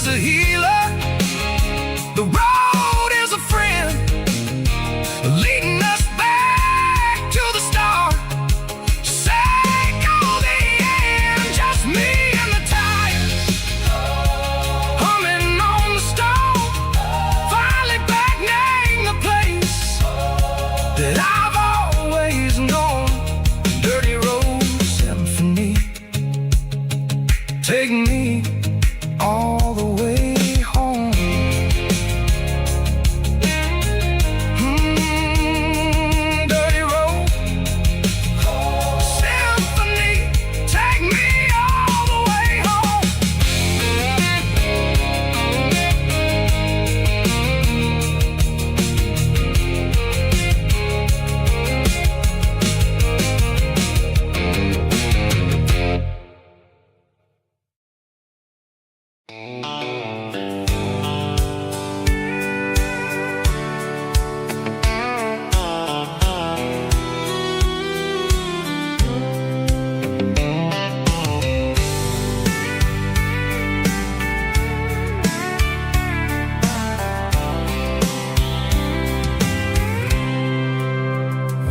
a healer. The road is a friend, leading us back to the start. Sank all the end, just me and the tires, humming on the stove. Finally back named the place that I've always known. Dirty road symphony, take me all the way home. Dirty road symphony, take me all the way home.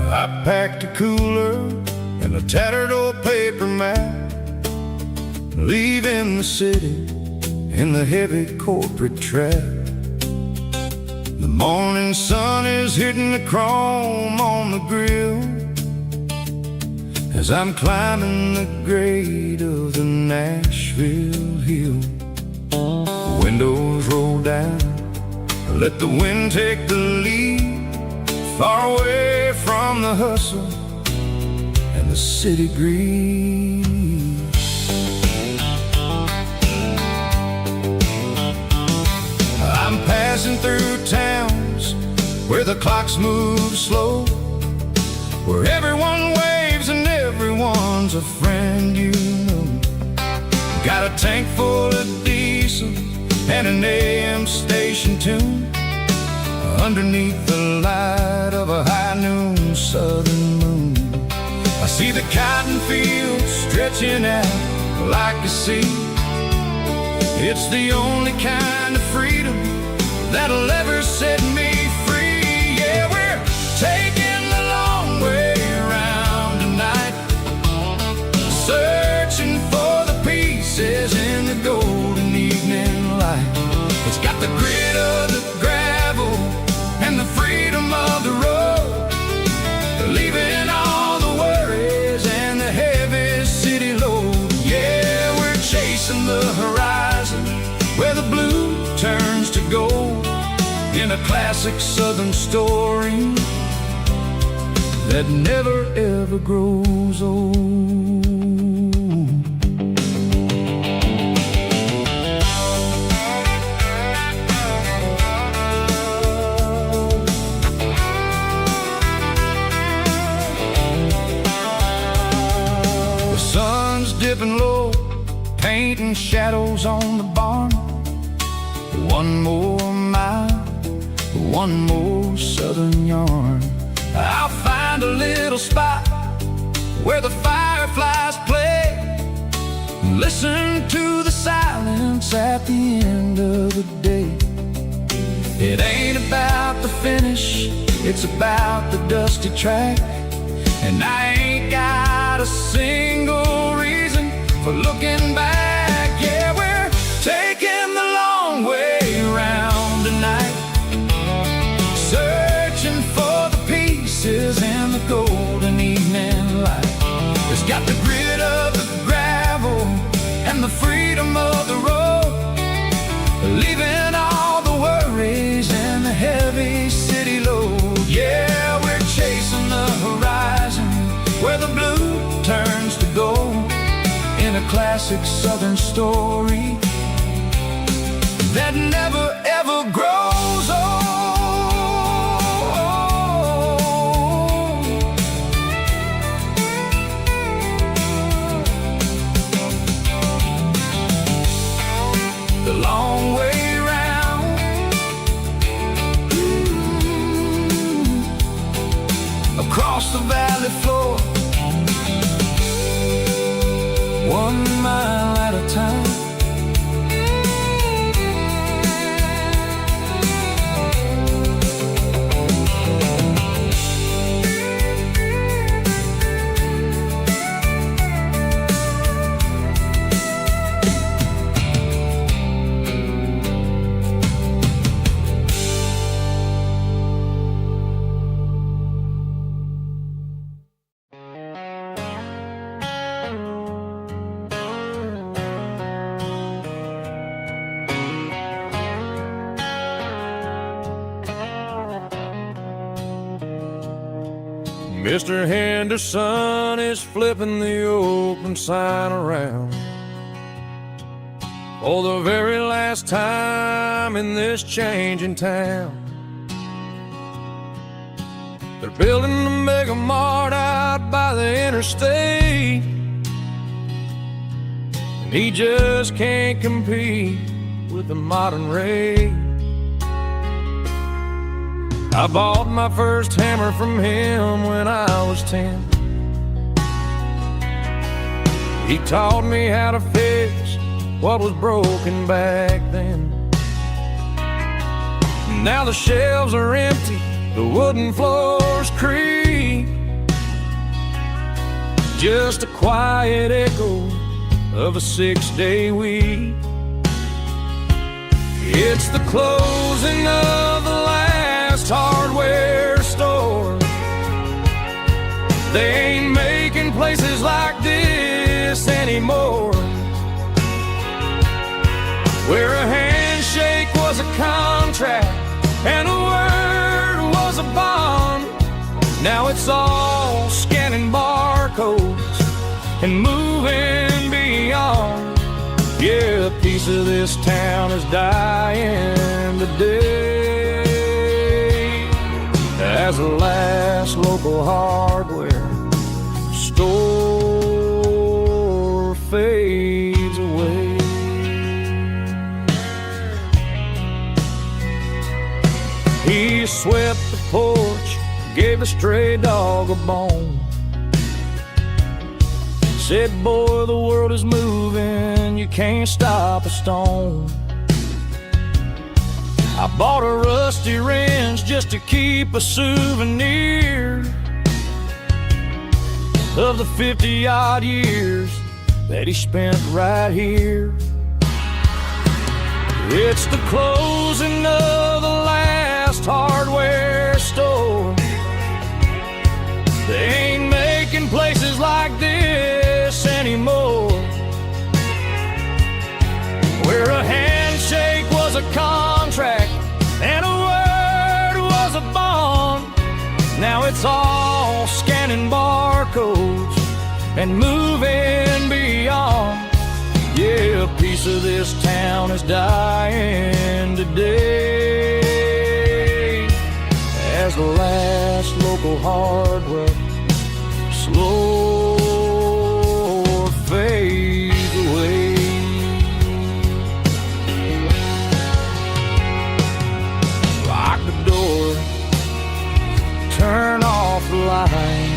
I packed a cooler and a tattered old paper map, leaving the city in the heavy corporate trap. The morning sun is hitting the chrome on the grill as I'm climbing the grade of the Nashville hill. The windows roll down, let the wind take the lead, far away from the hustle and the city greed. I'm passing through towns where the clocks move slow, where everyone waves and everyone's a friend you know. Got a tank full of diesel and an AM station tune underneath the light of a high noon southern moon. I see the cotton fields stretching out like a sea. It's the only kind of freedom that'll ever set me free. Yeah, we're taking the long way around tonight, searching for the pieces in the golden evening light. It's got the grit of the gravel and the freedom of the road, leaving all the worries and the heavy city load. Yeah, we're chasing the horizon where the blue turns to gold, in a classic southern story that never ever grows old. Dipping low, painting shadows on the barn. One more mile, one more southern yarn. I'll find a little spot where the fireflies play, listen to the silence at the end of the day. It ain't about the finish, it's about the dusty track. And I ain't got a single reason for looking back. Yeah, we're taking the long way around tonight, searching for the pieces in the golden evening light. It's got the grit of the gravel and the freedom of the road, leaving all the worries and the heavy city load. Yeah, we're chasing the horizon where the blue turns to gold, in a classic southern story that never ever grows old. The long way round, across the valley floor, 1 mile at a time. Mr. Henderson is flipping the open sign around for the very last time in this changing town. They're building the mega mart out by the interstate, and he just can't compete with the modern rate. I bought my first hammer from him when I was 10. He taught me how to fix what was broken back then. Now the shelves are empty, the wooden floors creak, just a quiet echo of a 6-day week. It's the closing of the last hardware store. They ain't making places like this anymore, where a handshake was a contract and a word was a bond. Now it's all scanning barcodes and moving beyond. Yeah, a piece of this town is dying today as the last local hardware store fades away. He swept the porch, gave a stray dog a bone, said, boy, the world is moving, you can't stop a stone. I bought a rusty wrench just to keep a souvenir of the 50-odd years that he spent right here. It's the closing of the last hardware store. They ain't making places like this anymore, where a handshake was a contract and a word was a bond. Now it's all scanning barcodes and moving beyond. Yeah, a piece of this town is dying today as the last local hardware slow fades away. Lock the door, turn off the light.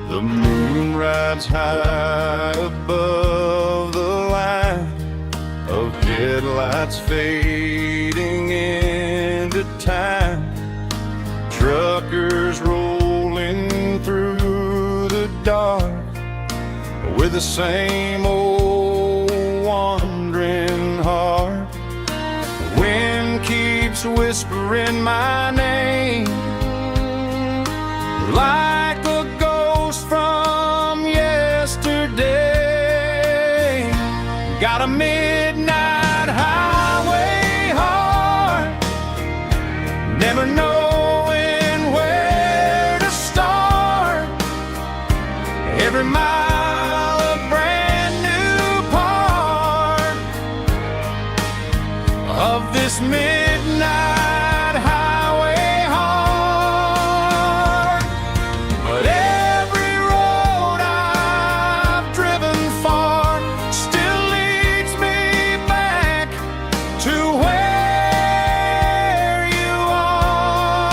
The moon rides high above the line of headlights fading into time. Truckers rolling through the dark with the same old wandering heart. The wind keeps whispering my name like a ghost from yesterday. Got a midnight highway heart, never knowing where to start. Every mile a brand new part of this midnight highway hard. But every road I've driven far still leads me back to where you are.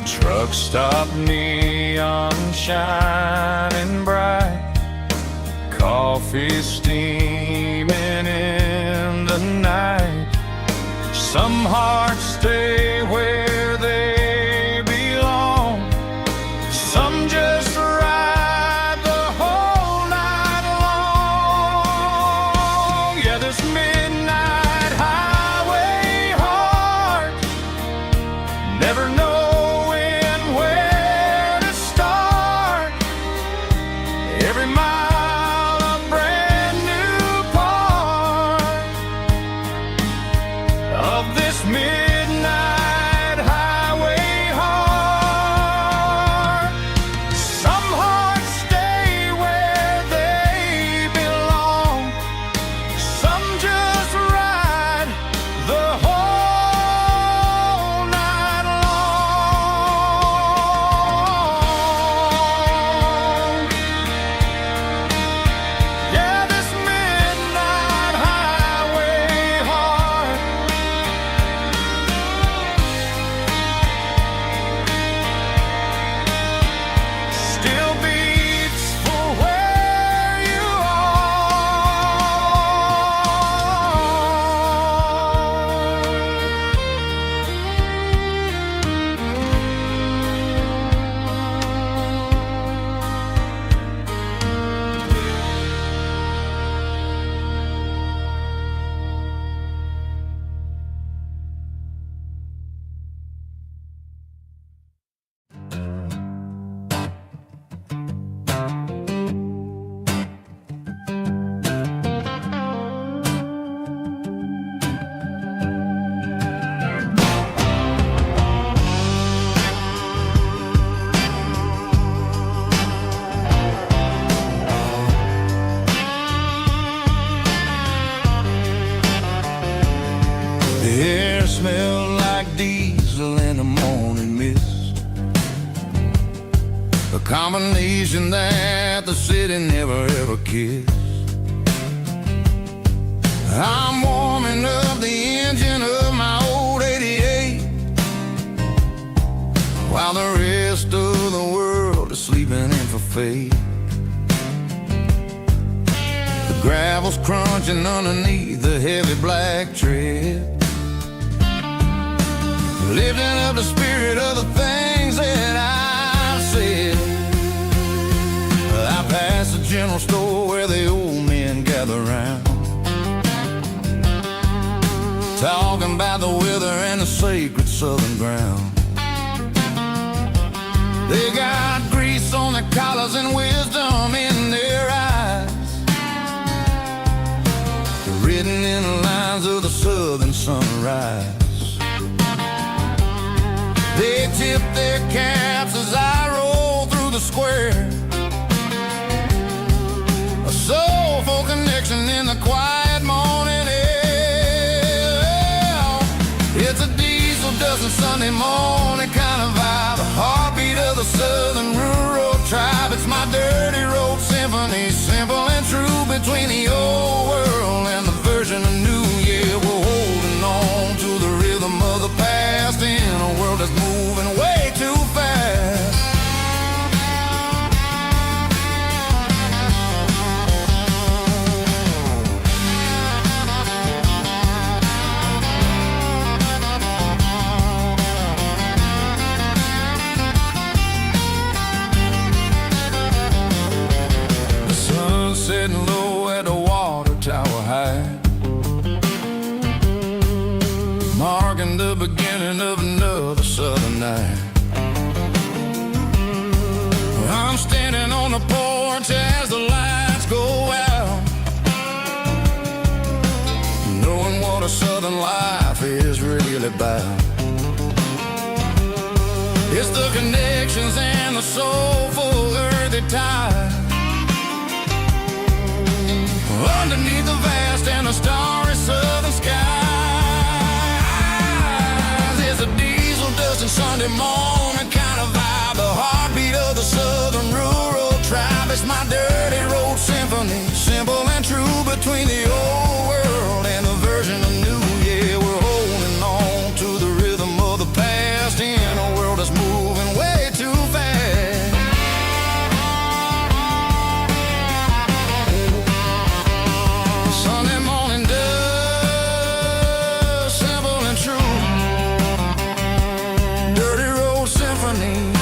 Truck stop, neon shining bright, coffee steaming in the night. Some hearts stay where they belong, some just ride the whole night long. Yeah, this midnight highway heart, never knowing where to start. Every mile a brand new part of this midnight highway heart. Some hearts stay where they belong, some just ride the whole night long. Yeah, this midnight highway heart still beats for where you The air smelled like diesel in the morning mist, a combination that the city never ever kissed. I'm warming up the engine of my old 88, while the rest of the world is sleeping in for fate. The gravel's crunching underneath the heavy black tread, lifting up the spirit of the things that I've said. I passed the general store where the old men gather round, talking about the weather and the sacred southern ground. They got grease on their collars and wisdom in their eyes, written in the lines of the southern sunrise. They tip their caps as I roll through the square, a soulful connection in the quiet morning air. It's a diesel dusting Sunday morning kind of vibe, the heartbeat of the southern rural tribe. It's my dirty road symphony, simple and true, between the old world and the version of new. Yeah, we're holding on to the rhythm of the past in a world that's moving way too fast. The sun's setting low at the water tower high, marking the beginning of another southern night. I'm standing on the porch as the lights go out, knowing what a southern life is really about. It's the connections and the soulful earthy tide. Underneath the vast and the starry southern skies, it's a diesel dusting Sunday morning kind of vibe. The heartbeat of the southern rural tribe. It's my dirty road symphony, simple and true between the old world and the version of new. Yeah, we're holding on to the rhythm of the past in a world that's moving way too fast. Sunday morning dust, simple and true. Dirty road symphony.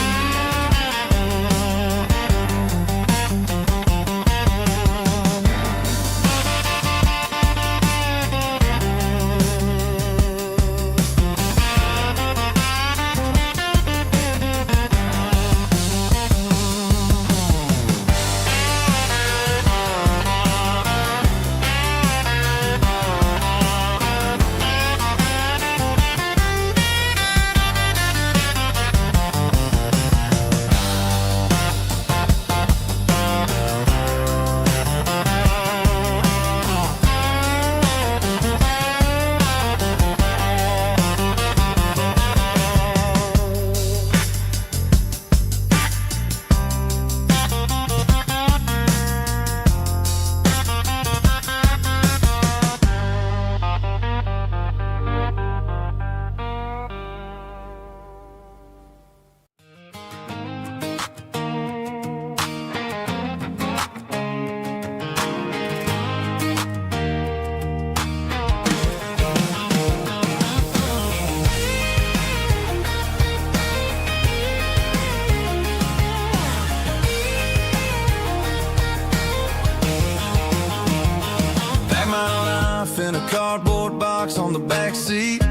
In a cardboard box on the back seat,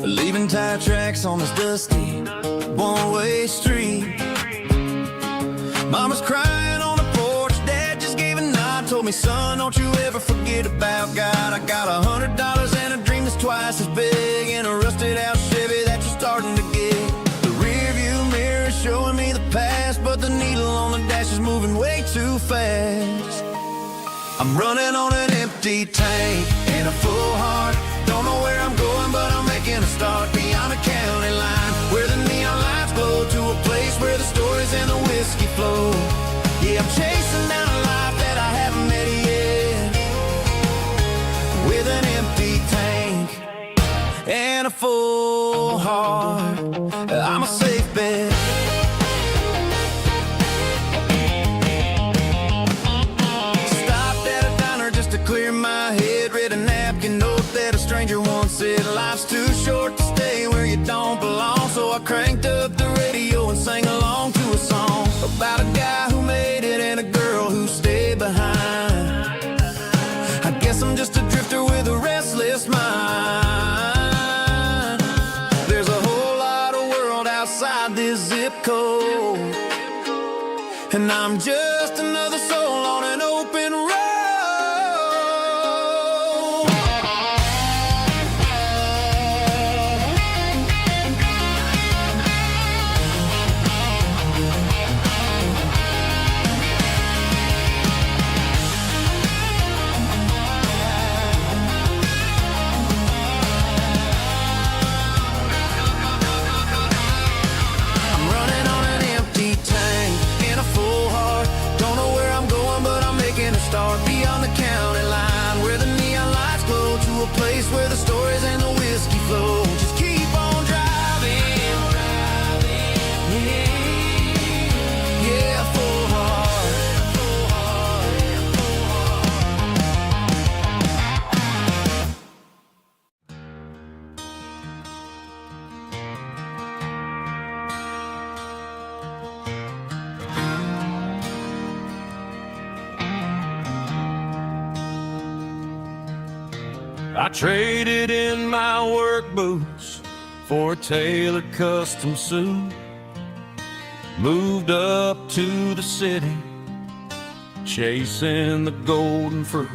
leaving tire tracks on this dusty one-way street. Mama's crying on the porch, Dad just gave a nod, told me, son, don't you ever forget about God. I got $100 and a dream that's twice as big, in a rusted out Chevy that you're starting to get. The rear view mirror is showing me the past, but the needle on the dash is moving way too fast. I'm running on an empty tank and a full heart. Don't know where I'm going, but I'm making a start beyond the county line, where the neon lights glow, to a place where the stories and the whiskey flow. Yeah, I'm chasing down a life that I haven't met yet, with an empty tank and a full heart. I'm a safe bet. Clear my head, read a napkin note that a stranger once said, life's too short to stay where you don't belong. So I cranked up the radio and sang along to a song about a guy who made it and a girl who stayed behind. I guess I'm just a drifter with a restless mind. There's a whole lot of world outside this zip code, and I'm just another soul on an open road. Start beyond the county line, where the neon lights glow, to a place where the stories and the whiskey flow. Just keep on driving, yeah, full heart, full heart, full I traded in my work boots for a tailored custom suit, moved up to the city, chasing the golden fruit.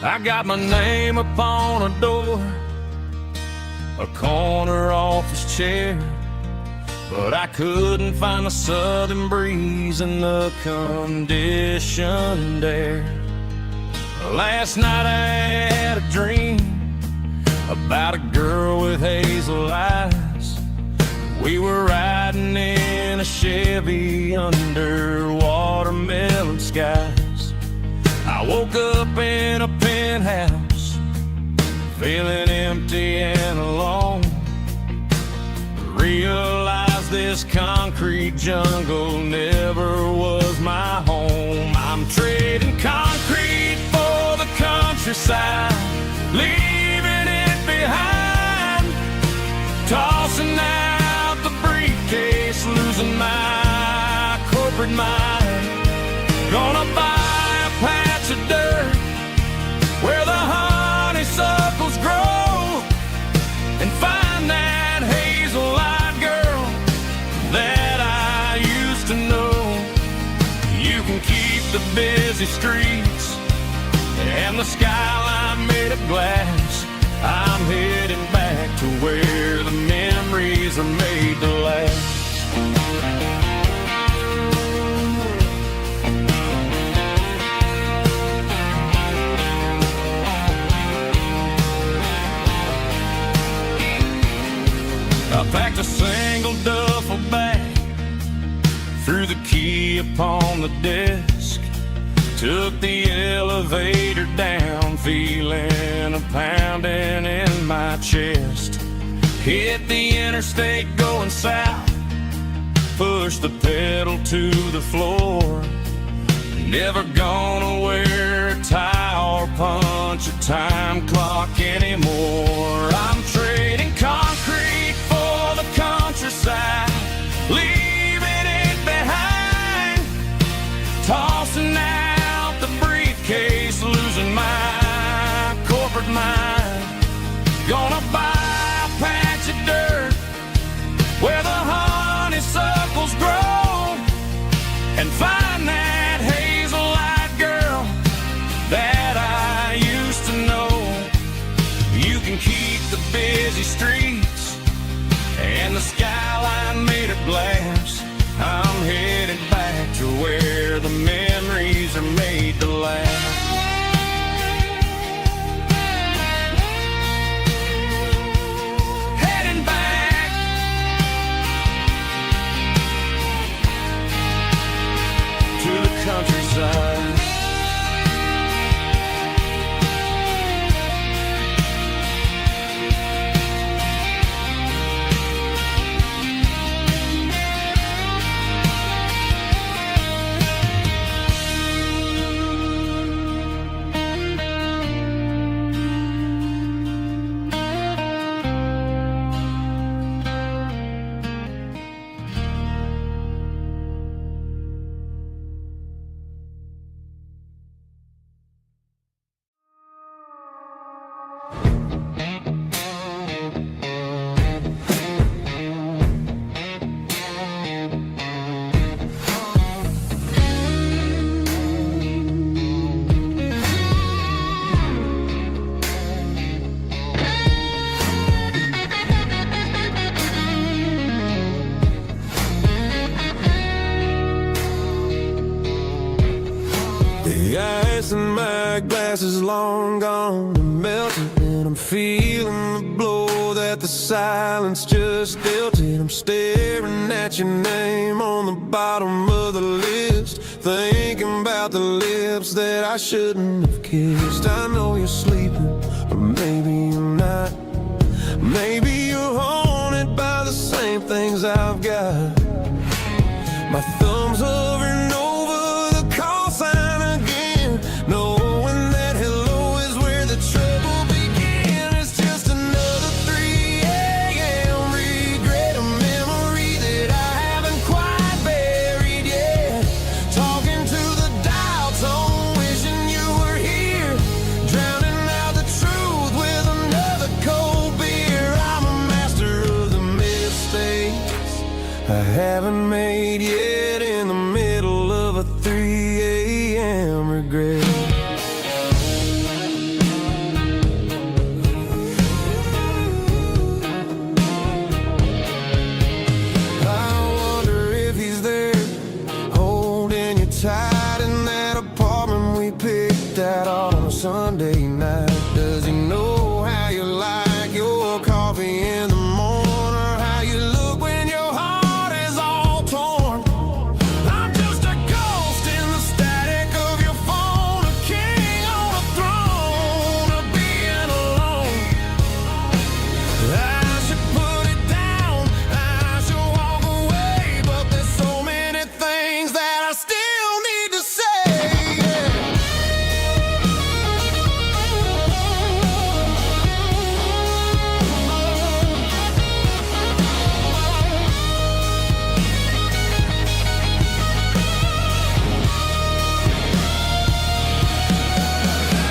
I got my name upon a door, a corner office chair, but I couldn't find the southern breeze in the conditioned air. Last night I had a dream about a girl with hazel eyes. We were riding in a Chevy under watermelon skies. I woke up in a penthouse, feeling empty and alone. Realized this concrete jungle never was my home. I'm trading concrete for the countryside, leaving it behind, tossing out the briefcase, losing my corporate mind. Gonna buy a patch of dirt where the honeysuckles grow and find that hazel-eyed girl that I used to know. You can keep the busy streets and the skyline made of glass. I'm heading back to where the memories are made to last. I packed a single duffel bag, threw the key upon the desk, took the elevator down, feeling a pounding in my chest. Hit the interstate going south, pushed the pedal to the floor. Never gonna wear a tie or punch a time clock anymore. I'm trading concrete for the countryside, leaving it behind, tossing out the briefcase, losing my corporate mind. Gonna buy a patch of dirt where the honeysuckles grow and find that hazel-eyed girl that I used to know. You can keep the busy streets and the skyline made of glass. I'm headed back to where the memories are made to last. Heading back to the countryside. The ice in my glass is long gone and melted, and I'm feeling the blow that the silence just dealt it. I'm staring at your name on the bottom of the list, thinking about the lips that I shouldn't have kissed. I know you're sleeping, or maybe you're not. Maybe you're haunted by the same things I've got. My thumb's hovering over the call sign again, knowing that hello is where the trouble began. It's just another 3 a.m. regret, a memory that I haven't quite buried yet. Talking to the dial tone, wishing you were here, drowning out the truth with another cold beer. I'm a master of the mistakes I haven't made yet, in the middle of a 3 a.m. regret. I Sunday night? Does he know how you like your coffee in the morning, or how you look when your heart is all torn? I'm just a ghost in the static of your phone, a king on a throne of being alone. I should put it down, I should walk away, but there's so many things that I still need to say.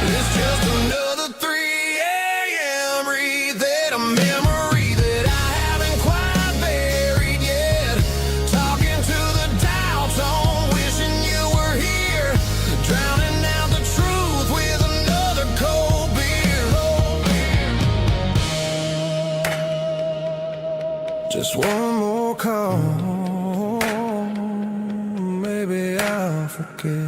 It's just another 3 a.m. read that a memory that I haven't quite buried yet. Talking to the dial tone, wishing you were here, drowning out the truth with another cold beer. Just one more call, maybe I'll forget.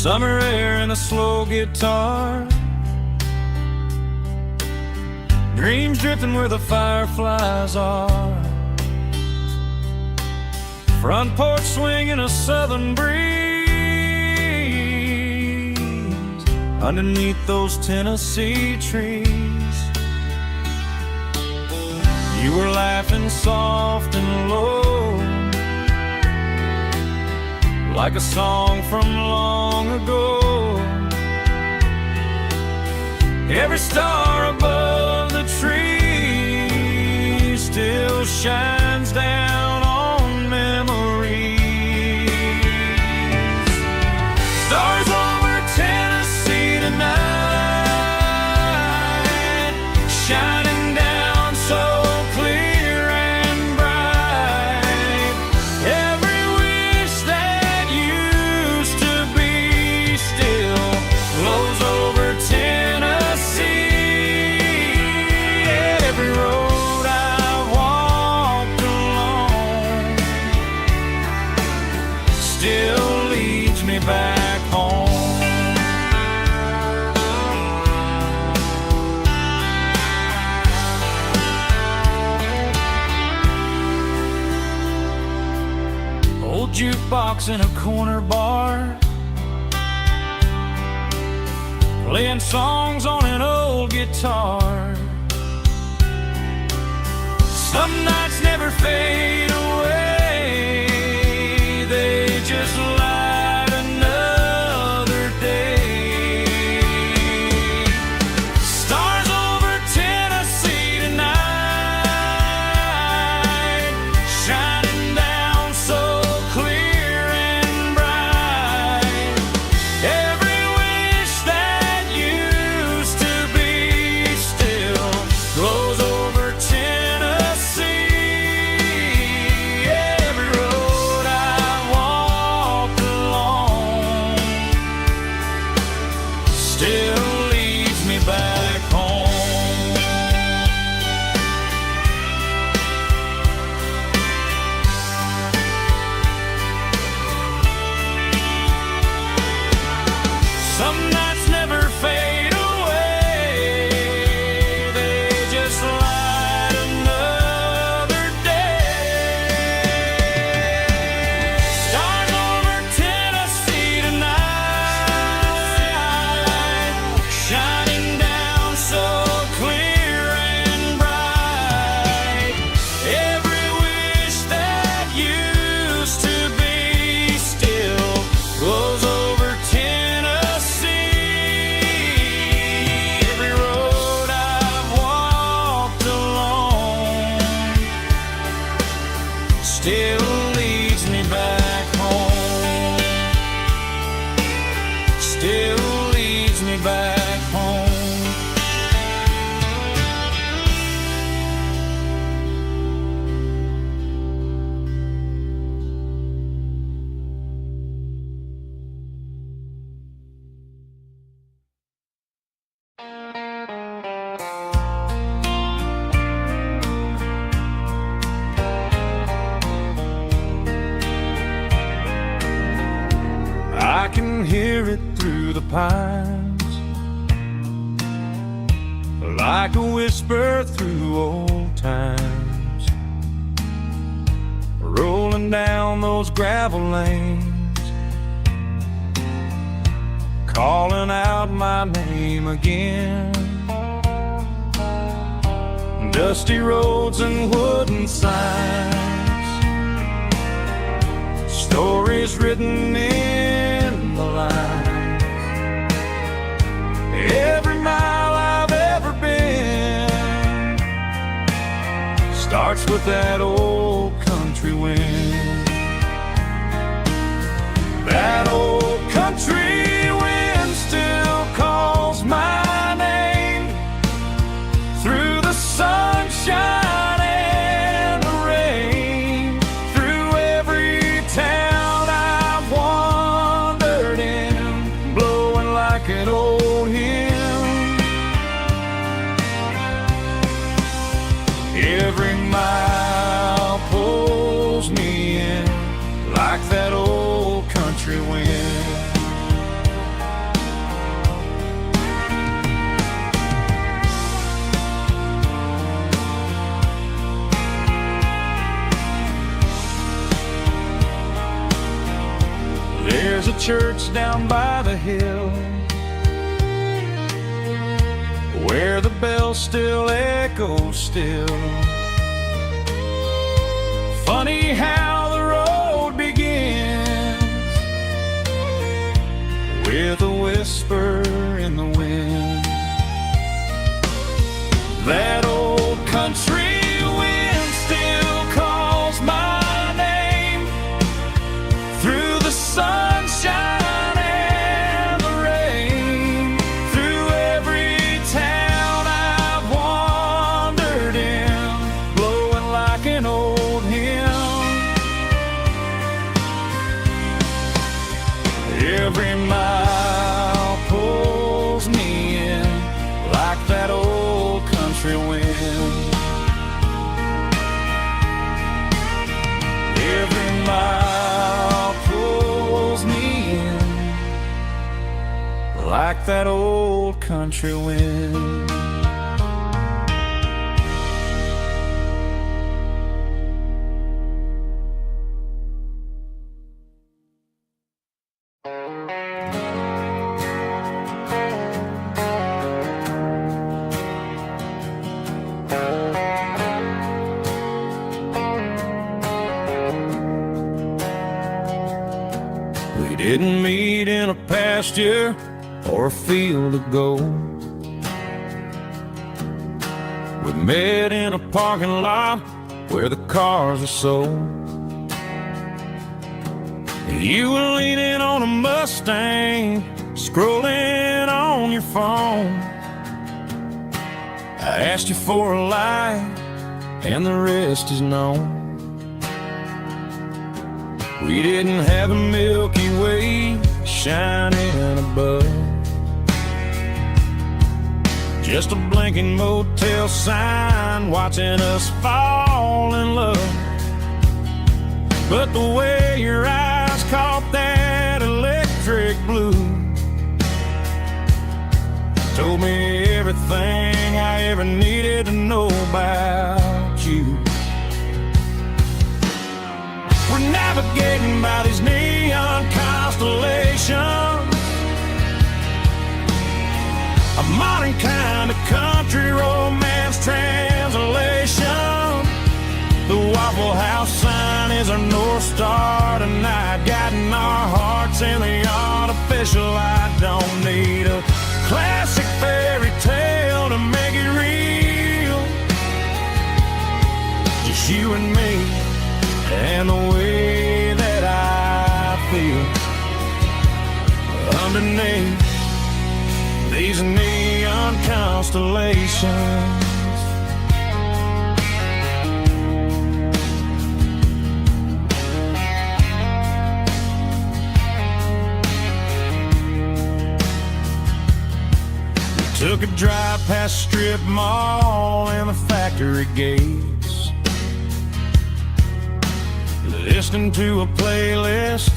Summer air and a slow guitar, dreams drifting where the fireflies are. Front porch swinging a southern breeze underneath those Tennessee trees. You were laughing soft and low, like a song from long ago. Every star above the tree still shines down on memories. Stars over Tennessee tonight, shining down so clear and bright. Every wish that used to be still flows over Tennessee. Every road I've walked along still leads me back home. Old jukebox in a corner bar, playing songs on an old guitar. Some nights never fade away, they just light another day. Stars over Tennessee tonight, shining down so clear and bright. Every wish that used to be still glows over Tennessee. can hear it through the pines, like a whisper through old times, rolling down those gravel lanes, calling out my name again. Dusty roads and wooden signs, stories written in the lines. Every mile I've ever been starts with that old country wind. That old country wind still calls my name through the sunshine and the rain, through every town I've wandered in, blowing like an old hymn. Every mile pulls me in like that old country wind. There's a church down by the hill where the bells still echo still. Funny how the road begins with a whisper in the wind. That old country wind still calls my name through the sunshine and the rain, through every town I've wandered in, blowing like an old hymn. Every mile pulls me in like that old country wind. Every mile pulls me in like that old country wind. We didn't meet in a pasture or a field of gold. We met in a parking lot where the cars are sold. You were leaning on a Mustang, scrolling on your phone. I asked you for a light, and the rest is known. We didn't have a Milky Way shining above, just a blinking motel sign watching us fall in love. But the way your eyes caught that electric blue told me everything I ever needed to know about you. We're navigating by these neon constellations, a modern kind of country romance translation. The Waffle House sign is our North Star tonight, guiding our hearts in the artificial. I don't need a classic fairy tale to make it real, just you and me and the way that I feel underneath these neon constellations. We took a drive past Strip Mall and the factory gates, listening to a playlist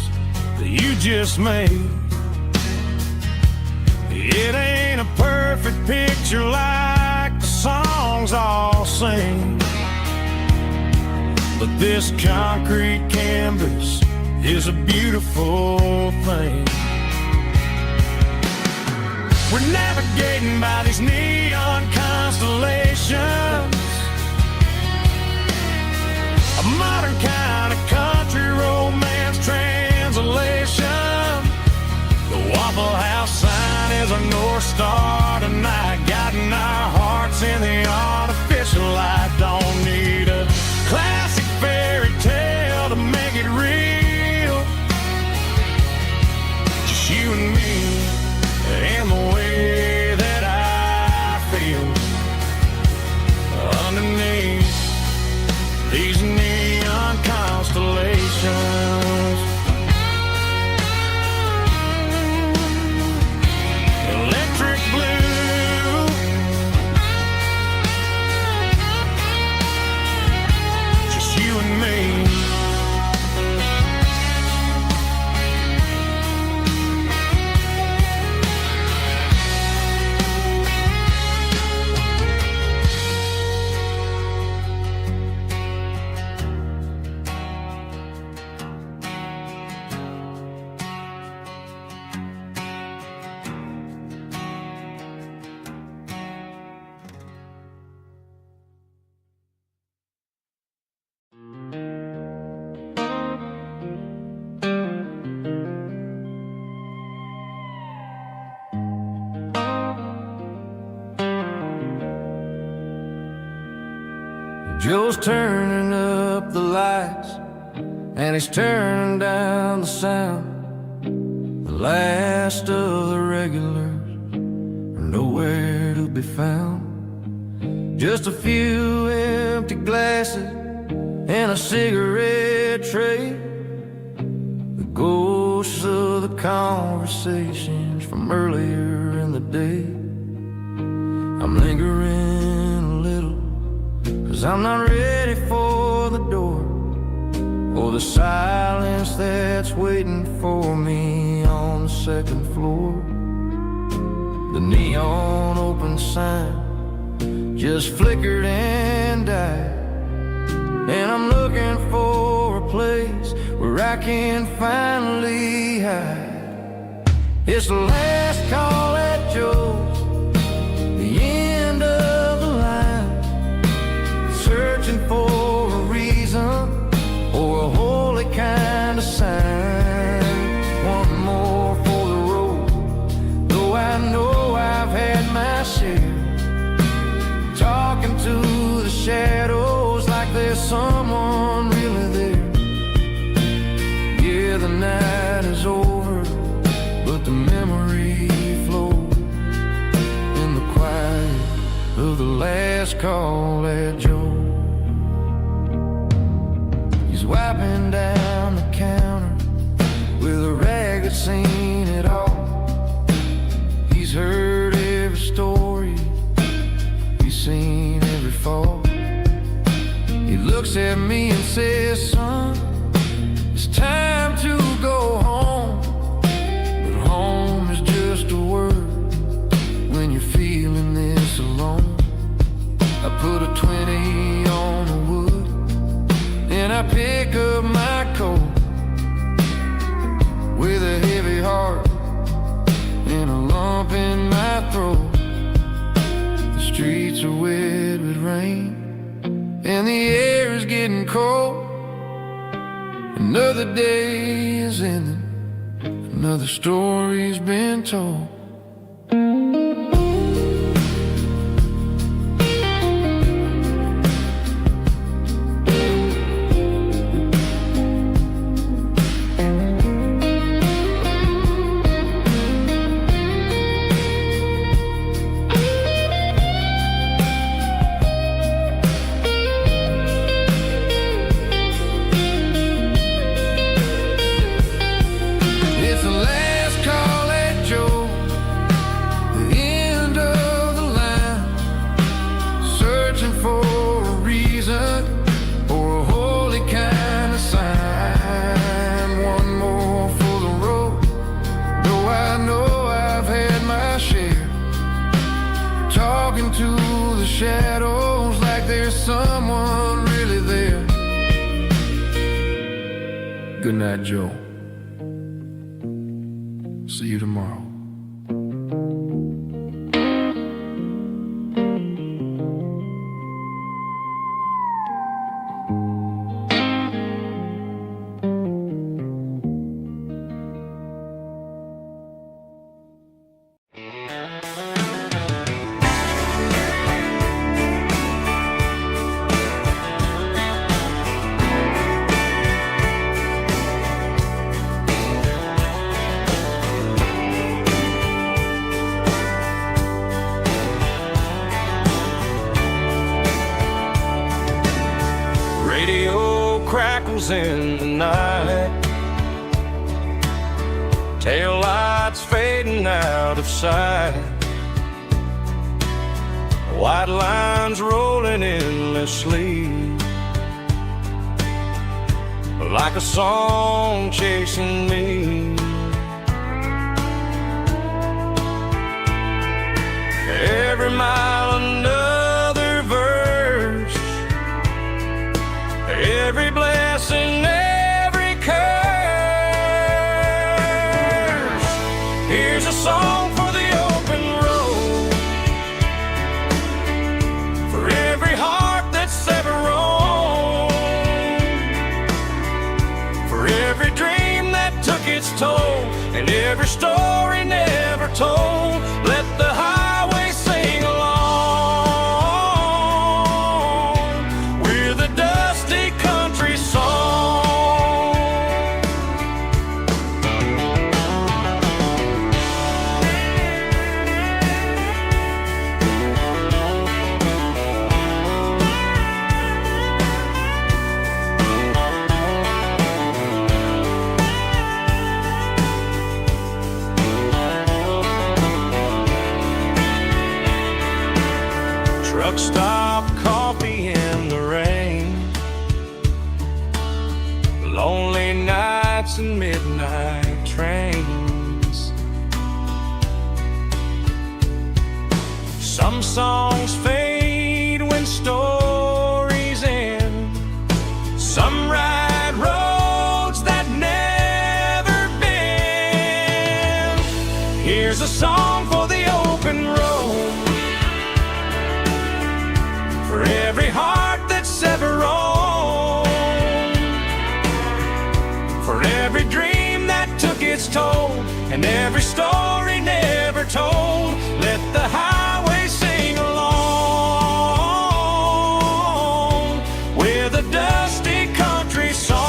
that you just made. It ain't a perfect picture like the songs all sing, but this concrete canvas is a beautiful thing. We're navigating by these neon constellations, a modern kind of country romance translation. The Waffle House sign is our North Star tonight, guiding our hearts in the artificial light. Don't need a classic fairy tale to make it real, just you and me and the way that I feel underneath these neon constellations. Electric blue, just you and me. Joe's turning up the lights, and he's turning down the sound. The last of the regulars are nowhere to be found. Just a few empty glasses and a cigarette tray, the ghosts of the conversations from earlier in the day. I'm lingering a little, 'cause I'm not ready for the door, or the silence that's waiting for me on the second floor. The neon open sign just flickered and died, and I'm looking for a place where I can finally hide. It's the last call at Joe's, the end of the line, searching for a reason or a holy kind of sign. One more for the road, though I know I've had my share, talking to the shadows like there's someone really there. Yeah, the night is over, but the memory flows in the quiet of the last call at Joe. He's wiping down the counter with a rag that's seen it all. He's heard every story, he's seen every fall. He looks at me and says, son, it's time to go home. But home is just a word when you're feeling this alone. I put a 20 on the wood, and I pick up my coat with a heavy heart and a lump in my throat. The streets are wet with rain, and the air is getting cold. Another day is ending, another story's been told. Share shadows like there's someone really there. Good night, Joe. See you tomorrow. Radio crackles in the night, tail lights fading out of sight, white lines rolling endlessly, like a song chasing me. Every mile another verse, every blessing, every curse. Here's a song for the open road, for every heart that's ever roamed, for every dream that took its toll, and every story never told. Let the highway sing along with a dusty country song. Truck stop, coffee in the rain, lonely nights and midnight trains. Some songs fade when stories end, some ride roads that never bend. Here's a song for the open road, for every heart that's ever roamed, for every dream that took its toll, and every story never told. Let the highway sing along with a dusty country song.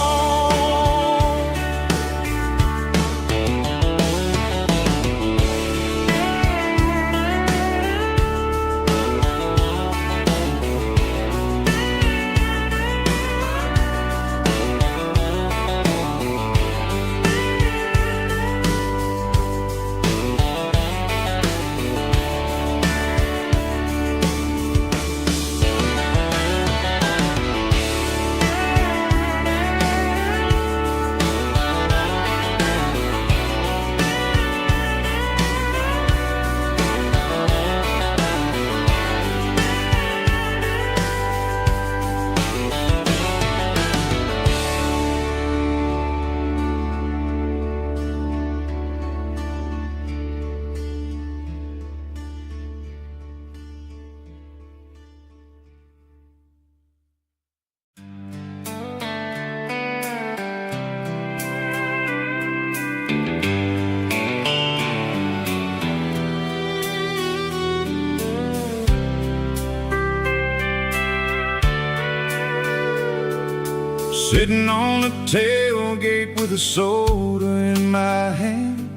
Sitting on the tailgate with a soda in my hand,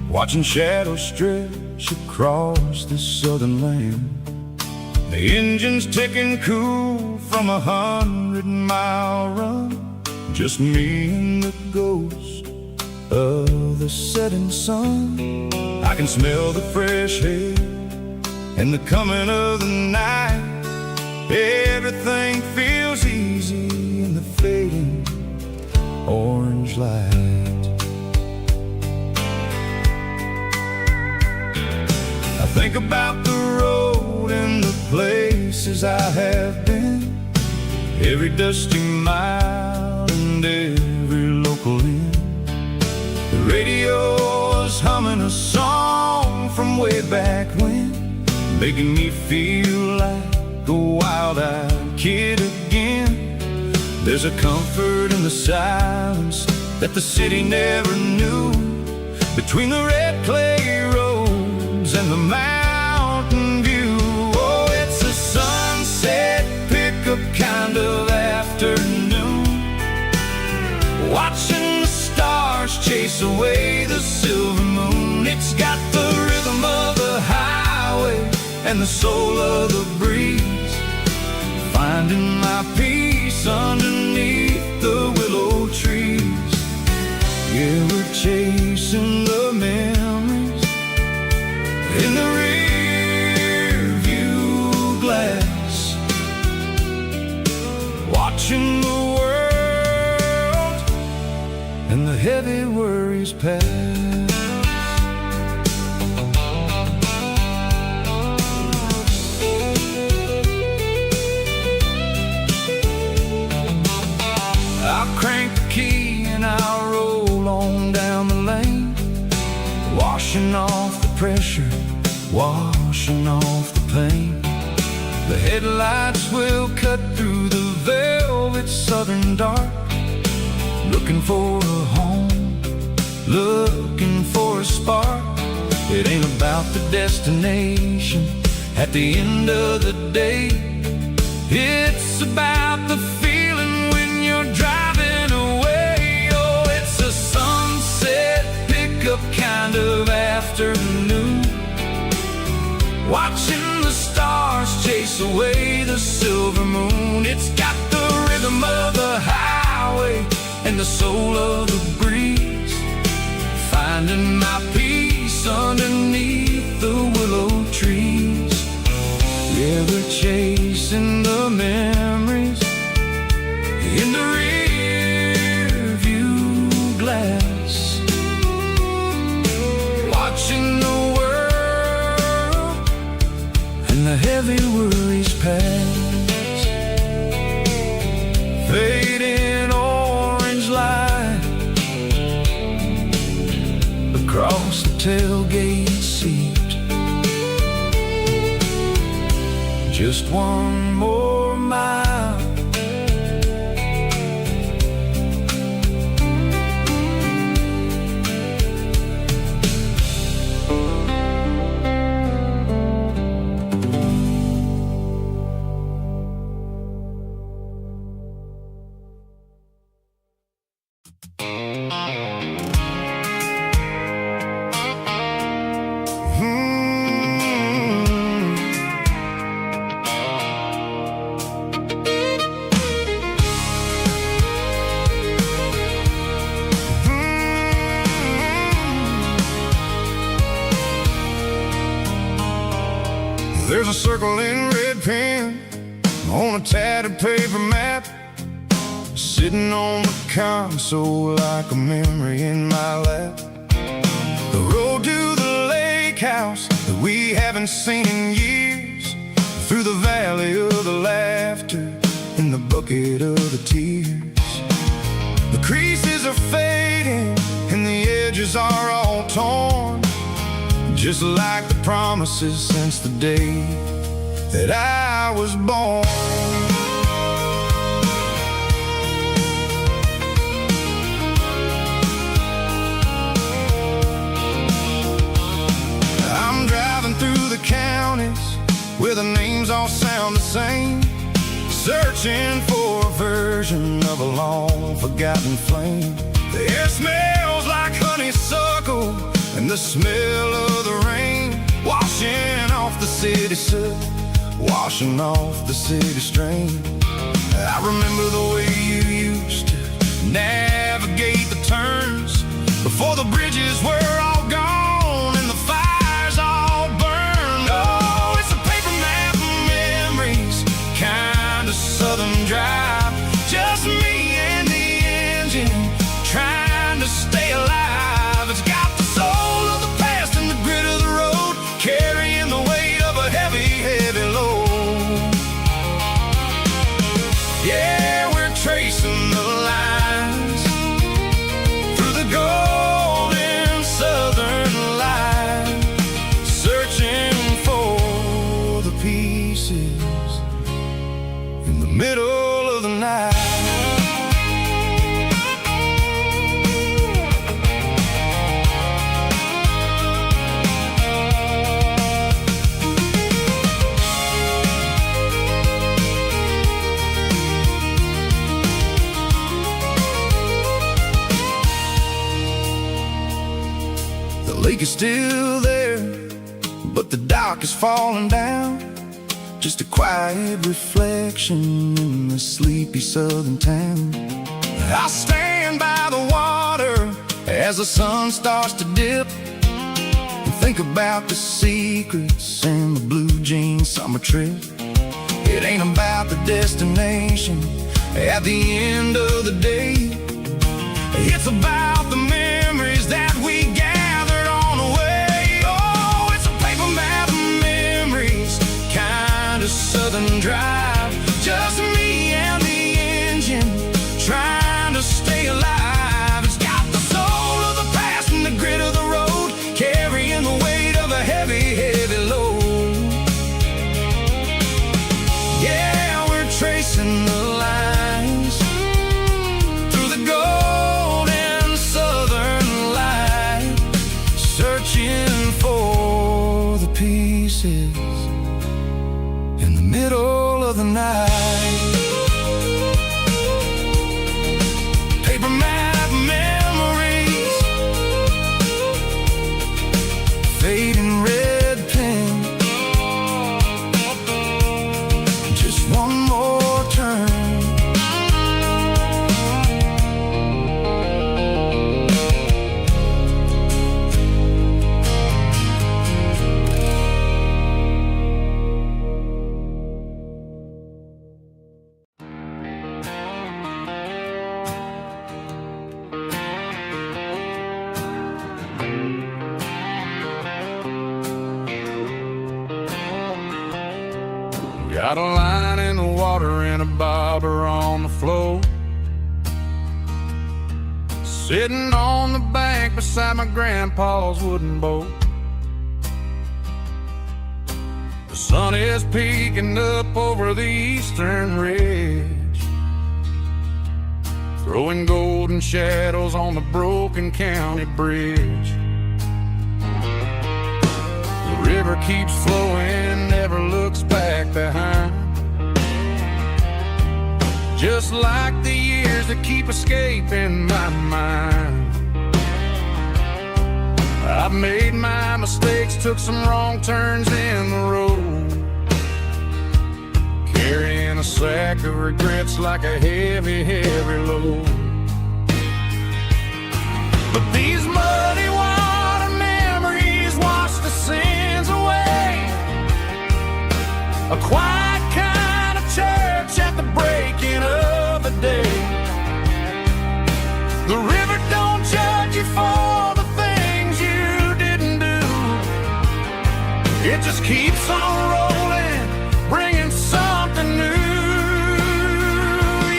watching shadows stretch across this southern land. The engine's ticking cool from 100-mile run, just me and the ghost of the setting sun. I can smell the fresh air and the coming of the night. Everything feels easy in the fading orange light. I think about the road and the places I have been, every dusty mile and every local inn. The radio was humming a song from way back when, making me feel like a wild-eyed kid again. There's a comfort in the silence that the city never knew, between the red clay roads and the mountain view. Oh, it's a sunset pickup kind of afternoon, watching the stars chase away the silver moon. It's got the rhythm of the highway and the soul of the breeze, finding my peace underneath the willow trees. Yeah, we're chasing the memories in the rear view glass, watching the world and the heavy worries pass. I'll crank the key and I'll roll on down the lane, washing off the pressure, washing off the pain. The headlights will cut through the velvet southern dark, looking for a home, looking for a spark. It ain't about the destination at the end of the day, it's about the feeling when you're driving away. Oh, it's a sunset pickup kind of afternoon, watching the stars chase away the silver moon. It's got the rhythm of the highway and the soul of the breeze, finding my peace underneath the willow trees. Yeah, we're chasing the memories in the rear view glass, watching the world and the heavy worries pass. Fading orange light across the tailgate seat, just one more mile. There's a circle in red pen on a tattered paper map, sitting on the console like a memory in my lap. The road to the lake house that we haven't seen in years, through the valley of the laughter in the bucket of the tears. The creases are fading and the edges are all torn, just like the promises since the day that I was born. I'm driving through the counties where the names all sound the same, searching for a version of a long forgotten flame. The air smells like honeysuckle and the smell of the rain, washing off the city soot, washing off the city strain. I remember the way you used to navigate the turns before the bridges were all gone and the fires all burned. Oh, it's a paper map of memories, kind of southern drive, just me and the engine trying to stay alive. It's got the soul of the past and the grit of the road, carrying the weight of a heavy, heavy load. lake is still there, but the dock is falling down. Just a quiet reflection in the sleepy southern town. I stand by the water as the sun starts to dip, and think about the secrets and the blue jean summer trip. It ain't about the destination at the end of the day. It's about the memories that we gathered on the way. Oh, it's a paper map of memories, kind of southern drive. Just me and the engine, trying to stay alive. It's got the soul of the past and the grit of the road, carrying the weight of a heavy, heavy load. Yeah, we're tracing the lines through the golden southern light, searching for the pieces in the middle of the night. Paper map memories, fading red pen, just one more turn. Got a line in the water and a bobber on the floor, sitting on the bank beside my grandpa's wooden boat. The sun is peeking up over the eastern ridge, throwing golden shadows on the broken county bridge. The river keeps flowing, never looks back behind, just like the years that keep escaping my mind. I've made my mistakes, took some wrong turns in the road, carrying a sack of regrets like a heavy, heavy load. But these muddy water memories wash the sins away. A quiet kind of church at the breaking of the day. The river don't judge you for the things you didn't do. It just keeps on rolling, bringing something new.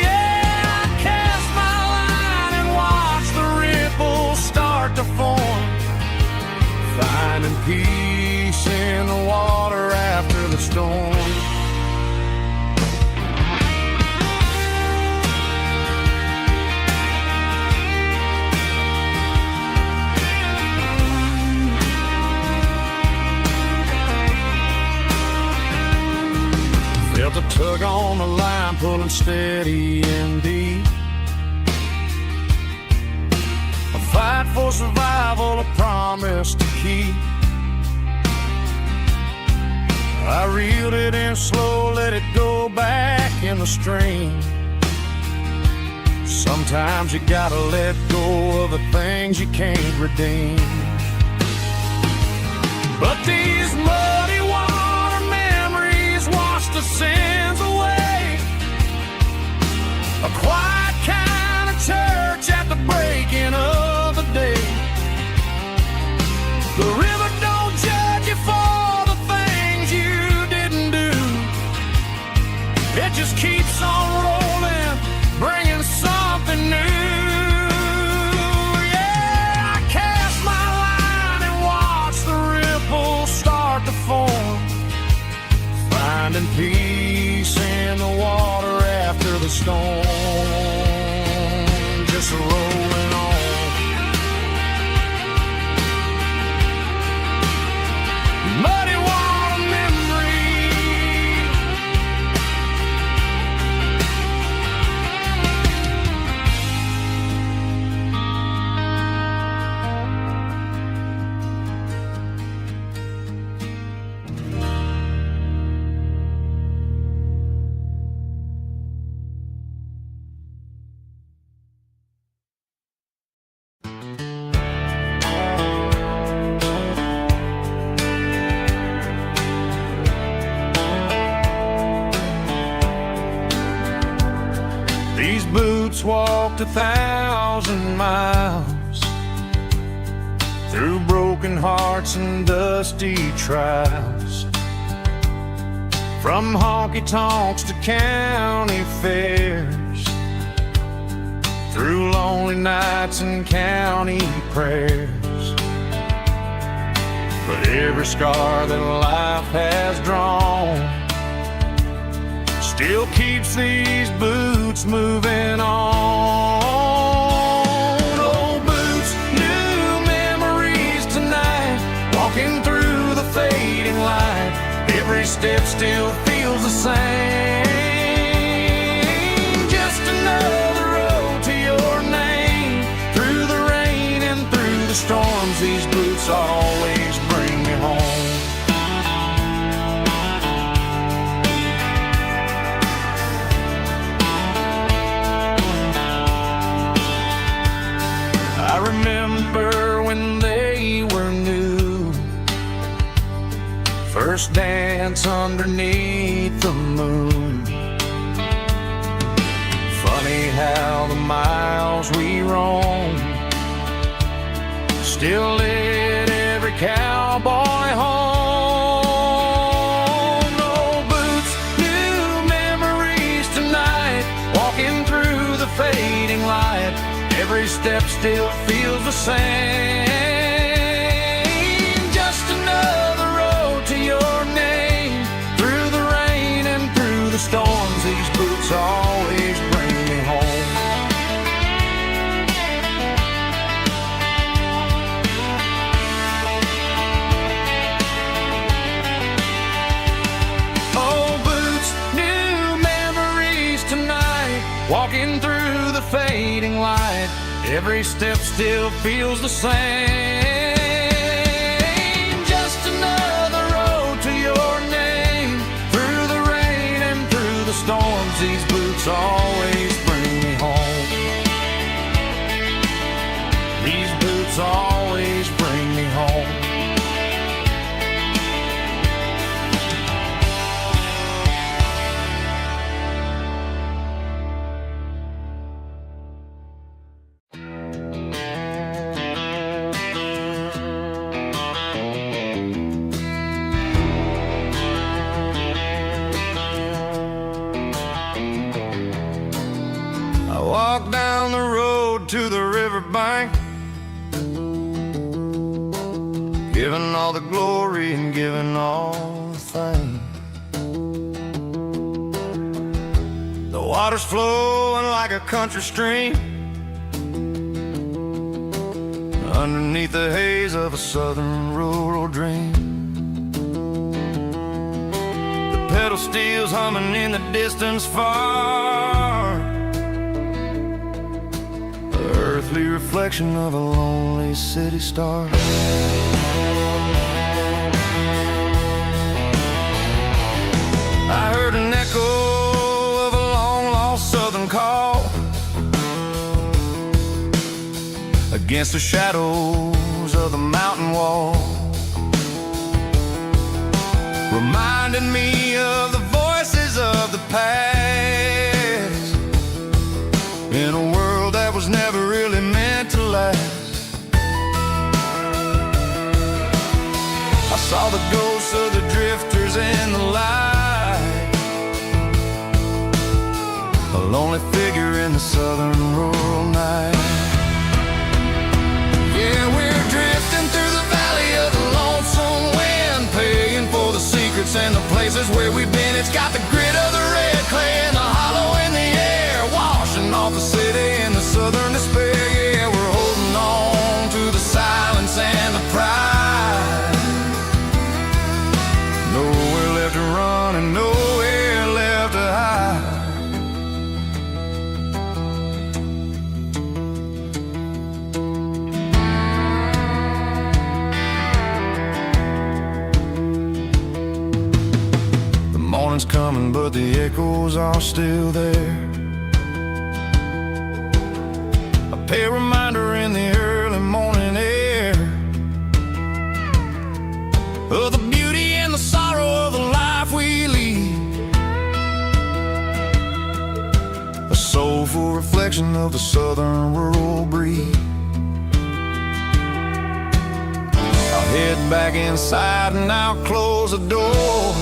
Yeah, I cast my line and watch the ripples start to form, finding peace in the water after the storm. Felt a tug on the line, pulling steady and deep. A fight for survival, a promise to keep. I reeled it in slow, let it go back in the stream. Sometimes you gotta let go of the things you can't redeem. But these muddy water memories wash the sins away. A quiet kind of church at the breaking of the day. The river don't judge you for the things you didn't do. It just keeps on rolling, bringing something new. Yeah, I cast my line and watch the ripples start to form, finding peace in the water after the storm. walked 1,000 miles through broken hearts and dusty trials, from honky-tonks to county fairs, through lonely nights and county prayers. But every scar that life has drawn still keeps these boots moving on. Old boots, new memories tonight, walking through the fading light. Every step still feels the same. Just another road to your name. Through the rain and through the storms, these boots always bring me home. I remember when they were new, first dance underneath the moon. Funny how the miles we roam still lit every cowboy home. Old boots, new memories tonight, walking through the fading light. Every step still feels the same. Just another road to your name. Through the rain and through the storms, these boots always bring me home. Old boots, new memories tonight, walking through the fading light. Every step still feels the same. Just another road to your name. Through the rain and through the storms, these boots always bring me home. These boots always bring me home. Walk down the road to the riverbank, giving all the glory and giving all the thanks. The water's flowing like a country stream underneath the haze of a southern rural dream. The pedal steel's humming in the distance far, earthly reflection of a lonely city star. I heard an echo of a long-lost southern call against the shadows of the mountain wall, reminding me of the voices of the past in a world that was never really meant to last. I saw the ghosts of the drifters in the light, a lonely figure in the southern rural night. Yeah, we're drifting through the valley of the lonesome wind, paying for the secrets and the places where we've been. It's got the grit of the red clay and the hollow in the air, washing off the city and the southern despair. Yeah, we're holding on to the silence and the pride. Nowhere left to run and nowhere left to hide. The morning's coming, but the echoes are still there. A pale reminder in the early morning air of the beauty and the sorrow of the life we lead. A soulful reflection reflection of the southern rural breeze. I'll head back inside and I'll close the door,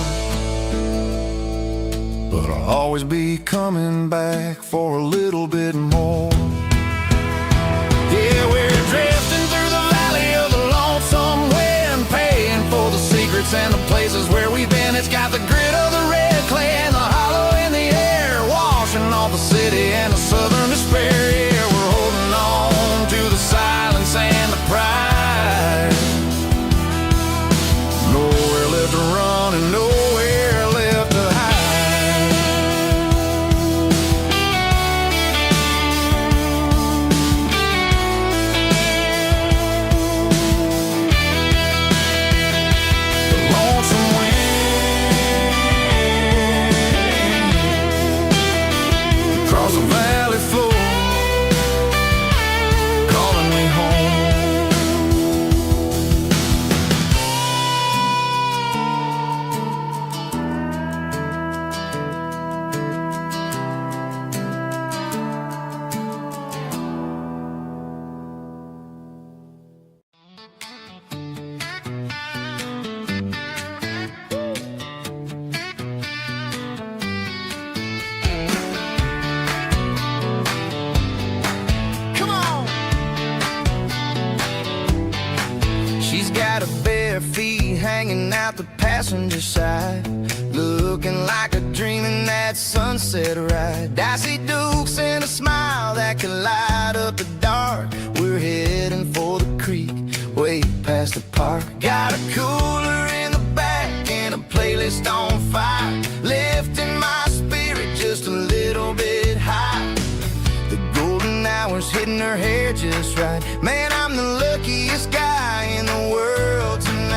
but I'll always be coming back for a little bit more. Yeah, we're drifting through the valley of the lonesome wind, paying for the secrets and the places where we've been. It's got the grit of the red clay and the hollow in the air, washing off the city and the southern despair. Yeah, we're holding on to the silence and the pride. Nowhere left to run and nowhere left to hide. Across the valley floor, calling me home. She's got her bare feet hanging out the passenger side, looking like a dream in that sunset ride. Dicey dukes and a smile that can light up the dark. We're heading for the creek, way past the park. Got a cooler in the back and a playlist on fire, lifting my spirit just a little bit high. The golden hours hitting her hair just right. Man, I'm the luckiest guy in the world tonight.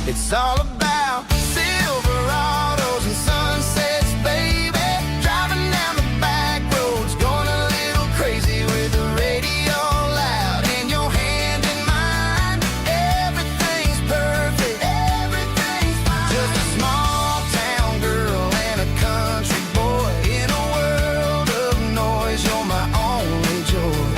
It's all about Silverados and sunsets, baby. Driving down the back roads, going a little crazy with the radio loud and your hand in mine. Everything's perfect, everything's fine. Just a small town girl and a country boy in a world of noise. You're my only joy.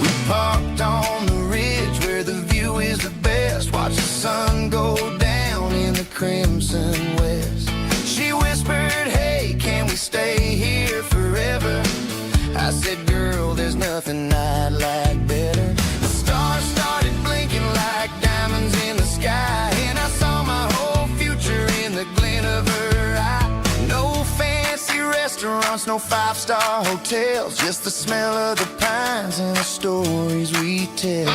We parked on the ridge where the view is the best. Watch the sun go down in the crimson west. She whispered, hey, can we stay here forever? I said, girl, there's nothing I'd like better. The stars started blinking like diamonds in the sky, and I saw my whole future in the glint of her eye. No fancy restaurants, no five-star hotels, just the smell of the pines and the stories we tell.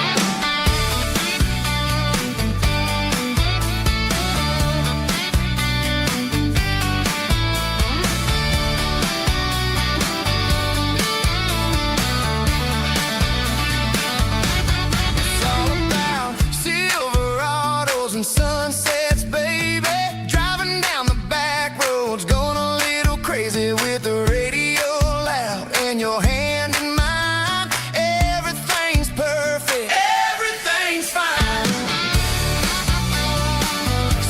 It's all about Silverados and sunsets, baby. Driving down the back roads, going a little crazy with the radio loud and your hand in mine. Everything's perfect, everything's fine.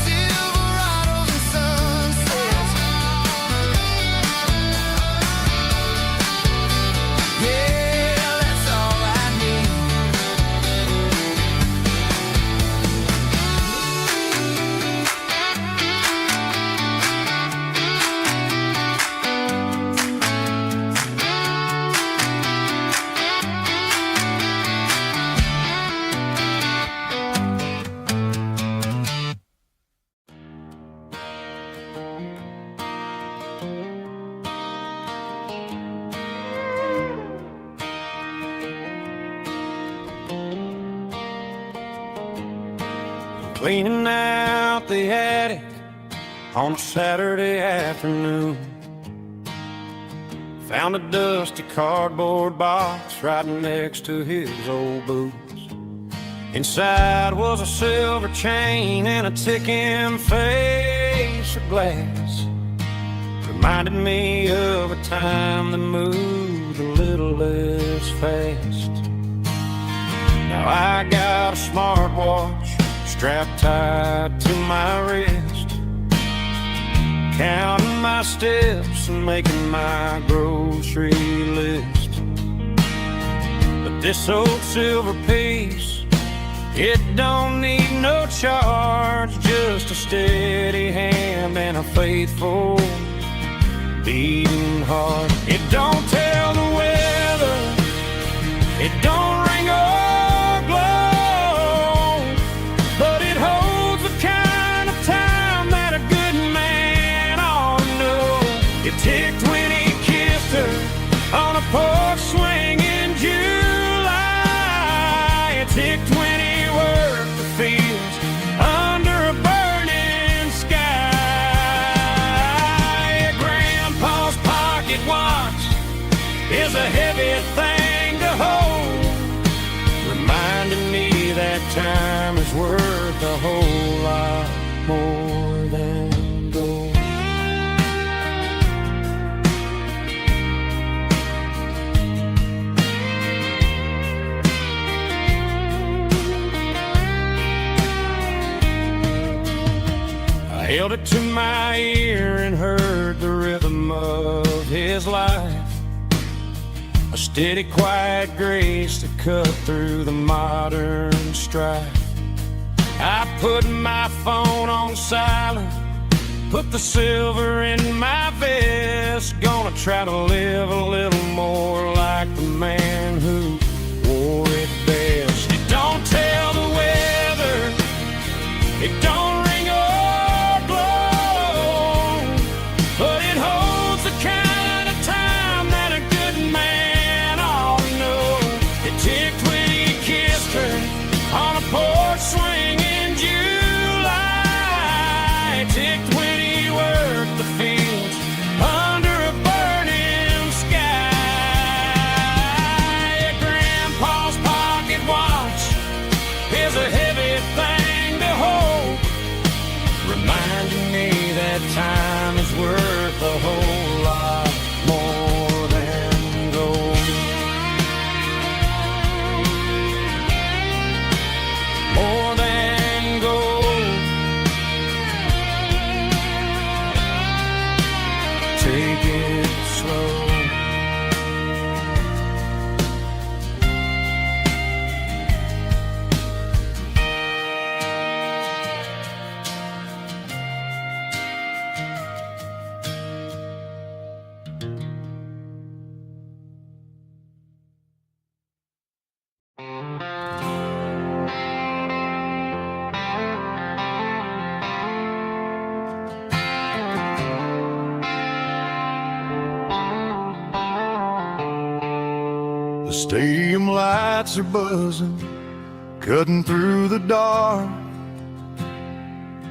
Silverados and sunsets, yeah, that's all I need. Cleaning out the attic on a Saturday afternoon. Found a dusty cardboard box right next to his old boots. Inside was a silver chain and a ticking face of glass. Reminded me of a time that moved a little less fast. Now I got a smartwatch strapped tight to my wrist. counting my steps and making my grocery list. But this old silver piece, it don't need no charge, just a steady hand and a faithful beating heart. It don't tell the weather, it don't ring or glow, but it holds the kind of time that a good man ought to know. It ticked when he kissed her on a porch swing in July. It ticked when he worked the fields under a burning sky. Grandpa's pocket watch is a heavy thing to hold, reminding me that time is worth a whole lot more than gold. I held it to my ear and heard the rhythm of his life, a steady, quiet grace that cut through the modern strife. I put my phone on silent, put the silver in my vest, gonna try to live a little more like the man who wore it best. It don't tell the weather, it don't ring or glow, but it holds the kind of time that a good man ought to know. It ticked when he kissed her on a porch swing in July. It ticked when he worked the fields under a burning sky. Grandpa's pocket watch is a heavy thing to hold, reminding me that time is worth a whole lot more than gold. More than gold. Take it slow. The stadium lights are buzzing, cutting through the dark.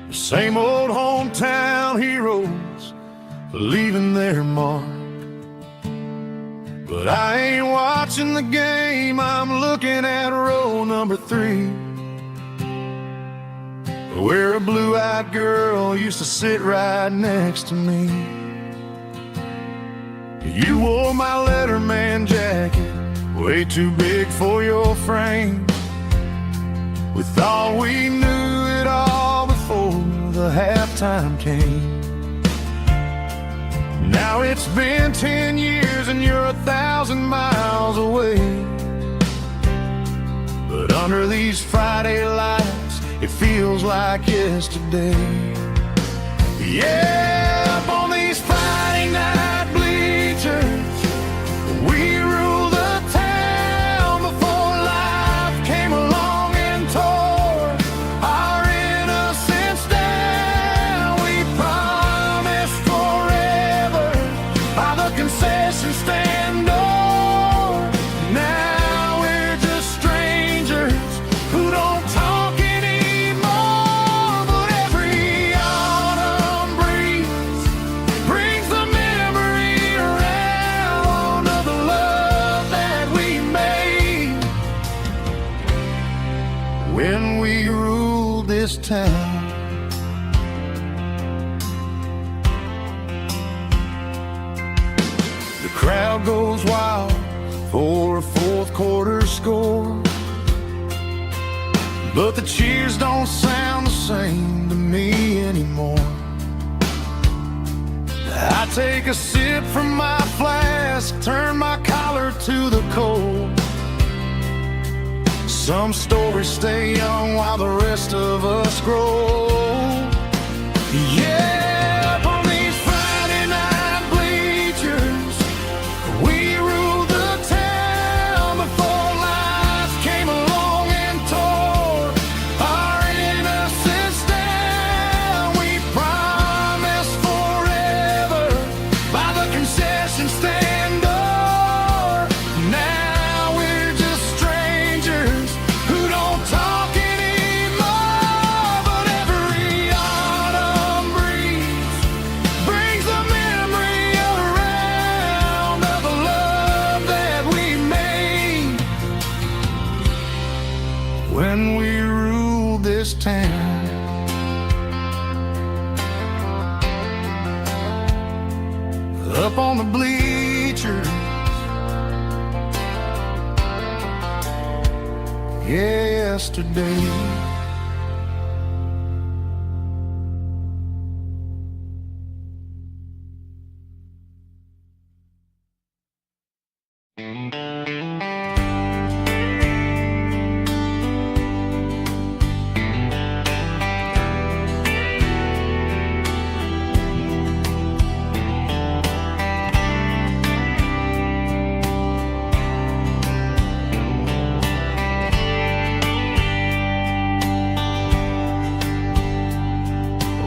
The same old hometown heroes leaving their mark. But I ain't watching the game, I'm looking at row number 3, where a blue-eyed girl used to sit right next to me. You wore my Letterman jacket, way too big for your frame. We thought we knew it all before the halftime came. Now it's been 10 years and you're 1,000 miles away, but under these Friday lights it feels like yesterday. Yeah, up on these Friday night bleachers we rule the town before life came along and tore our innocence down. We promised forever by the concession stand door. Now we're just strangers who don't talk anymore. But every autumn breeze brings the memory around of the love that we made when we ruled this town. The crowd goes wild for a fourth quarter score, but the cheers don't sound the same to me anymore. I take a sip from my flask, turn my collar to the cold. Some stories stay young while the rest of us grow. Yeah, up on these Friday night bleachers, we ruled the town before life came along and tore our innocence down. We promised forever by the concession stand door. Now we're just strangers who don't talk anymore. But every autumn breeze brings the memory around of the love that we made when we ruled this town. Up on the bleachers, yesterday.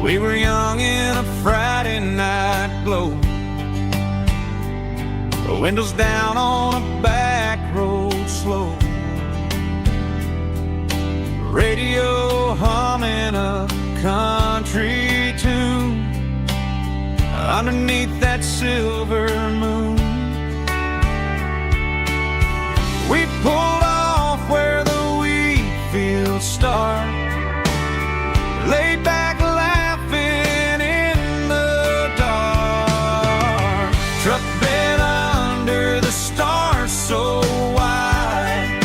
We were young in a Friday night glow, the windows down on a back road slow, radio humming a country tune underneath that silver moon. We pulled off where the wheat fields start, laid back laughing in the dark. Truck bed under the stars so wide,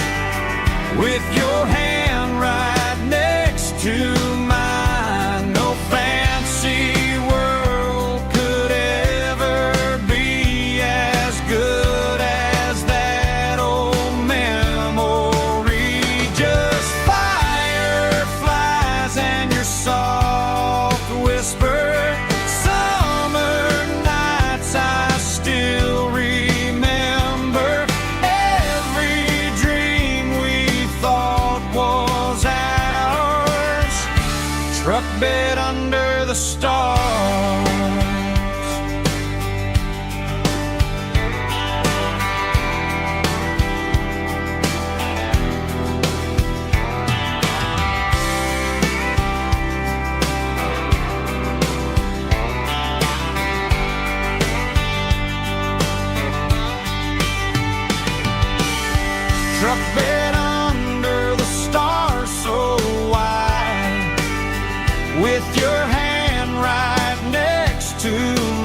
with your hand right next to mine. No fancy world could ever be as good as that old memory. Just fireflies and your soft whisper. Summer nights I still remember. Every dream we thought was ours. Truck bed under the stars. Truck bed under the stars so wide, with your hand right next to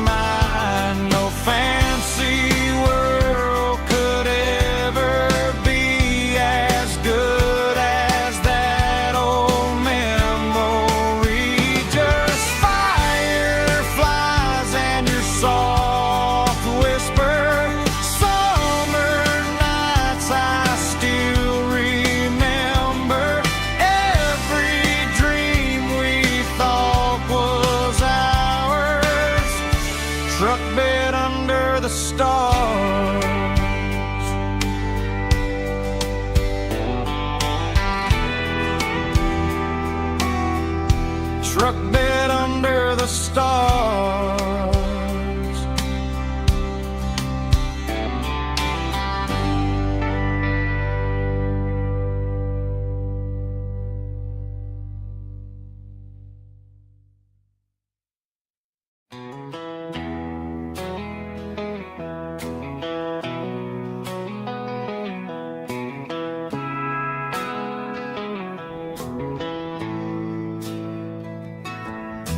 mine. No fancy world could ever be as good as that old memory. Just fireflies and your soft whisper. Summer nights I still remember. Every dream we thought was ours. Truck bed under the stars. Truck bed under the stars.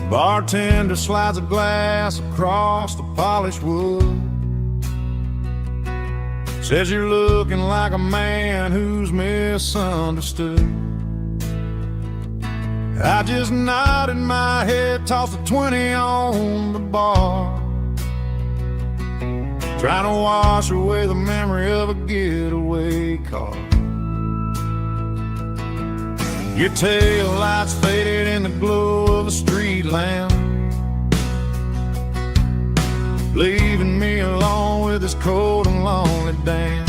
Bartender slides a glass across the polished wood. Says you're looking like a man who's misunderstood. I just nodded my head, tossed a 20 on the bar. trying to wash away the memory of a getaway car. Your tail lights faded in the glow of a street lamp, leaving me alone with this cold and lonely damn.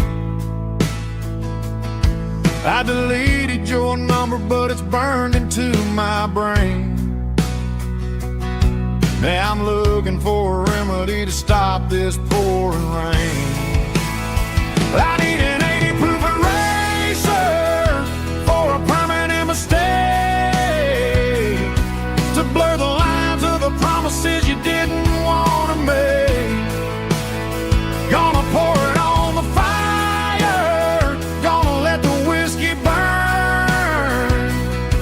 I deleted your number, but it's burned into my brain. Now I'm looking for a remedy to stop this pouring rain. I need an 80 proof eraser for a permanent mistake, to blur the lines of the promises you didn't want to make. Gonna pour it on the fire, gonna let the whiskey burn,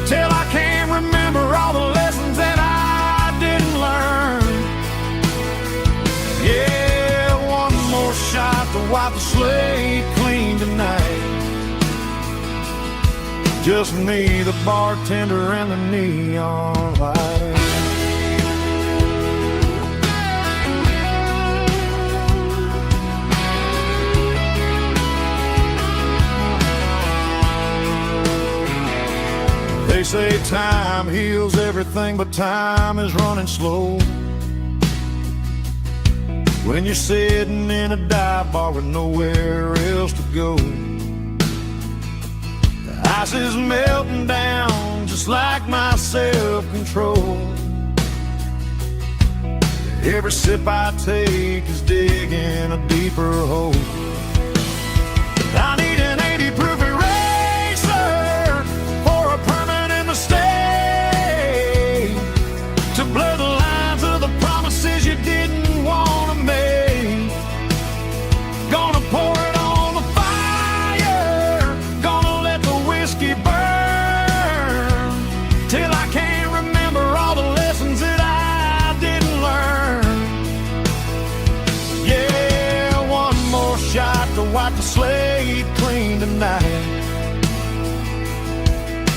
till I can't remember all the lessons that I didn't learn. Yeah, one more shot to wipe the slate clean tonight. Just me, the bartender, and the neon light. They say time heals everything, but time is running slow when you're sitting in a dive bar with nowhere else to go. The ice is melting down just like my self-control. Every sip I take is digging a deeper hole. I need an 80 proof eraser for a permanent mistake, to blur the lines of the promises you didn't want to make. Gonna pour it on the fire, gonna let the whiskey burn, till I can't remember all the lessons that I didn't learn. Yeah, one more shot to wipe the slate clean tonight.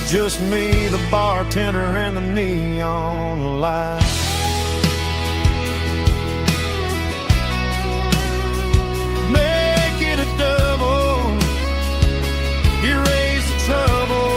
Just me, the bartender, and the neon light. Make it a double, erase the trouble.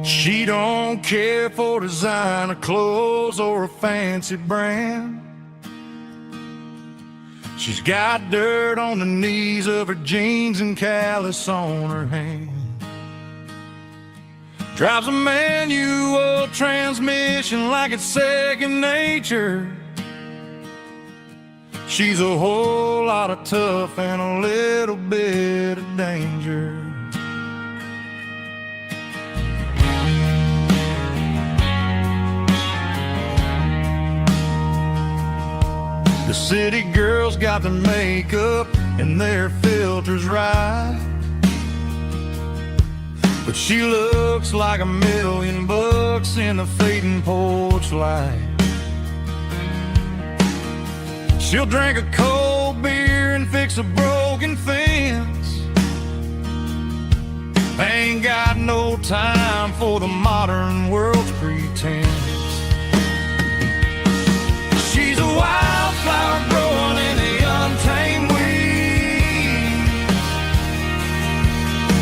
She don't care for designer clothes or a fancy brand. She's got dirt on the knees of her jeans and callus on her hand. Drives a manual transmission like it's second nature. She's a whole lot of tough and a little bit of danger. The city girls got their makeup and their filters right, but she looks like $1,000,000 in the fading porch light. She'll drink a cold beer and fix a broken fence. Ain't got no time for the modern world's pretense. She's a wildflower growing in the untamed weeds.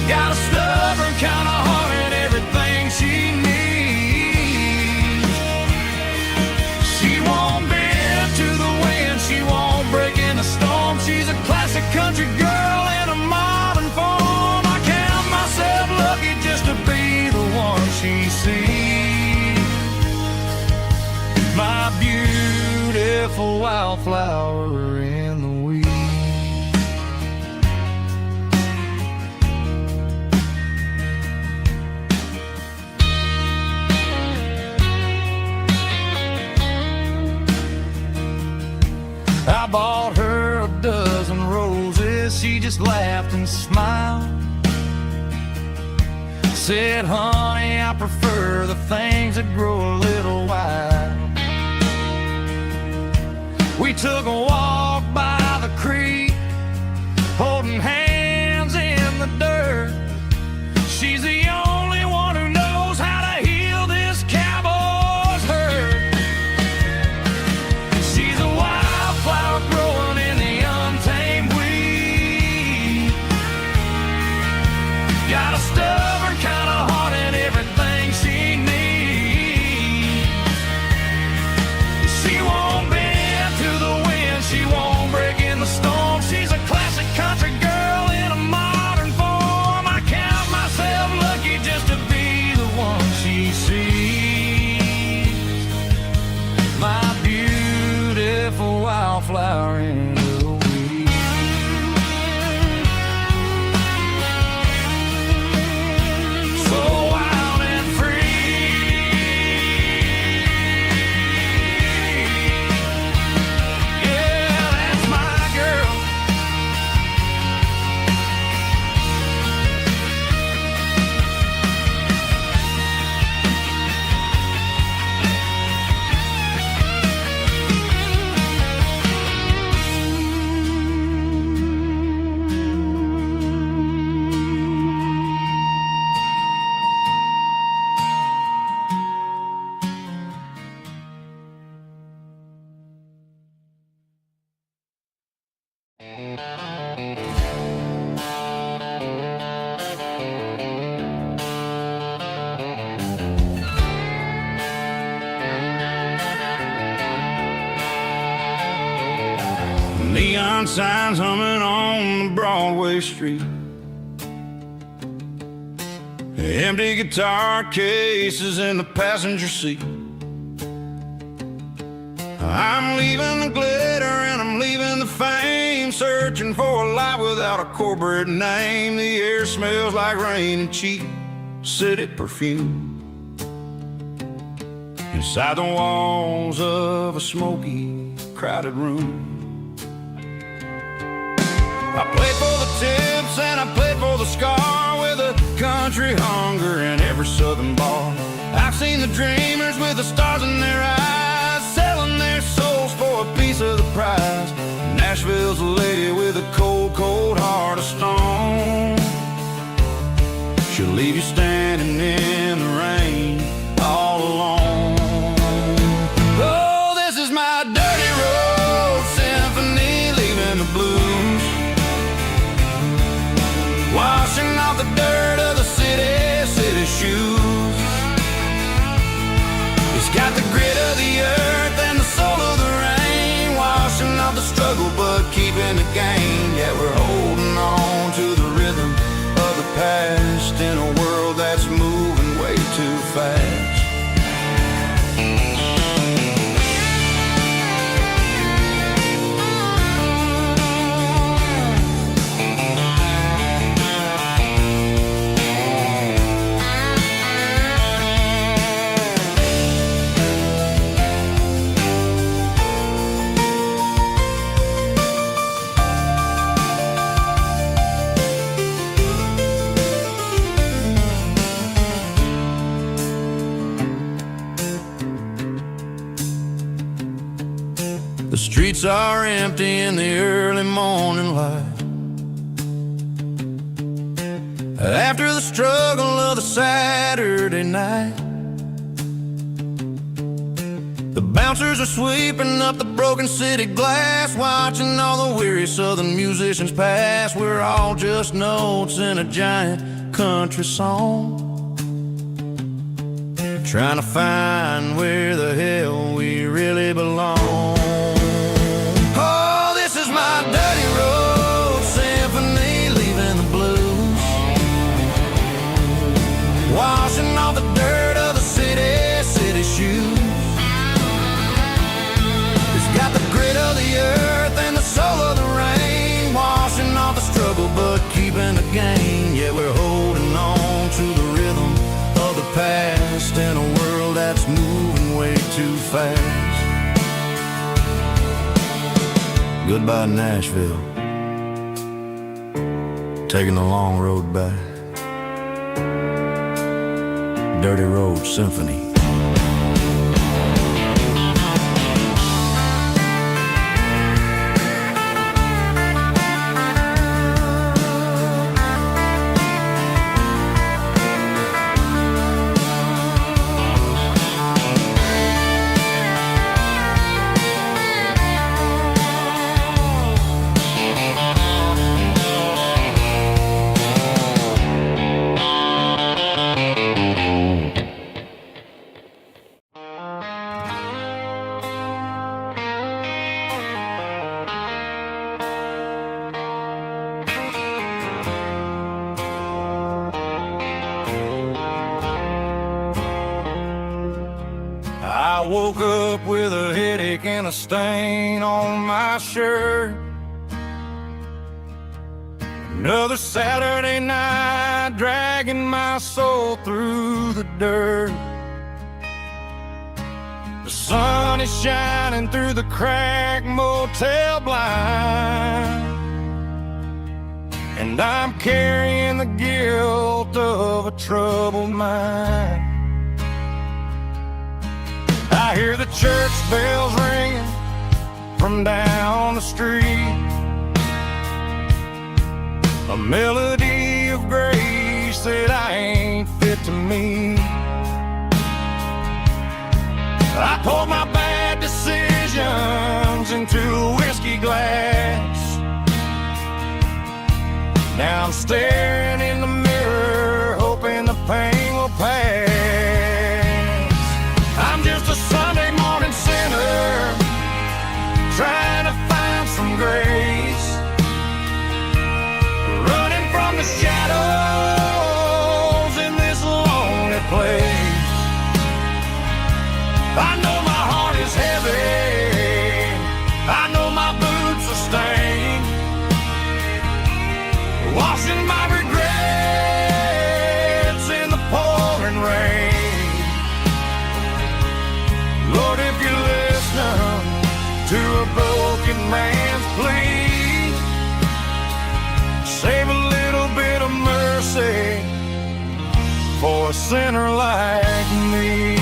Got a stubborn kind of heart and everything she needs. She won't bend to the wind, she won't break in the storm. She's a classic country girl in a modern form. I count myself lucky just to be the one she sees. My beautiful wildflower in the weeds. just laughed and smiled. Said, honey, I prefer the things that grow a little wild. We took a walk by the creek, holding hands in the dirt. She's the only one who knows how to heal this cowboy's hurt. She's a wildflower growing in the untamed weed. Got a stubborn kind of heart and everything she needs. She won't bend to the wind, she won't break in the storm. She's a classic country girl in a modern form. I count myself lucky just to be the one she sees. My beautiful wildflower in the weed. So wild and free. Yeah, that's my girl. Neon signs humming on the Broadway street. Empty guitar cases in the passenger seat. I'm leaving the glitter and I'm leaving the fame, searching for a life without a corporate name. The air smells like rain and cheap city perfume. Inside the walls of a smoky, crowded room. I played for the tips and I played for the scar, with a country hunger in every southern bar. I've seen the dreamers with the stars in their eyes, selling their souls for a piece of the prize. Nashville's a lady with a cold, cold heart of stone. She'll leave you standing in the rain all alone. Oh, this is my dirty road symphony, leaving the blues, washing off the dirt of the city shoes. It's got the grit of the earth and the soul of the rain, washing off the struggle but keeping the gain. Yeah, we're holding on to the rhythm of the past in a world that's moving way too fast. The streets are empty in the early morning light, after the struggle of the Saturday night. The bouncers are sweeping up the broken city glass, watching all the weary southern musicians pass. We're all just notes in a giant country song, trying to find where the hell we really belong. Oh, this is my dirty road symphony, leaving the blues, washing off the dirt of the city shoes. It's got the grit of the earth and the soul of the rain, washing off the struggle but keeping the gain. Yeah, we're holding on to the rhythm of the past in a world that's moving way too fast. Goodbye, Nashville. taking the long road back. Dirty Road Symphony. I woke up with a headache and a stain on my shirt. Another Saturday night dragging my soul through the dirt. The sun is shining through the cracked motel blind, and I'm carrying the guilt of a troubled mind. I hear the church bells ringing from down the street, a melody of grace that I ain't fit to meet. I poured my bad decisions into a whiskey glass. Now I'm staring in the mirror, hoping the pain will pass. I'm just a Sunday morning sinner, trying to find some grace, running from the shadows in this lonely place. I know my heart is heavy, I know my boots are stained, washing my regrets in the pouring rain. Lord, if you're listening to a broken man's plea, save a little bit of mercy for a sinner like me.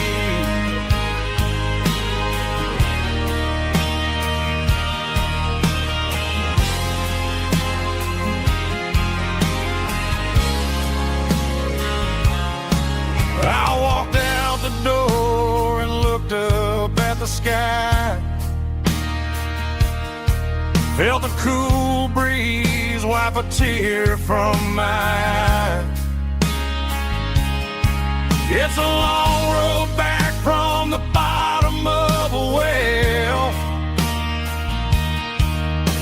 I walked out the door and looked up at the sky, felt the cool breeze wipe a tear from my eye. It's a long road back from the bottom of a well,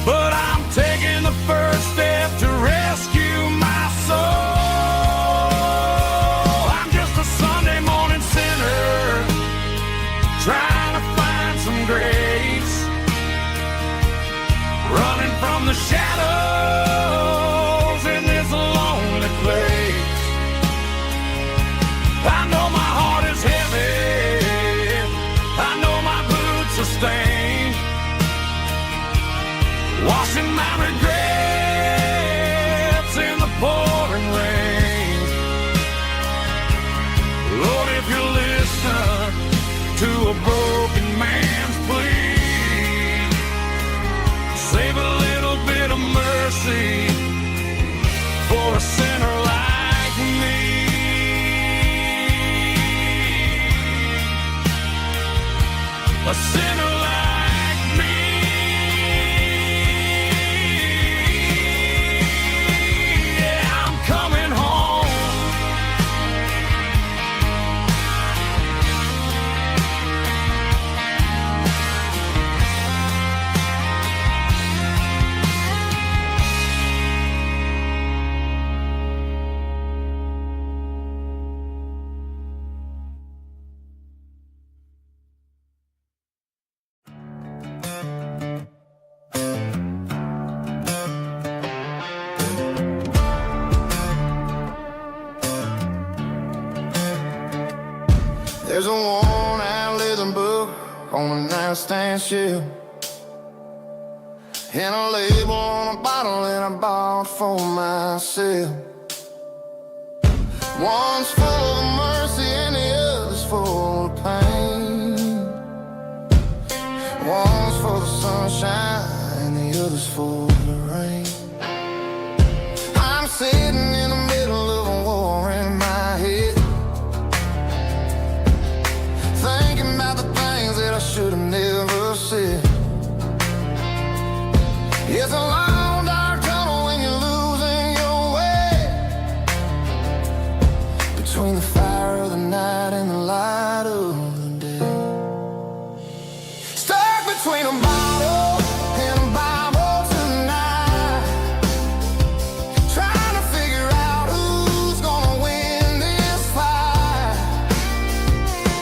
but I'm taking the first step to rescue my soul. I'm just a Sunday morning sinner, trying to find some grace, running from the shadows in this lonely place. I know my heart is heavy, I know my boots are stained, washing my regrets in the pouring rain. Lord, if you listen to a broken man's plea, save a little bit of mercy for a sinner like me. A sinner like me. Yeah, I'm coming home. There's a worn-out living book on the nightstand shelf, and a label on a bottle that I bought for myself. One's full of mercy and the other's full of pain. One's for the sunshine and the other's for the rain. I'm sitting in the middle of a war in my head, thinking about the things that I should have never said. It's a long dark tunnel when you're losing your way, between the fire of the night and the light of the day. Stuck between a bottle and a Bible tonight, trying to figure out who's gonna win this fight.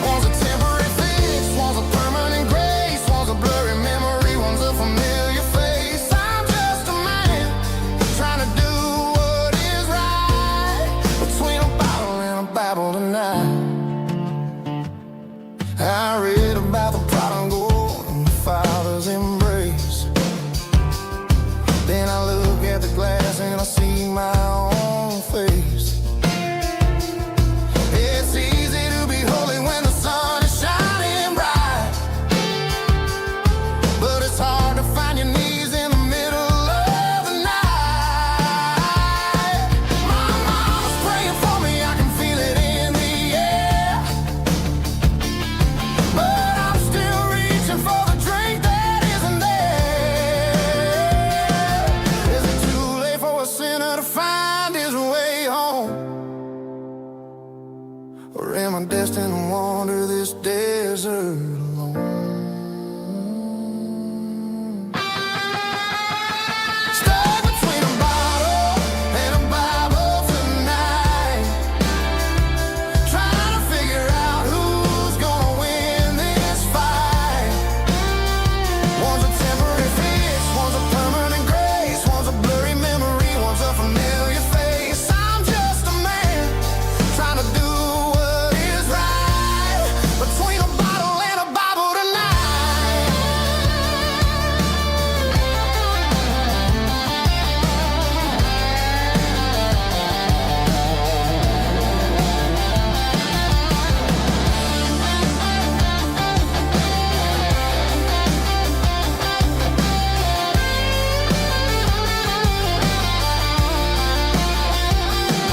One's a temporary fix, one's a permanent grace, one's a blurry memory, one's a familiar face. I'm just a man trying to do what is right, between a bottle and a Bible tonight. I read about the prodigal and the Father's embrace. Then I look at the glass and I see my own face. It's easy to be holy when the sun is shining bright, but it's hard to find your knees in the middle of the night. My mama's praying for me, I can feel it in the air, but I'm still reaching for the drink that isn't there. Is it too late for a sinner to find his way home? Or am I destined to wander this desert alone? Stuck between a bottle and a Bible tonight, trying to figure out who's gonna win this fight. One's a temporary fix, one's a permanent grace, one's a blurry memory, one's a familiar face. I'm just a man trying to do what is right, between a bottle and a Bible tonight.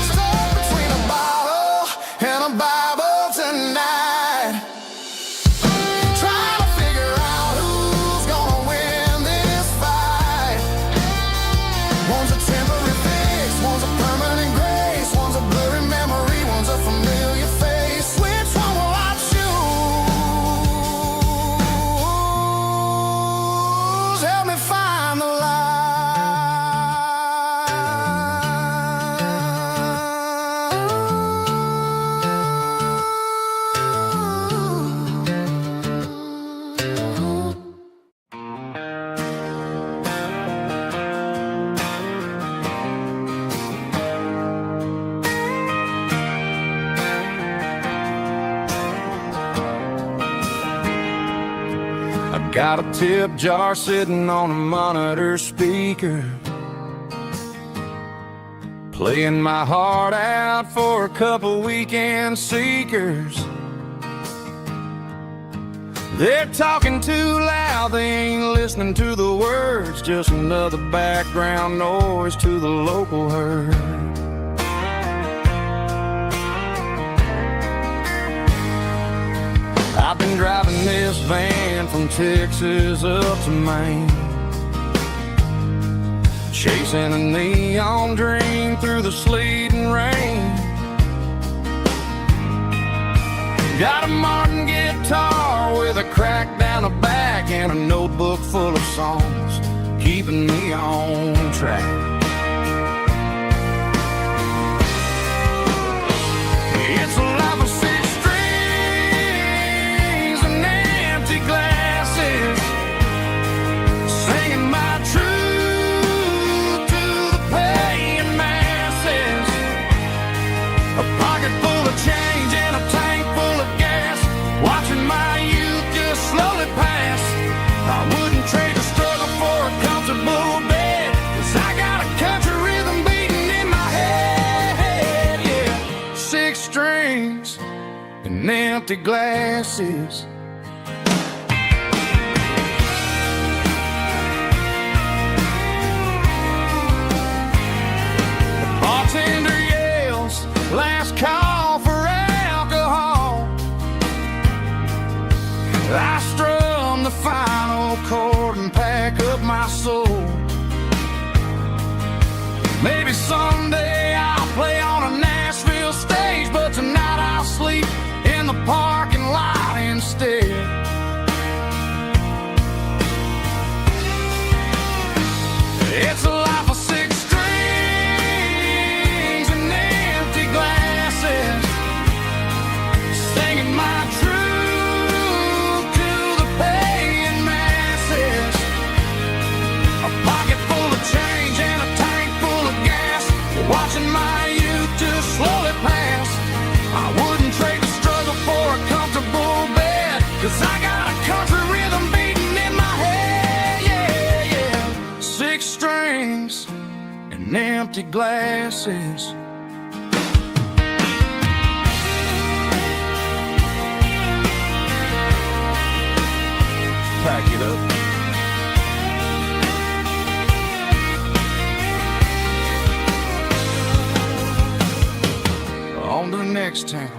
Stuck between a bottle and a Bible tonight, trying to figure out who's gonna win this fight. One's a temporary fix, one's a permanent grace, one's a blurry memory, one's a familiar face. Which one will I choose? Help me find the light. I got a tip jar sitting on a monitor speaker, playing my heart out for a couple weekend seekers. They're talking too loud, they ain't listening to the words, just another background noise to the local herd. I've been driving this van from Texas up to Maine, chasing a neon dream through the sleet and rain. Got a Martin guitar with a crack down the back and a notebook full of songs, keeping me on track. It's a life of six strings and empty glasses, singing my truth to the paying masses. A pocket full of change and a tank full of gas, watching my youth just slowly pass. I wouldn't trade the struggle for a comfortable empty glasses. The bartender yells, last call for alcohol. I strum the final chord and pack up my soul. Maybe someday I'll play on a Nashville stage, but tonight I'll sleep in the parking lot instead. It's a life of six strings and empty glasses, singing my truth to the paying masses. A pocket full of change and a tank full of gas, watching my youth just slowly pass. I wouldn't trade the struggle for a comfortable bed, 'cause I got a country rhythm beating in my head. Yeah, yeah. Six strings and empty glasses. Pack it up. On to the next town.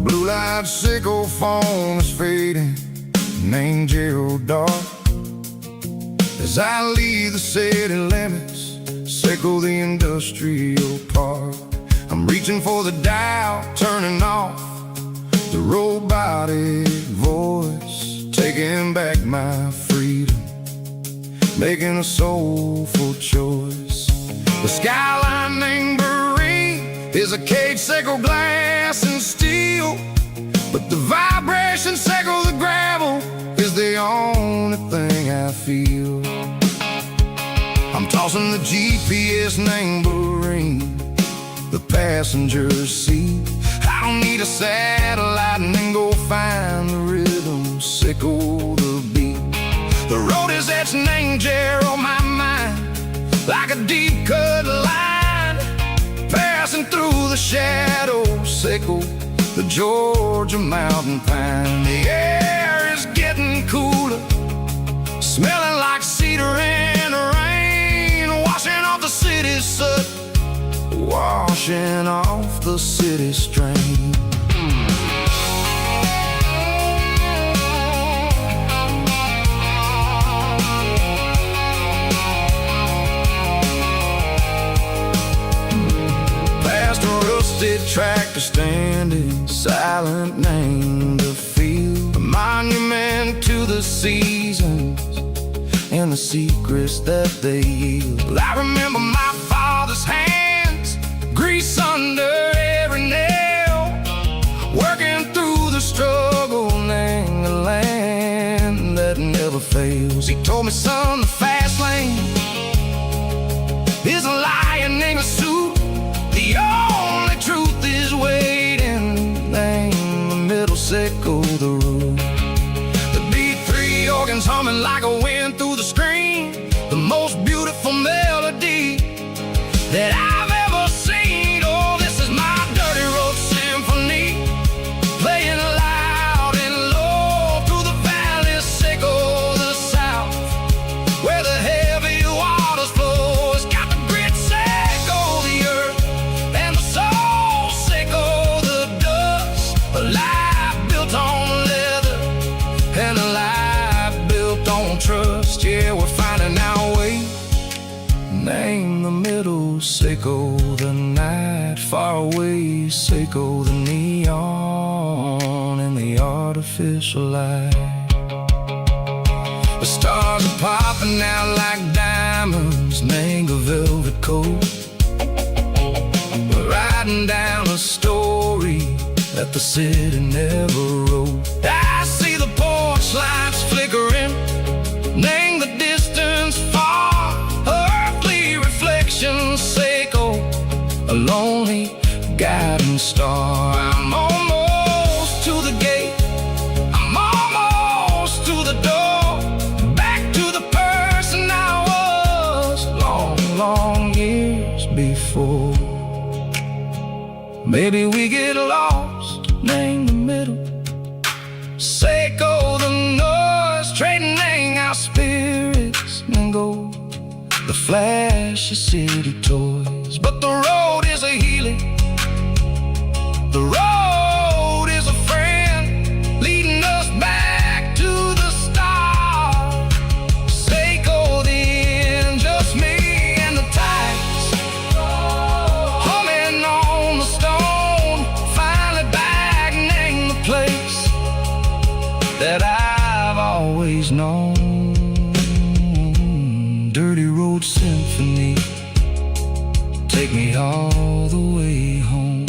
Blue-light sickle phone is fading, named Gerald dark. As I leave the city limits, sickle the industrial park. I'm reaching for the dial, turning off the robotic voice, taking back my freedom, making a soulful choice. The skyline named is a cage, sickle glass and steel, but the vibration sickle the gravel is the only thing I feel. I'm tossing the GPS named Marine, the passenger seat. I don't need a satellite and then go find the rhythm, sickle the beat. The road is etched named Gerald, my mind, like a deep cut line, passing through the shadows, sickle the Georgia mountain pine. The air is getting cooler, smelling like cedar in the rain, washing off the city's soot, washing off the city strain. Tractor standing silent, named the field, a monument to the seasons and the secrets that they yield. I remember my father's hands, grease under every nail, working through the struggle, named the land that never fails. He told me, son, the fast lane is a lion in a suit. The only truth is waiting, name the middle, sickle the root. The B3 organs humming like a wind through the screen, the most beautiful melody that I've ever seen. Oh, this is my dirty road symphony, playing loud and low through the valleys, sickle the south, where the heavy waters flow. It's got the grit, sickle the earth, and the soul, sickle the dust. A life built on leather and a life built on trust. Yeah, we're finding our way, name the middle, sickle the night, far away, sickle the neon and the artificial light. The stars are popping out like diamonds, mango velvet coat. We're riding down a story that the city never wrote. I see the porch lights flickering, name the distance far, earthly reflections echo, a lonely guiding star. I'm almost to the gate, I'm almost to the door, back to the person I was long years before. Maybe we get lost, name the middle, Seiko the noise, trading our spirits and go the flash of city toys. But the road is a healing, the road is a friend, leading us back to the start. Seiko the end, just me and the tides, humming on the stone. Finally back, name the place that I've always known. Dirty Road Symphony, take me all the way home.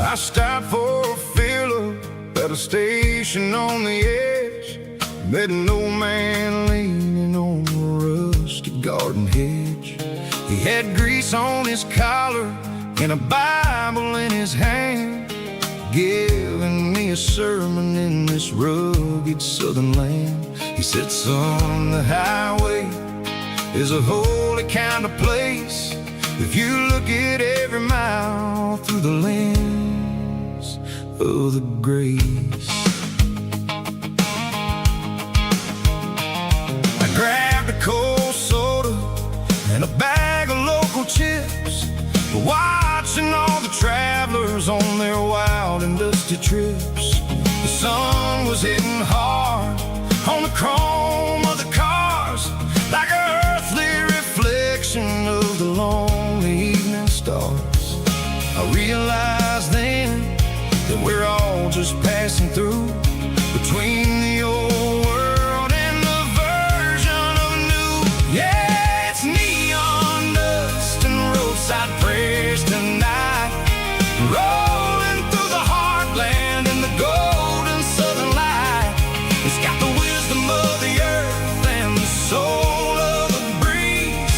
I stopped for a filler at a station on the edge. Met an old man leaning on a rusty garden hedge. He had grease on his collar and a Bible in his hand, giving me a sermon in this rugged southern land. He said, son, the highway is a holy kind of place if you look at every mile through the lens of the grace. I grabbed a cold soda and a bag of local chips, watching all the travelers on their wild and dusty trips. The sun was hitting hard on the chrome of the cars, like an earthly reflection of the lonely evening stars. I realized then that we're all just passing through between the old world and the version of new. Yeah, it's neon dust and roadside prayers tonight, rolling through the heartland in the golden southern light. It's got the wisdom of the earth and the soul of the breeze,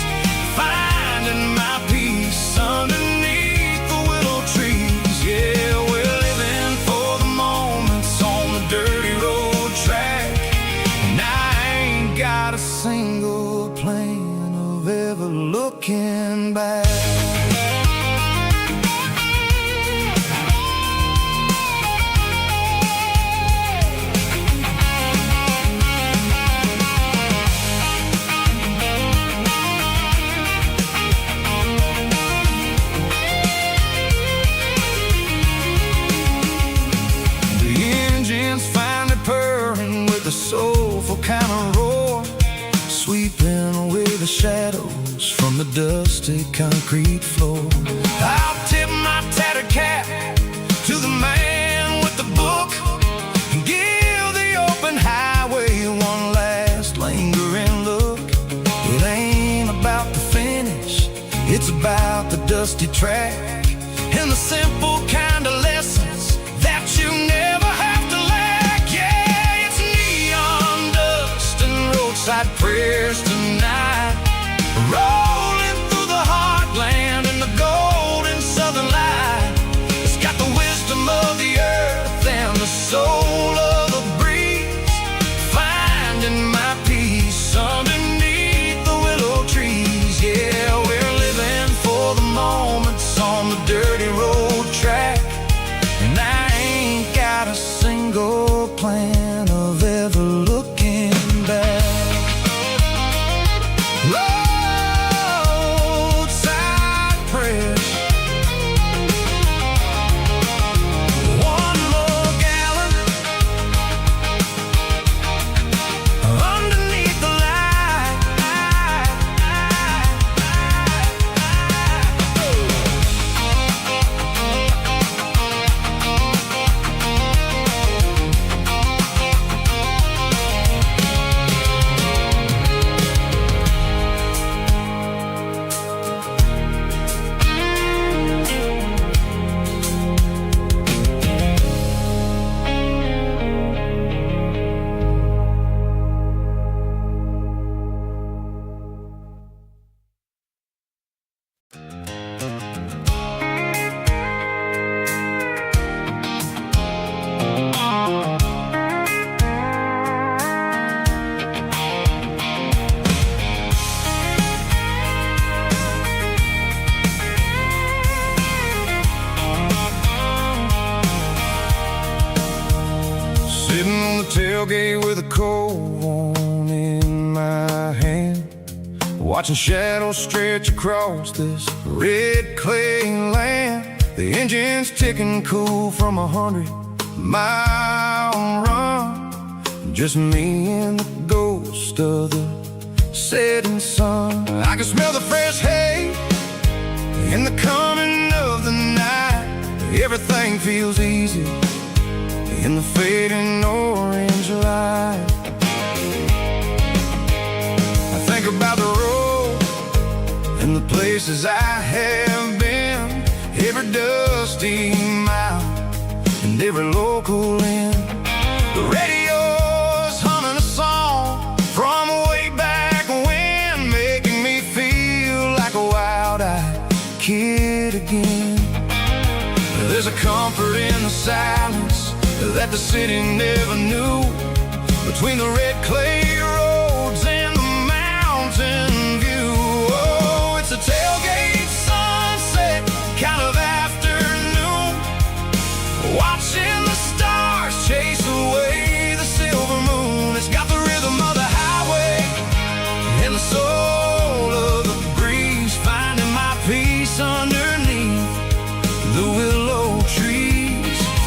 finding my peace underneath the willow trees. Yeah, we're living for the moments on the dirty road track, and I ain't got a single plan of ever looking back. A soulful kind of roar, sweeping away the shadows from the dusty concrete floor. I'll tip my tattered cap to the man with the book and give the open highway one last lingering look. It ain't about the finish, it's about the dusty track and the simple kind of lessons that you never have to lack. Yeah, it's neon dust and roadside prayers tonight, rolling through the heartland in the golden southern light. It's got the wisdom of the earth and the soul of the breeze, finding my peace underneath the willow trees. Yeah, we're living for dirty road track, and I ain't got a single plan of ever looking back. Roadside prayers, one more gallon underneath the light. Sitting on the tailgate with a cold one in my hand, watching shadows stretch across this red clay land. The engine's ticking cool from 100-mile run. Just me and the ghost of the setting sun. I can smell the fresh hay in the coming of the night. Everything feels easy in the fading orange light. I think about the road and the places I have been, every dusty mile and every local inn. The radio's humming a song from way back when, making me feel like a wild-eyed kid again. There's a comfort in the silence that the city never knew, between the red clay roads and the mountain view. Oh, it's a tailgate sunset kind of afternoon, watching the stars chase away the silver moon. It's got the rhythm of the highway and the soul of the breeze, finding my peace underneath the willow trees.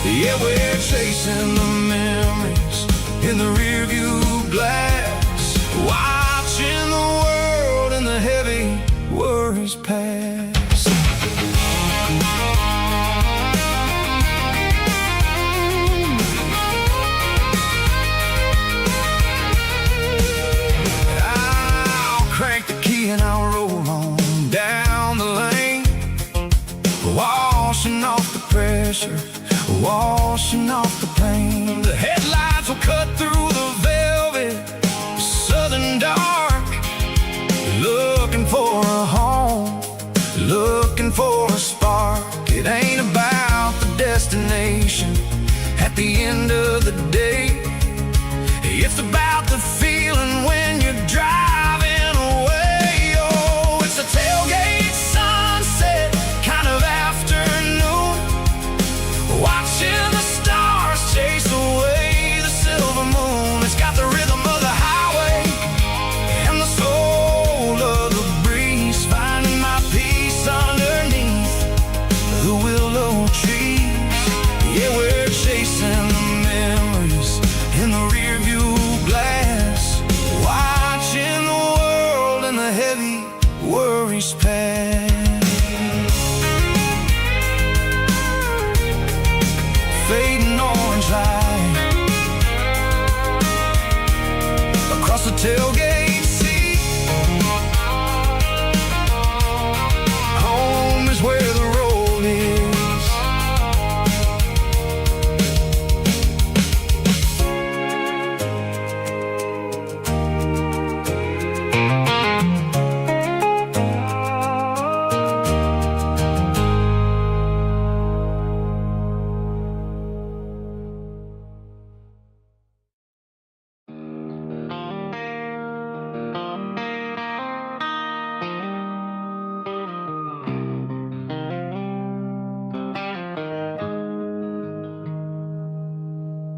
Yeah, we're chasing the memories in the rearview glass, watching the world and the heavy worries pass. I'll crank the key and I'll roll on down the lane, washing off the pressure, washing off the pain. The headlights will cut through the velvet southern dark, looking for a home, looking for a spark. It ain't about the destination at the end of the day, it's about the feeling when you're driving away. Oh, it's a tailgate sunset kind of afternoon, watching the stars chase away the silver moon.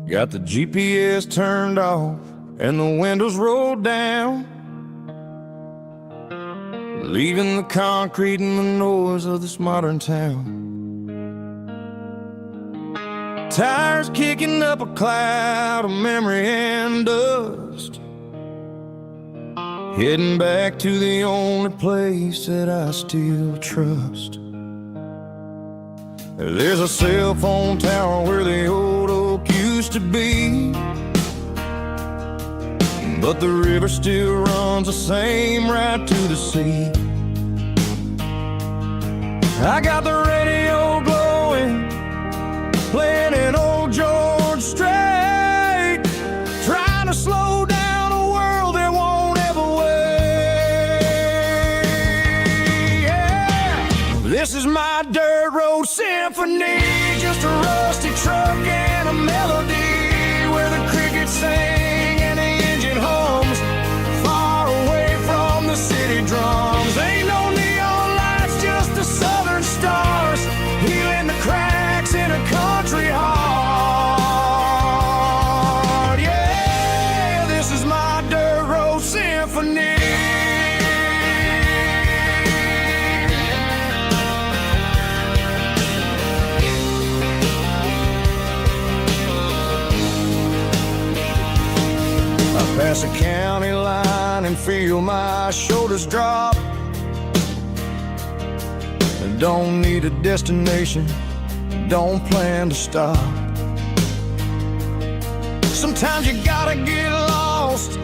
Got the GPS turned off and the windows rolled down, leaving the concrete and the noise of this modern town. Tires kicking up a cloud of memory and dust, heading back to the only place that I still trust. There's a cell phone tower where the old oak used to be, but the river still runs the same right to the sea. I got the radio glowing, playing an old George Strait, trying to slow down a world that won't ever wait. Yeah. This is my dirt road symphony, just a rusty truck and a melody where the crickets sing and the engine hums, far away from the city drums. Ain't no neon lights, just the southern stars, healing the cracks in a country heart. Yeah, this is my dirt road symphony. Pass a county line and feel my shoulders drop. Don't need a destination, don't plan to stop. Sometimes you gotta get lost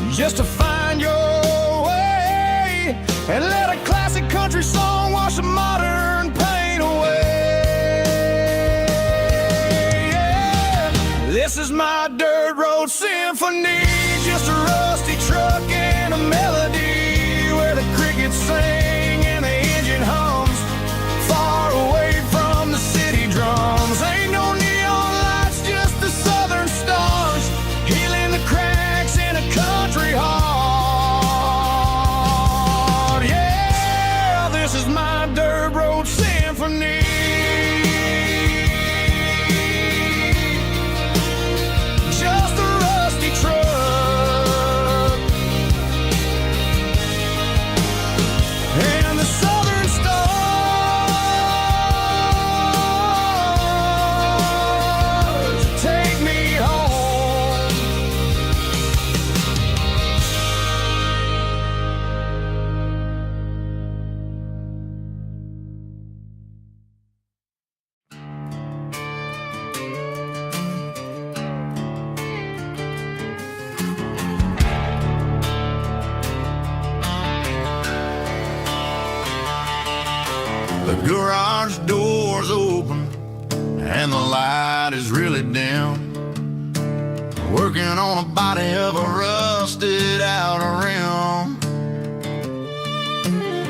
just to find your way, and let a classic country song wash the modern pain away. Yeah. This is my dirt road symphony, just a rusty truck and a melody where the crickets sing and the engine hums, far away from the city drums. Ain't no neon lights, just the southern stars, healing the cracks in a country heart. Yeah, this is my dirt road symphony. The garage door's open and the light is really dim, working on a body of a rusted out rim,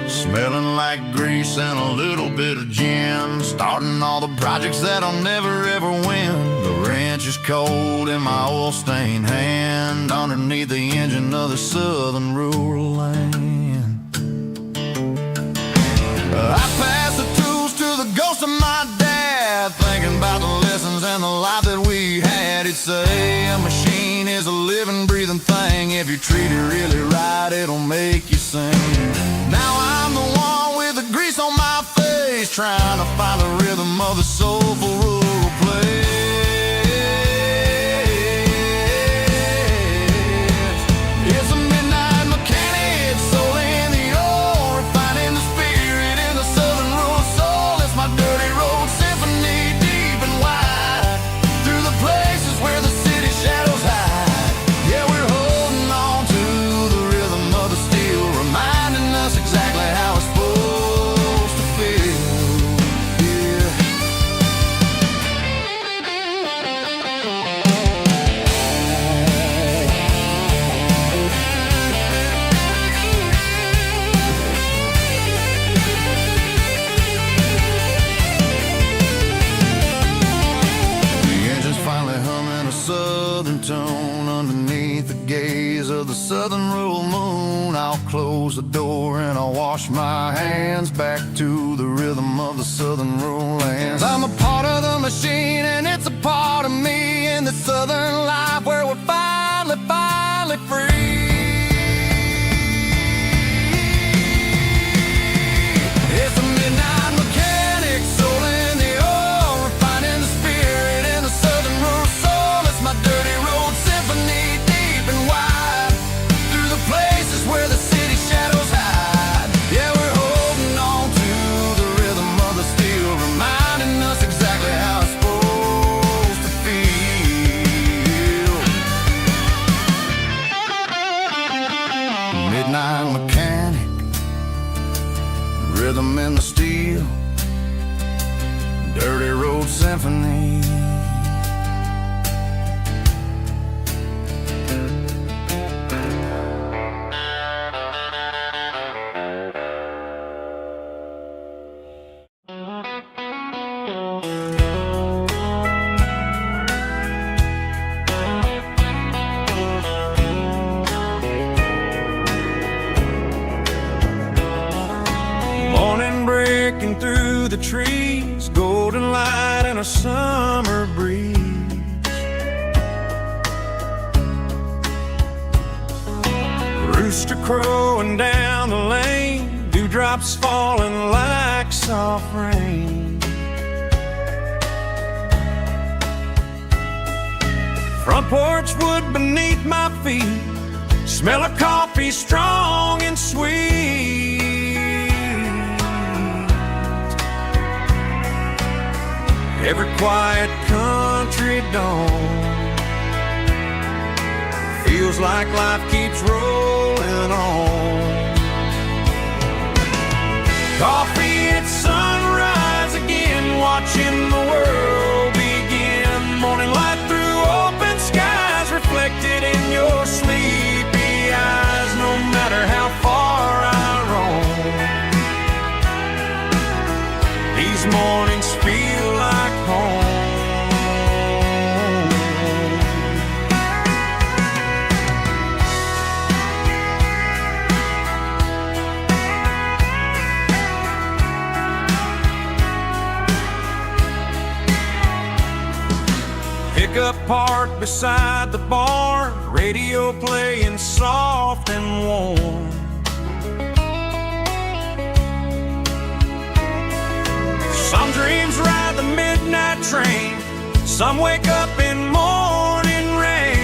smelling like grease and a little bit of gin, starting all the projects that'll never ever win. The wrench is cold in my oil-stained hand, underneath the engine of the southern rural land. I pass the tools to the ghost of my dad, thinking about the lessons and the life that we had. He'd say a machine is a living, breathing thing. If you treat it really right, it'll make you sing. Now I'm the one with the grease on my face, trying to find the rhythm of the soulful rural place. It's a midnight mechanic, soul in the ore, refining the spirit in the southern rural soul. It's my dirty road symphony, deep and wide, through the places where the city shadows hide. Yeah, we're holding on to the rhythm of the steel, reminding us exactly how it's supposed to feel. Yeah. The engine's finally humming a southern tone underneath the gaze of the southern rural moon. I'll close the door and I'll wash my hands back to the rhythm of the southern rural lands. I'm a part of the machine and it's a part of me. Southern life where we're finally free. It's a midnight mechanic, soul in the oil, refining the spirit in the southern rural soul. It's my dirty road symphony, deep and wide, through the places where the city shadows hide. Yeah, we're holding on to the rhythm of the steel, reminding us exactly how it's supposed to feel. Midnight mechanic, rhythm in the steel, dirty road symphony. Morning breaking through the trees, golden light and a summer breeze. Rooster crowing down the lane, dewdrops falling like soft rain. Front porch wood beneath my feet, smell of coffee strong and sweet. Every quiet country dawn feels like life keeps rolling on. Coffee at sunrise again, watching the world begin. Morning light through open skies, reflected in your sleepy eyes. No matter how far I roam, these mornings feel like home. Pickup parked beside the barn, radio playing soft and warm. Some dreams ride the midnight train, some wake up in morning rain.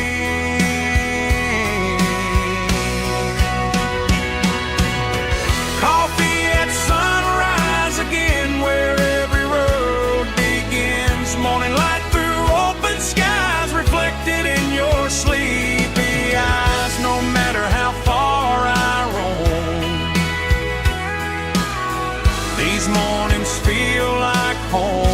Coffee at sunrise again, where every road begins. Morning light through open skies, reflected in your sleepy eyes. No matter how far I roam, these mornings feel like home.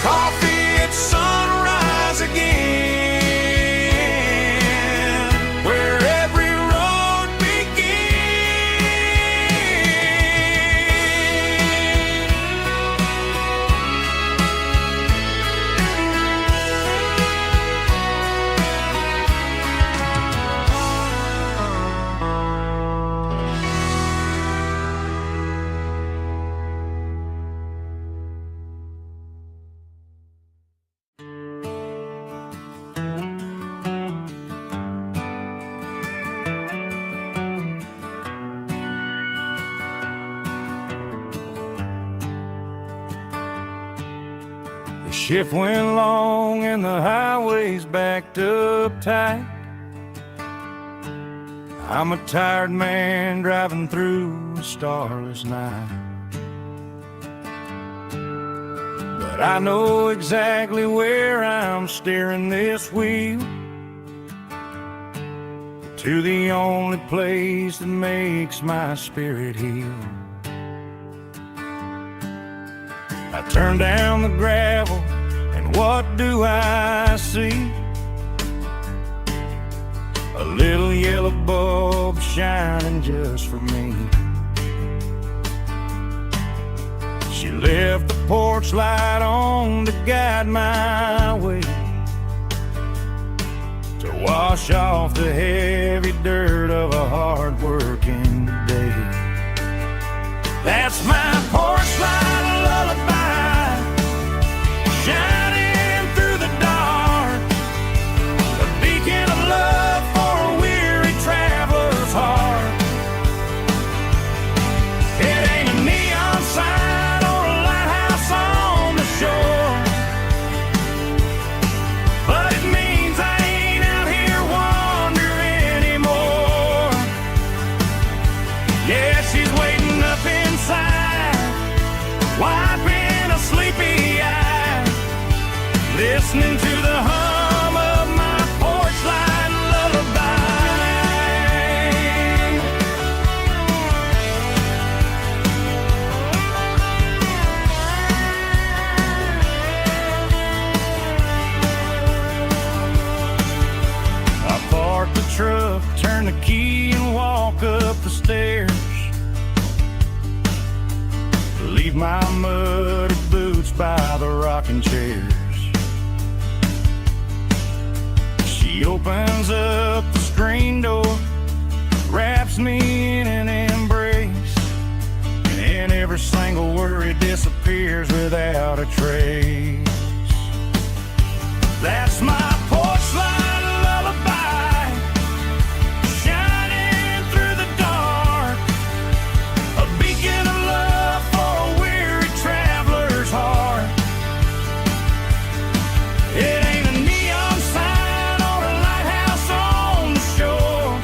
Coffee at sunrise again, where every road The shift went long and the highway's backed up tight. I'm a tired man driving through a starless night, but I know exactly where I'm steering this wheel, to the only place that makes my spirit heal. I turn down the gravel, and what do I see? A little yellow bulb shining just for me. She left the porch light on to guide my way, to wash off the heavy dirt of a hard-working day. That's my porch light, a lullaby Yeah, she's waiting up inside, wiping a sleepy eye, listening to the hum of my porch light lullaby. I park the truck, turn the key and walk up the stairs. Leave my muddy boots by the rocking chairs. She opens up the screen door, wraps me in an embrace, and every single worry disappears without a trace. That's my porch light lullaby, shining through the dark, a beacon of love for a weary traveler's heart. It ain't a neon sign or a lighthouse on the shore,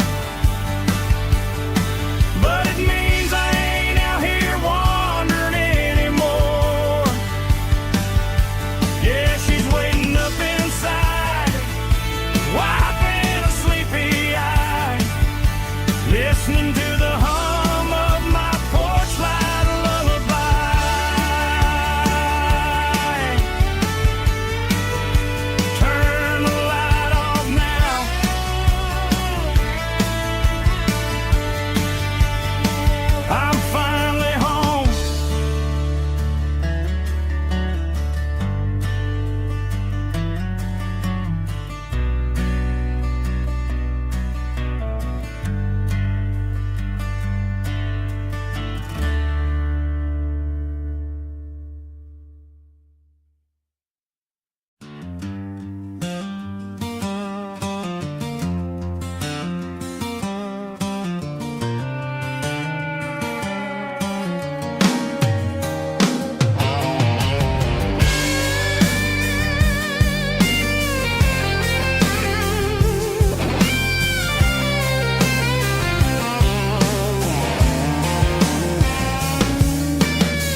but it means I ain't out here wandering anymore. Yeah, she's waiting up inside, wiping a sleepy eye, listening to the hum of my porch light lullaby. Turn the light off now. I'm finally home.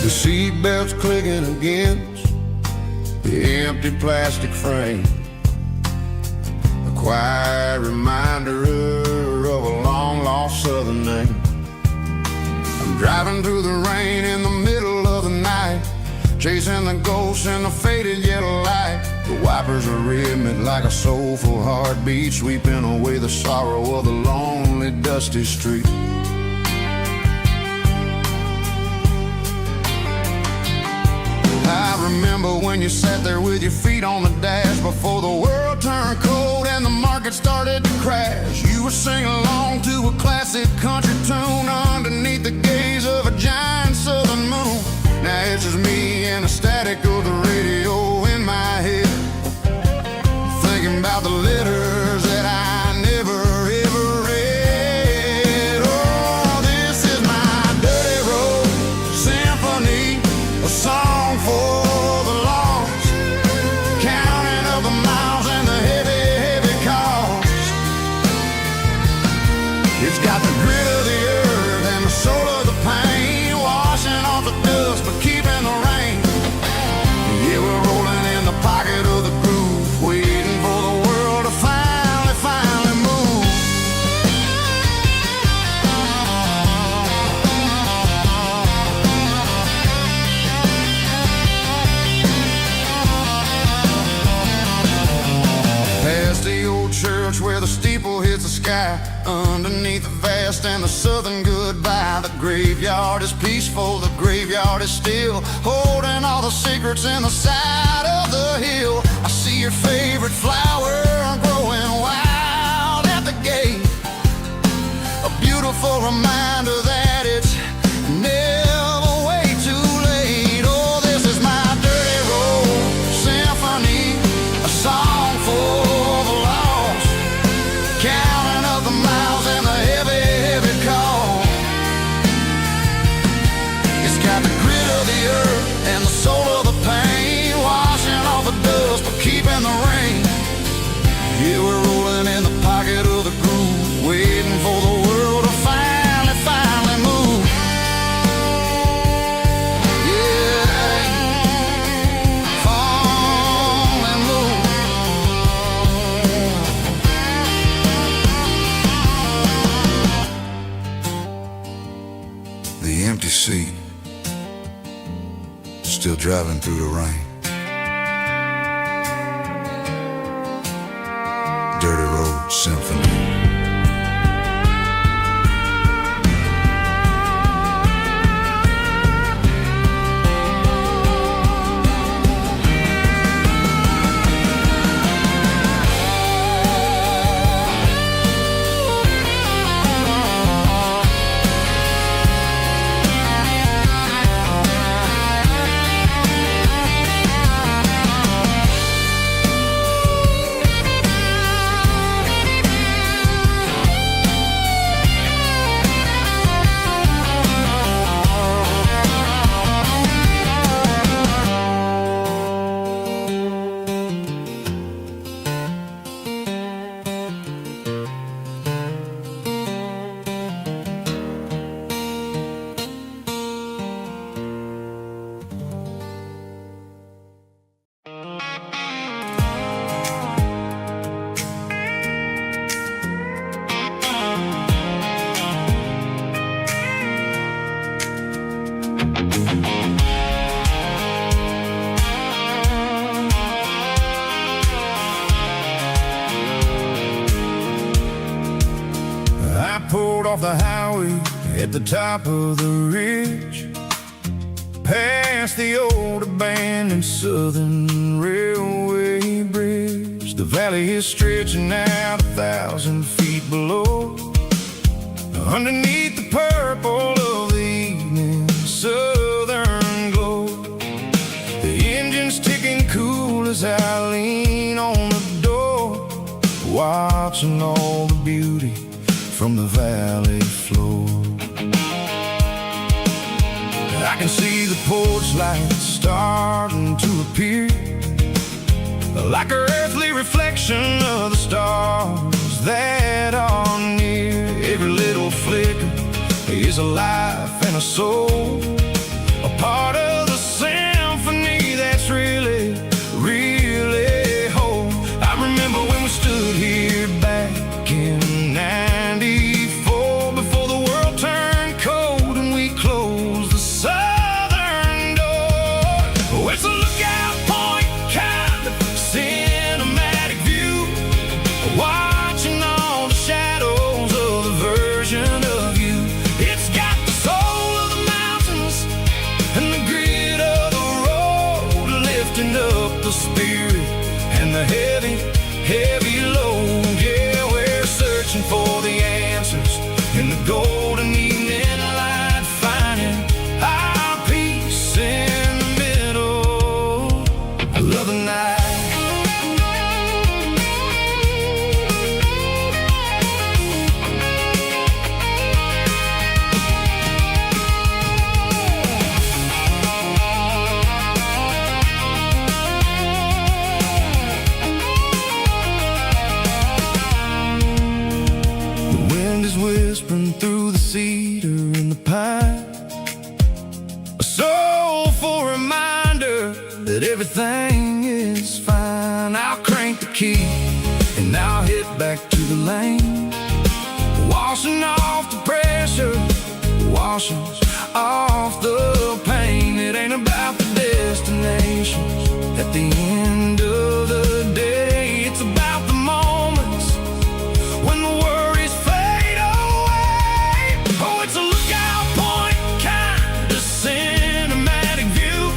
The seatbelt's clicking against the empty plastic frame, a quiet reminder of a long-lost southern name. I'm driving through the rain in the middle of the night, chasing the ghosts in the faded yellow light. The wipers are rhythmic like a soulful heartbeat, sweeping away the sorrow of the lonely, dusty street. I remember when you sat there with your feet on the dash, before the world turned cold and the market started to crash. You were singing along to a classic country tune underneath the gaze of a giant southern moon. Now it's just me and the static of the radio in my head, thinking about the letters that I never ever read. Oh, this is my dirty road symphony, a song for the lost, counting up the miles and the heavy, heavy cost. It's got the grit of the earth and the soul of the pain, washing off the dust but keeping the rain. Yeah, we're rolling in the pocket of the groove, waiting for the world to finally move. Past the old church where the steeple hits the sky, underneath the vast and the southern goodbye. The graveyard is peaceful, the graveyard is still, holding all the secrets in the side of the hill. I see your favorite flower growing wild at the gate, a beautiful reminder that it's never way too late. Oh, this is my dirty road symphony, a song for the lost, counting up the miles and the heavy, heavy call. It's got the grit of the earth and the soul of the pain, washing off the dust but keeping the rain. Yeah, we're rolling in the pocket of the groove, waiting for the world to finally The empty seat, still driving through the rain. Dirty Road Symphony. Pulled off the highway at the top of the ridge, past the old abandoned Southern Railway bridge. The valley is stretching out 1,000 feet below, underneath the purple of the evening southern glow. The engine's ticking cool as I lean on the door, watching all the beauty from the valley floor. I can see the porch lights starting to appear, like an earthly reflection of the stars that are near. Every little flicker is a life and a soul, a part of the symphony that's really, really whole. I remember when we stood here back in '94, before the world turned cold and we closed the southern door. Oh, it's a lookout point, kind of cinematic view, watching all the shadows of the version of you. It's got the soul of the mountains and the grit of the road, lifting up the spirit and the heavy, heavy load. Yeah, we're searching for the answers in the golden evening light, finding our peace in the middle of the night. The wind is whispering through the cedar and the pine, a soulful reminder that everything is fine. I'll crank the key and I'll hit back to the lane, washing off the pressure, washing off the pain. It ain't about the destinations at the end of the day, it's about the moments when the worries fade away. Oh, it's a lookout point, kind of cinematic view,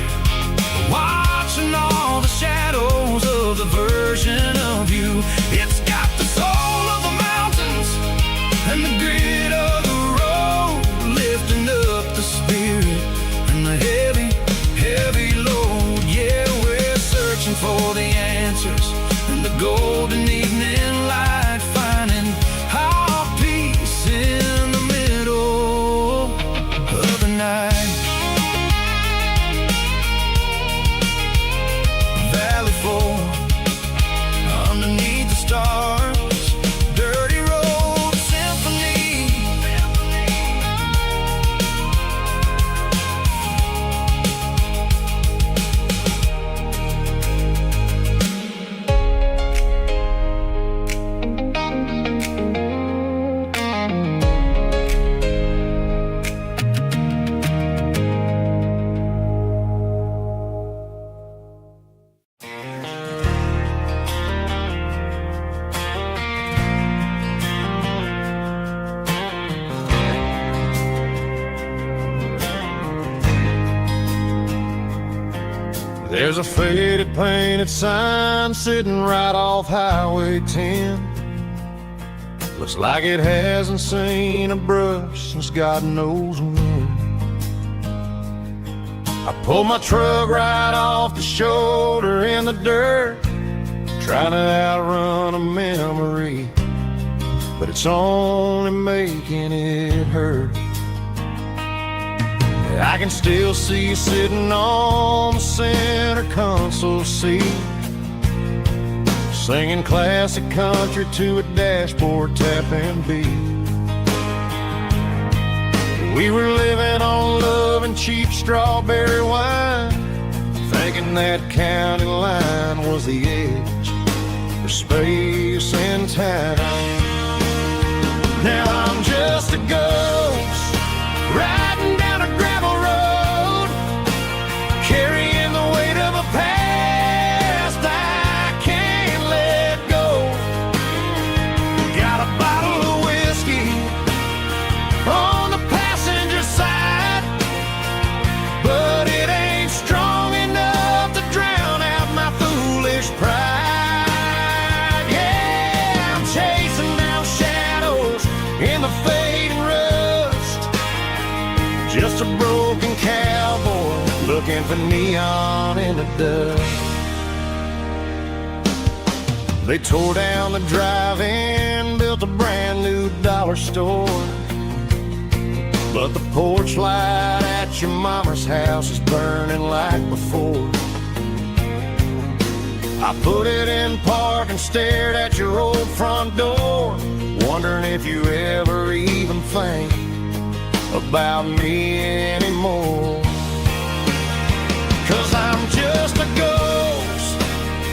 watching all the shadows of the version of you. It's got the soul of the mountains and the grit of the road, lifting up the spirit and the heavy, heavy load. Yeah, we're searching for There's a faded painted sign sitting right off Highway 10. Looks like it hasn't seen a brush since God knows when. I pulled my truck right off the shoulder in the dirt, trying to outrun a memory, but it's only making it hurt. I can still see you sitting on the center console seat, singing classic country to a dashboard tapping beat. We were living on love and cheap strawberry wine, thinking that county line was the edge for space and time. Now I'm just a ghost riding down a gravel road, carrying the weight of a past I can't let go. Got a bottle of whiskey on the passenger side, but it ain't strong enough to drown out my foolish pride. Yeah, I'm chasing down shadows in the fading rust, just a broken cowboy looking for neon in the dust. They tore down the drive-in, built a brand new dollar store, but the porch light at your mama's house is burning like before. I put it in park and stared at your old front door, wondering if you ever even think about me anymore. 'Cause I'm just a ghost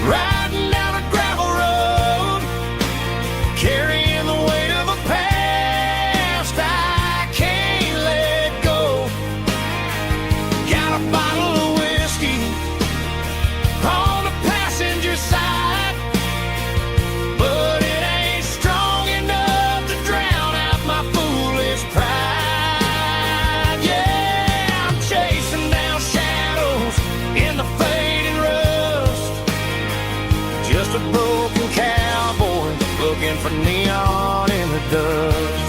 riding down a gravel road, carrying the weight of a past I can't let go. Got a bottle of whiskey on the passenger side, but it ain't strong enough to drown out my foolish pride. Yeah, I'm chasing down shadows in the fading rust, just a broken cowboy looking for neon in the dust.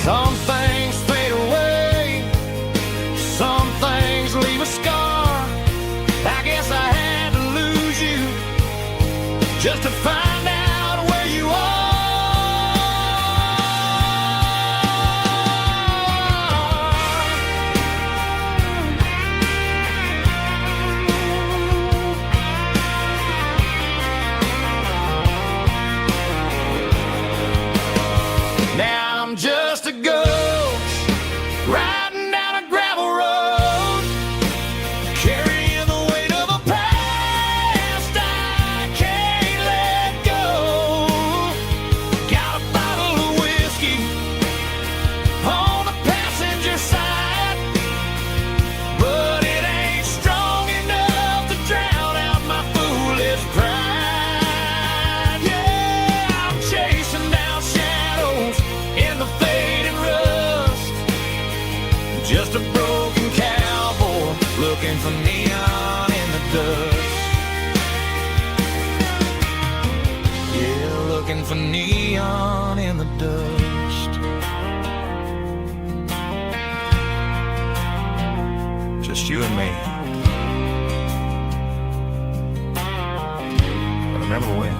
Some things fade away, some things leave a scar. I guess I had to lose you just to find out where you are. Now I'm just a ghost riding down a gravel road, carrying the weight of a past I can't let go. Got a bottle of whiskey on the passenger side, but it ain't strong enough to drown out my foolish pride. Yeah, I'm chasing down shadows in the fading rust, just a broken cowboy looking for neon in the dust. Yeah, looking for neon in the dust. Just you and me. But remember when?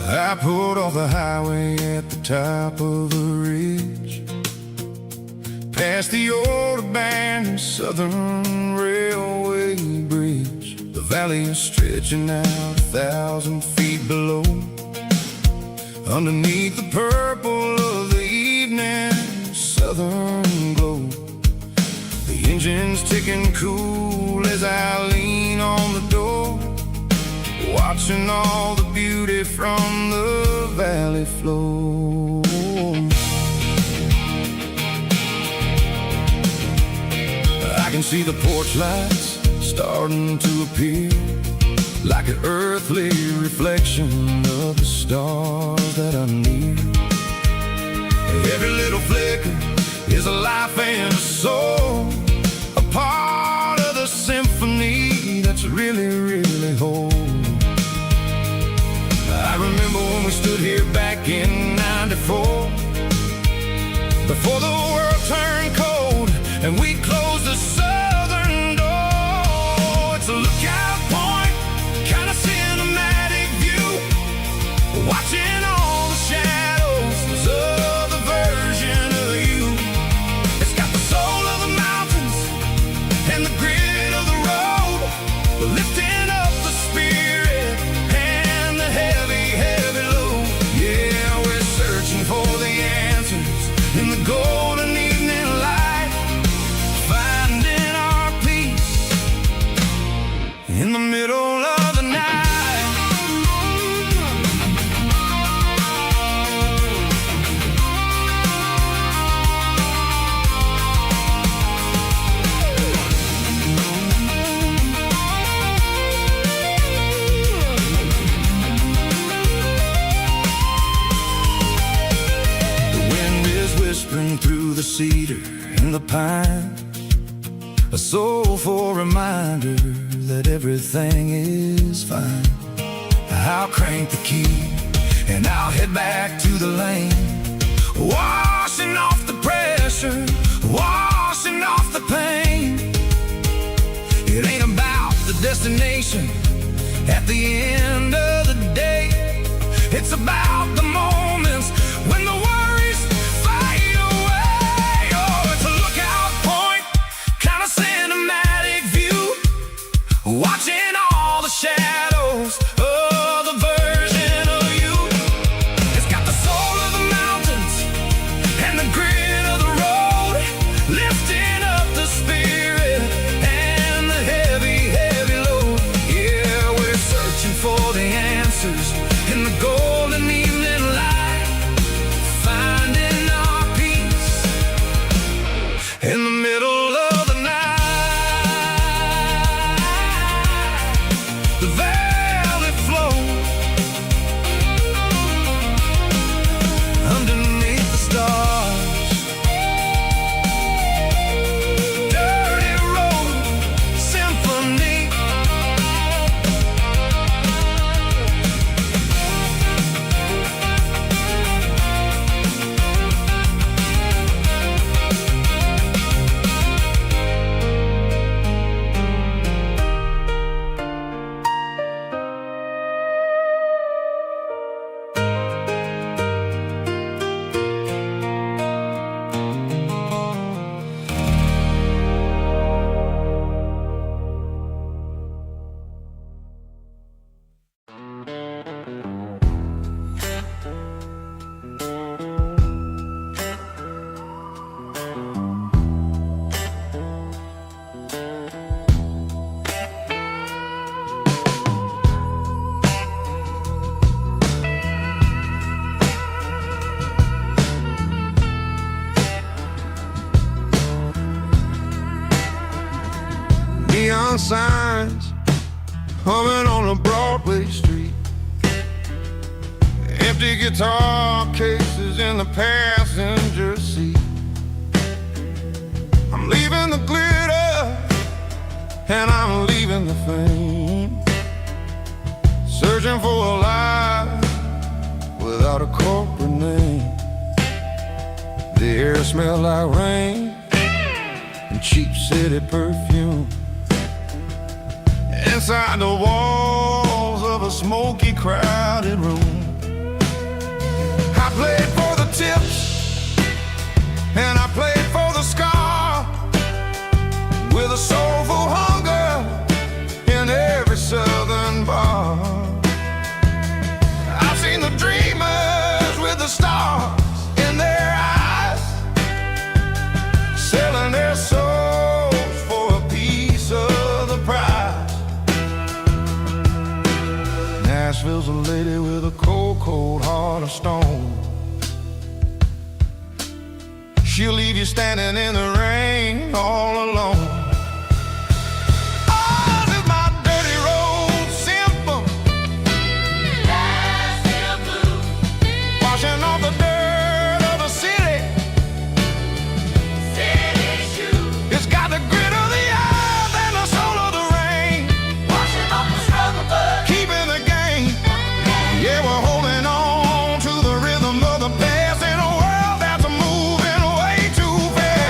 I pulled off the highway at the top of the ridge, past the old abandoned Southern Railway bridge. The valley is stretching out 1,000 feet below, underneath the purple of the evening southern glow. The engine's ticking cool as I lean on the door, watching all the beauty from the valley flow. I can see the porch lights starting to appear, like an earthly reflection of the stars that are near. Every little flicker is a life and a soul, a part of the symphony that's really, really whole. I remember when we stood here back in '94, before the world turned cold and we closed the southern door. It's a lookout point, kind of cinematic view, watching all the shadows of the version of you. It's got the soul of the mountains and the grit of the road, lifting up the spirit and the heavy, heavy load. Yeah, we're searching for the answers in the golden evening light, finding our peace in the middle of the night. Whispering through the cedar and the pine, a soulful reminder that everything is fine. I'll crank the key and I'll head back to the lane, washing off the pressure, washing off the pain. It ain't about the destination at the end of the day, it's about the moments when the worries fade away. Oh, it's a lookout point, kind of cinematic view, watching all the shadows of the version of you. It's got the soul of the mountains and the grit of the road, lifting up the spirit and the heavy, heavy load. Yeah, we're searching for the answers in the golden evening light, finding our peace in the middle of the night. The valley flow underneath the stars, dirty road symphony. Neon signs humming on a Broadway street, empty guitar cases in the passenger seat. I'm leaving the glitter and I'm leaving the fame, searching for a life without a corporate name. The air smelled like rain and cheap city perfume. Inside the walls of a smoky, crowded room, I played for the tips and I played for the scar, with a soulful hunger in every southern bar. I've seen the dreamers with the stars in their eyes, selling their souls she'll leave you standing in the rain all alone. Oh, this is my dirty road symphony, Nashville blues, washing off the dirt of the city. City shoes. It's got the grit of the earth and the soul of the rain, washing off the struggle but keeping the game. Yeah, we're holding on to the rhythm of the past in a world that's moving way too fast.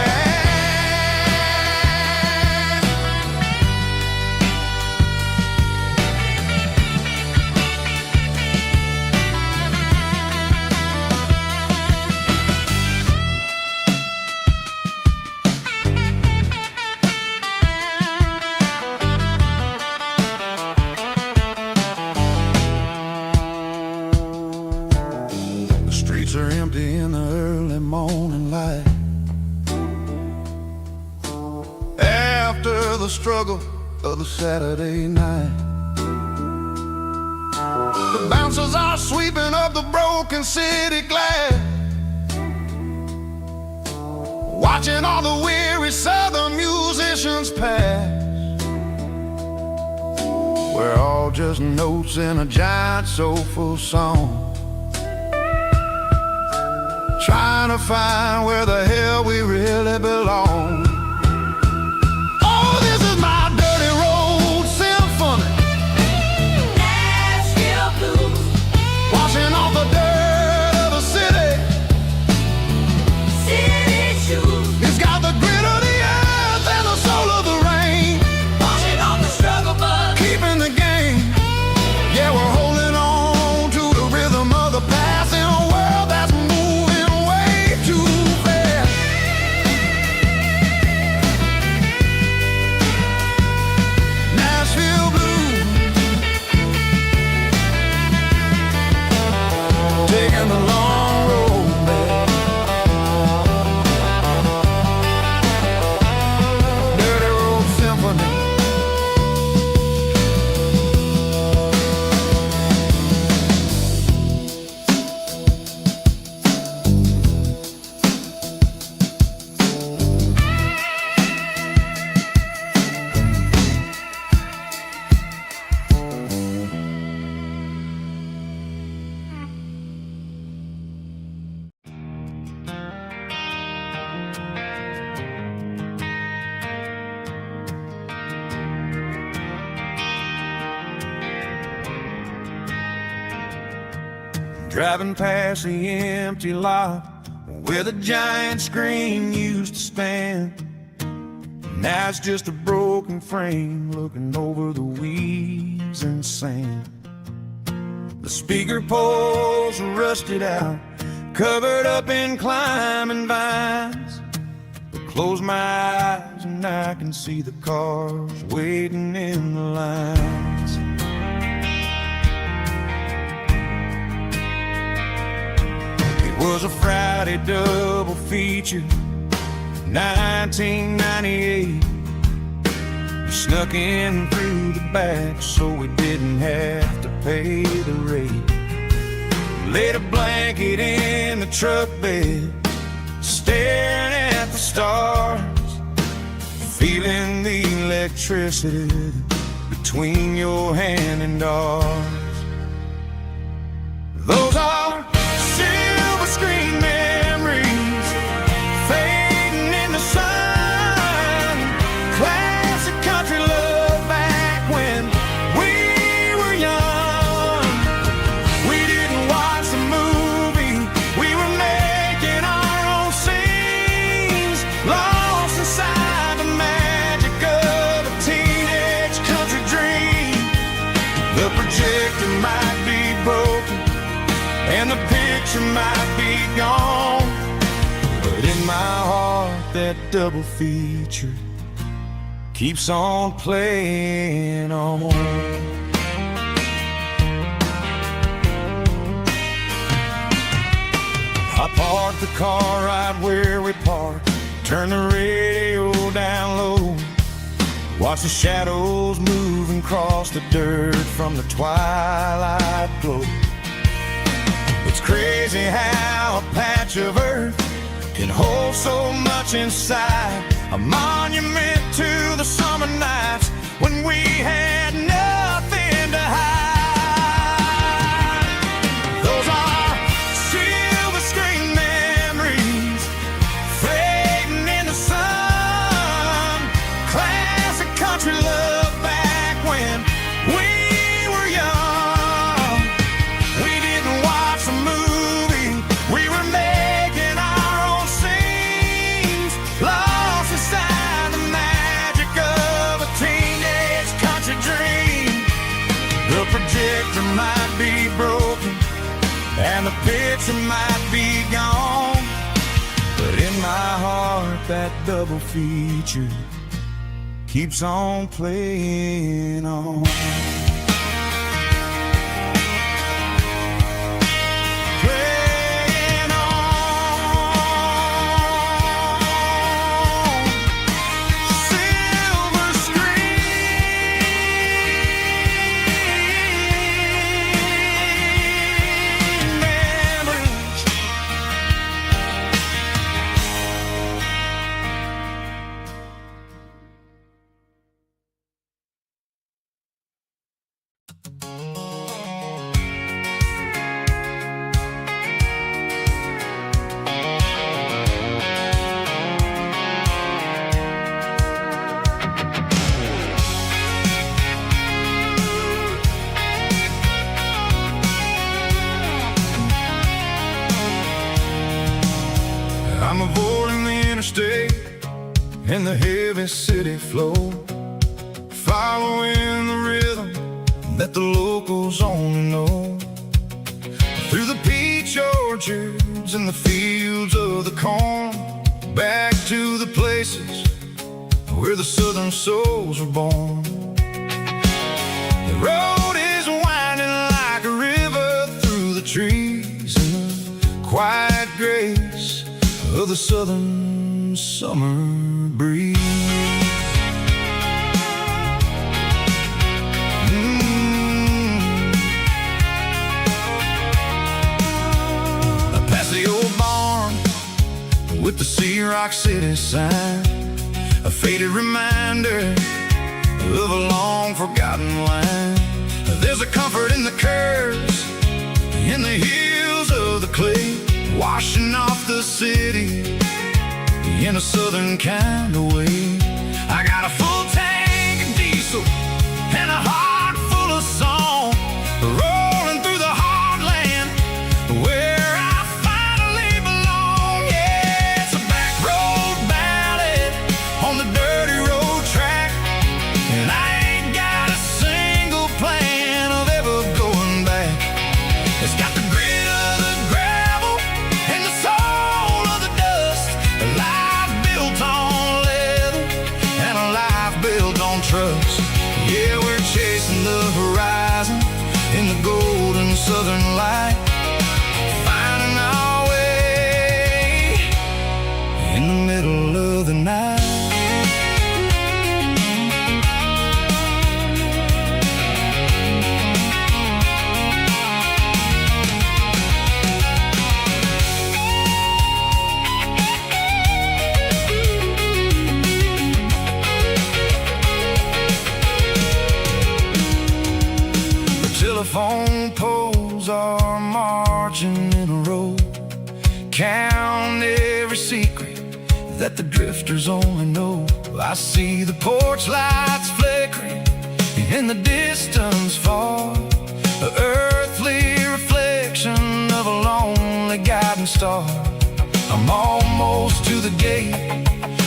The streets are empty in the early morning light. After the struggle of the Saturday night, the bouncers are sweeping up the broken city glass, watching all the weary southern musicians pass. We're all just notes in a giant soulful song, trying to find where the hell we really belong. Oh, this is my dirty road symphony, Nashville blues, washing off the dirt of the city. City shoes. It's got the grit of the earth and the soul of the rain, washing off the struggle but keeping the game. Yeah, we're holding on to the rhythm of the past in a world that's moving way too fast. Nashville blues, taking the long road back. Dirty road symphony. Driving past the empty lot where the giant screen used to stand. Now it's just a broken frame looking over the weeds and sand. The speaker poles are rusted out, covered up in climbing vines. I close my eyes and I can see the cars waiting in the lines. It was a Friday double feature, 1998. We snuck in through the back so we didn't have to pay the rate. Laid a blanket in the truck bed, staring at the stars, feeling the electricity between your hand and ours. Those are silver screen memories fading in the sun. Classic country love back when we were young. We didn't watch the movie, we were making our own scenes, lost inside the magic of a teenage country dream. The projector might be broken and the picture might be gone, but in my heart that double feature keeps on playing on. I parked the car right where we parked, turned the radio down low, watched the shadows moving across the dirt from the twilight glow. It's crazy how a patch of earth can hold so much inside. A monument to the summer nights when we had nothing to hide. Those are silver screen memories fading in the sun. Classic country love back when we were young. We didn't watch a movie, we were making our own scenes, lost inside the magic of a teenage country dream. The projector might be broken and the picture might be gone, but in my heart that double feature keeps on playing on. Playing on. Silver screen memories. I'm avoiding the interstate and the heavy city flow, following the rhythm that the locals only know. Through the peach orchards and the fields of the corn, back to the places where the southern souls were born. The road is winding like a river through the trees in the quiet grace of the southern summer breeze. Past the old barn with the Sea Rock City sign, a faded reminder of a long forgotten line. There's a comfort in the curves, in the hills of the clay, washing off the city in a southern kind of way. I got a full tank of diesel and a heart full of song, rolling through the heartland where I finally belong. Yeah, it's a back road ballad on the dirty road track, and I ain't got a single plan of ever going back. It's got the grit of the gravel and the soul of the dust, a life built on leather and a life built on trust. Yeah, we're chasing the horizon in the golden southern light, finding our way in the middle of the night. Telephone poles are marching in a row, count every secret that the drifters only know. I see the porch lights flickering in the distance far, the earthly reflection of a lonely guiding star. I'm almost to the gate,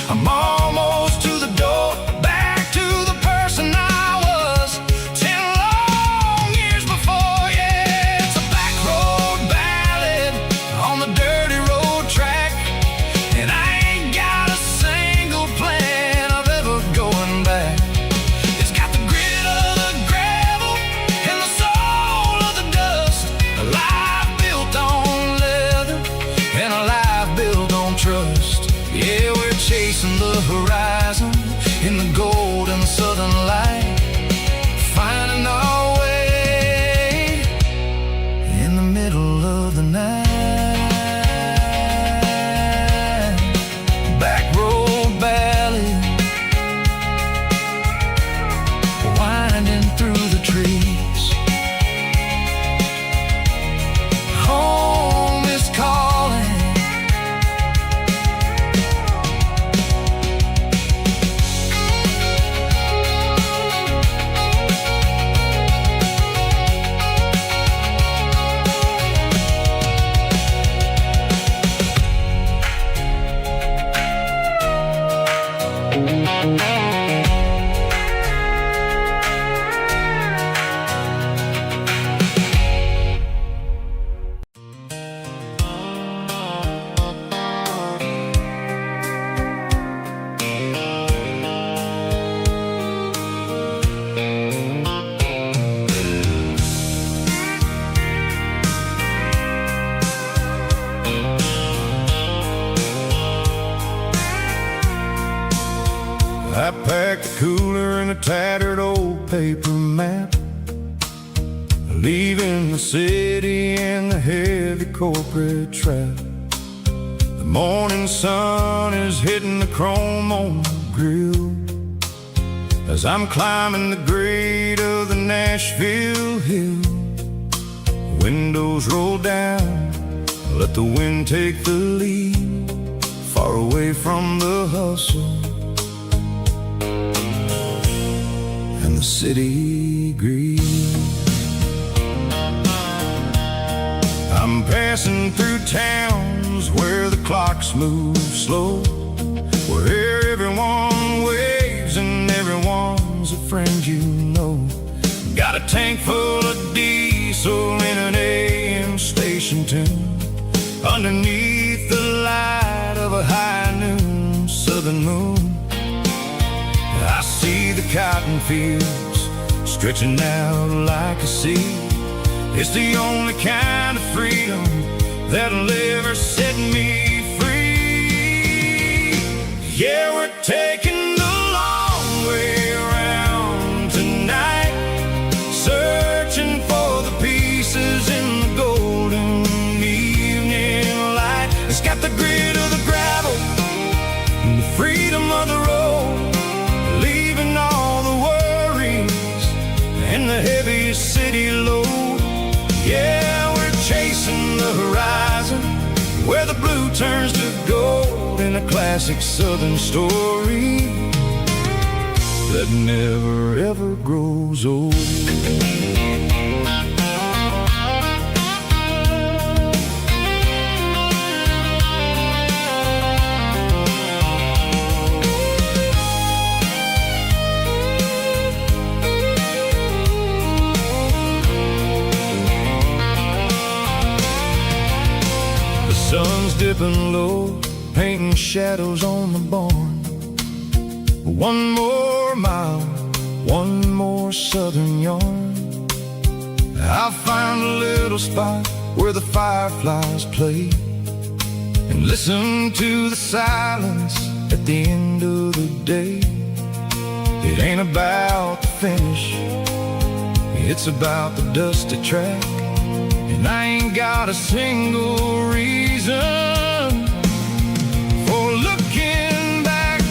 I'm almost to the door, back to the person I was 10 long years before. Yeah, it's a back road ballad on the dirty road track, and I ain't got a single plan of ever going back. It's got the grit of the gravel and the soul of the dust, a life built on leather and a life built on trust. Yeah, we're chasing the horizon I packed a cooler and a tattered old paper map, leaving the city and the heavy corporate trap. The morning sun is hitting the chrome on the grill as I'm climbing the grade of the Nashville hill. Windows roll down, let the wind take the lead, far away from the hustle and the city greed. I'm passing through towns where the clocks move slow, where everyone waves and everyone's a friend you know. Got a tank full of diesel in an AM station tune, underneath the light of a high noon southern moon. I see the cotton fields stretching out like a sea. It's the only kind of freedom that'll ever set me free. Yeah, we're taking the long way around tonight, searching for the pieces in the golden evening light. It's got the grit of the gravel and the freedom of the road, leaving all the worries and the heavy city load. Yeah, we're chasing the horizon, where the blue turns to gold, in a classic southern story that never ever grows old. Sun's dipping low, painting shadows on the barn. One more mile, one more southern yarn. I'll find a little spot where the fireflies play, and listen to the silence at the end of the day. It ain't about the finish, it's about the dusty track. And I ain't got a single reason for looking back.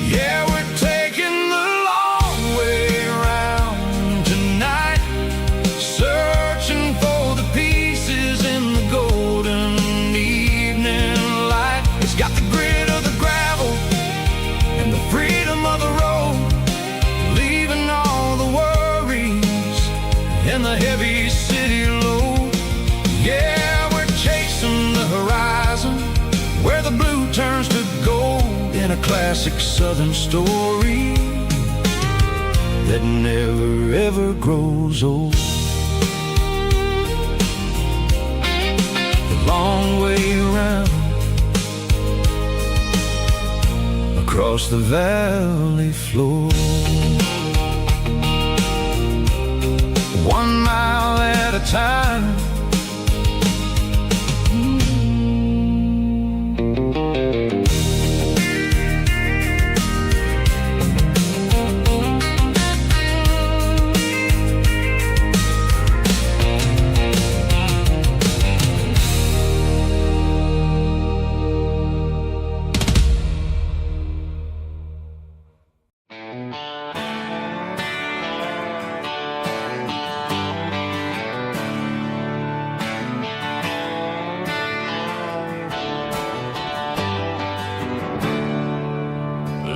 Yeah, we're taking the long way around tonight, searching for the pieces in the golden evening light. It's got the grit of the gravel and the freedom of the road, leaving all the worries and the heavy city load. Yeah, we're chasing the horizon, where the blue turns to gold, in a classic southern story that never ever grows old. The long way around, across the valley floor, 1 mile at a time.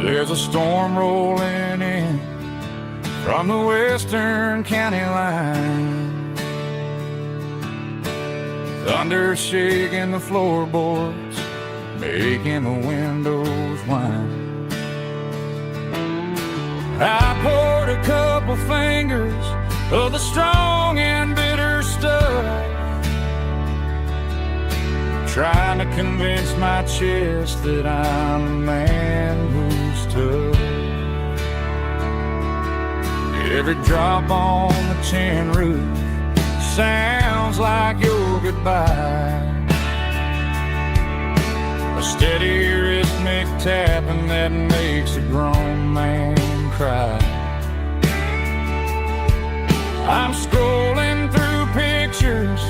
There's a storm rolling in from the western county line, thunder shaking the floorboards, making the windows whine. I poured a couple fingers of the strong and bitter stuff, trying to convince my chest that I'm a man who's tough. Every drop on the tin roof sounds like your goodbye, a steady rhythmic tapping that makes a grown man cry. I'm scrolling through pictures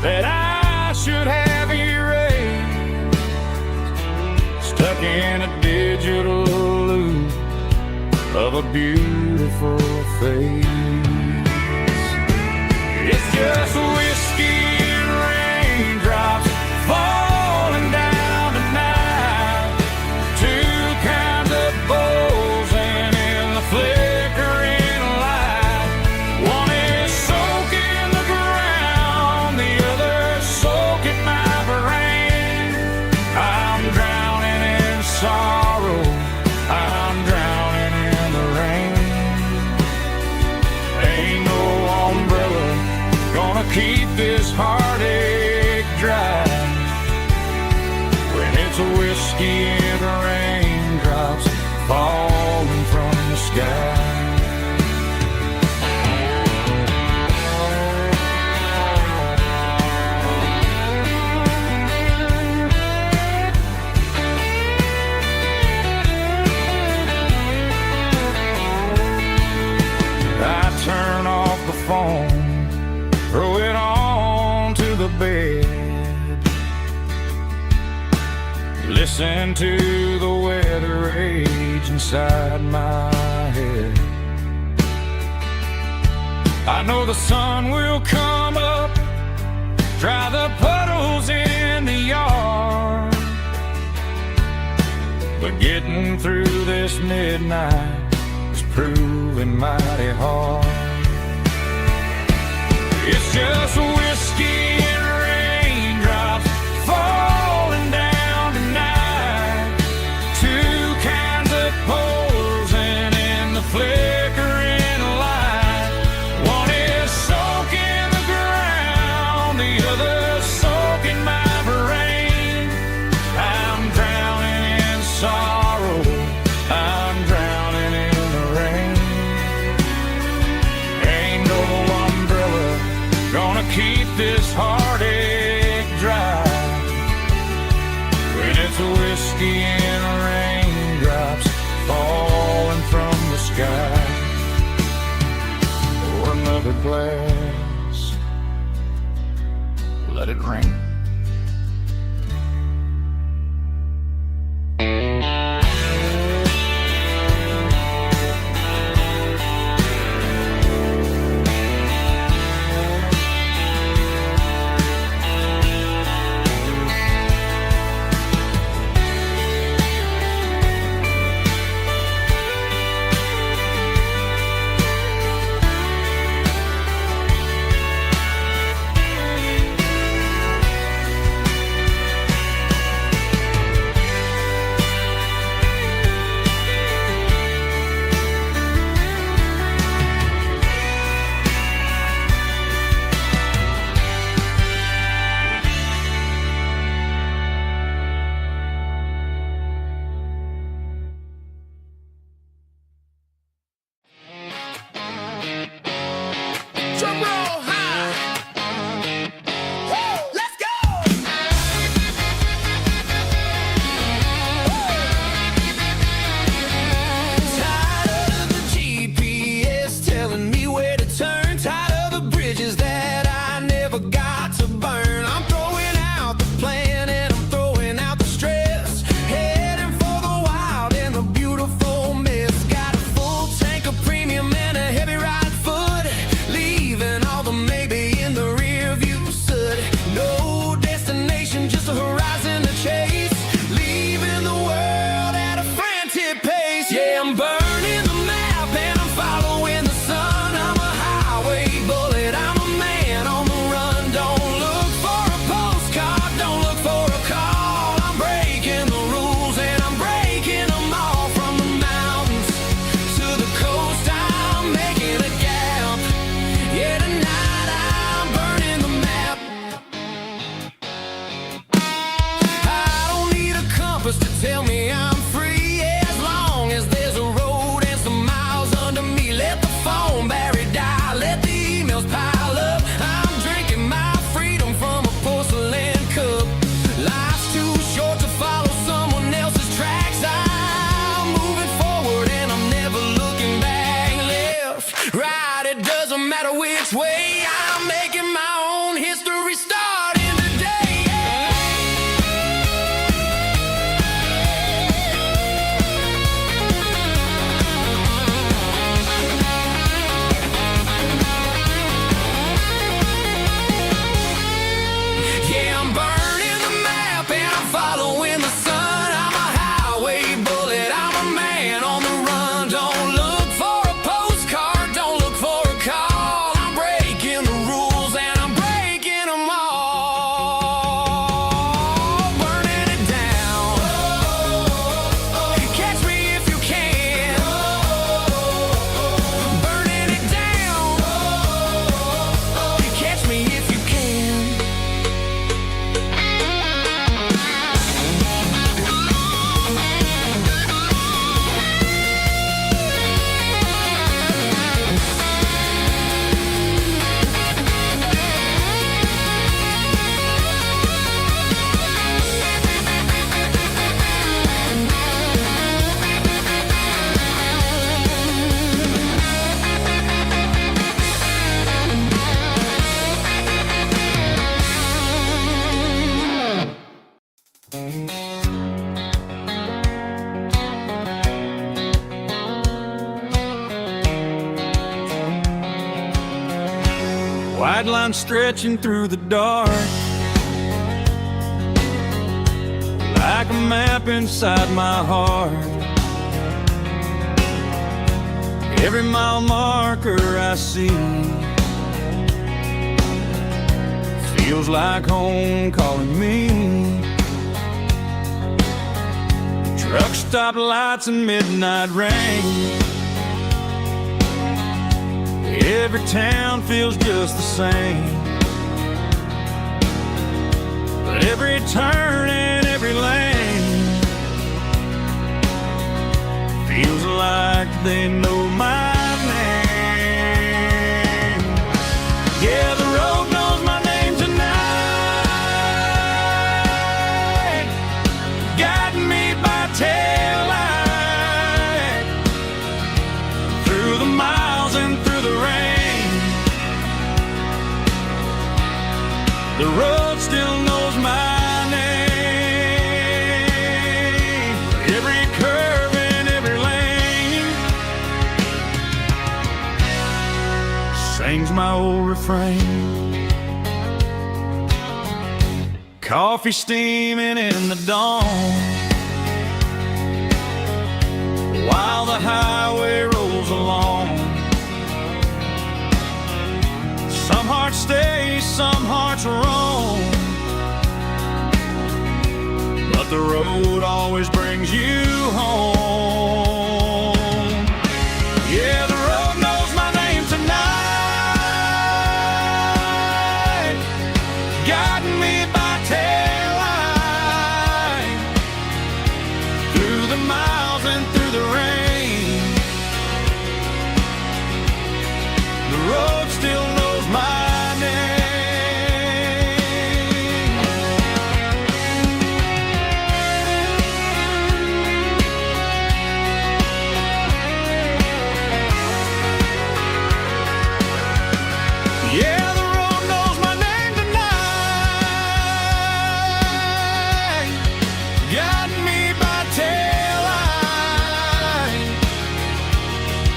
that I should have erased, stuck in a digital loop of a beautiful face. It's just whiskey and raindrops falling down tonight, two kinds of bowls and in the flickering light. One is soaking the ground, the other soaking my brain. I'm drowning in sorrow, I'm drowning in the rain. Ain't no umbrella gonna keep this heartache dry when it's a whiskey and raindrops falling from the sky. I turn off the phone, throw it on to the bed, listen to the weather rage inside my head. I know the sun will come up, dry the puddles in the yard, but getting through this midnight is proving mighty hard. It's just whiskey and raindrops falling down tonight, two kinds of poles and in the flickering light. One is soaking the ground, the other soaking my brain. I'm drowning in sorrow, I'm drowning in the rain. Ain't no umbrella gonna keep this heartache dry when it's a whiskey and raindrops falling from the sky. Pour another glass, let it rain. just to tell me I'm free. As long as there's a road and some miles under me. Let the phone battery die, let the emails pile up. I'm drinking my freedom from a porcelain cup. Life's too short to follow someone else's tracks. I'm moving forward and I'm never looking back. Left, right, it doesn't matter which way. I'm making my own history starting today. Yeah, I'm burning the map and I'm following the sun. I'm a highway bullet, I'm a man on the run. Don't look for a postcard, don't look for a call. I'm breaking the rules and I'm breaking them all. Burning it down. Catch me if you can. Burning it down. Catch me if you can. White line stretching through the dark, like a map inside my heart. Every mile marker I see feels like home calling me. Truck stop lights and midnight rain. Every town feels just the same, but every turn and every lane feels like they know my name. Yeah, the road knows my name tonight, guiding me by taillight through the miles and through the rain. The road still knows my name. Every curve and every lane sings my old refrain. Coffee steaming in the dawn, while the highway rolls along. Some hearts stay, some hearts roam, but the road always brings you home. Yeah, the road knows my name tonight, guiding me by taillight through the miles and through the rain. The road still knows my name. Yeah, the road knows my name tonight, guiding me by taillight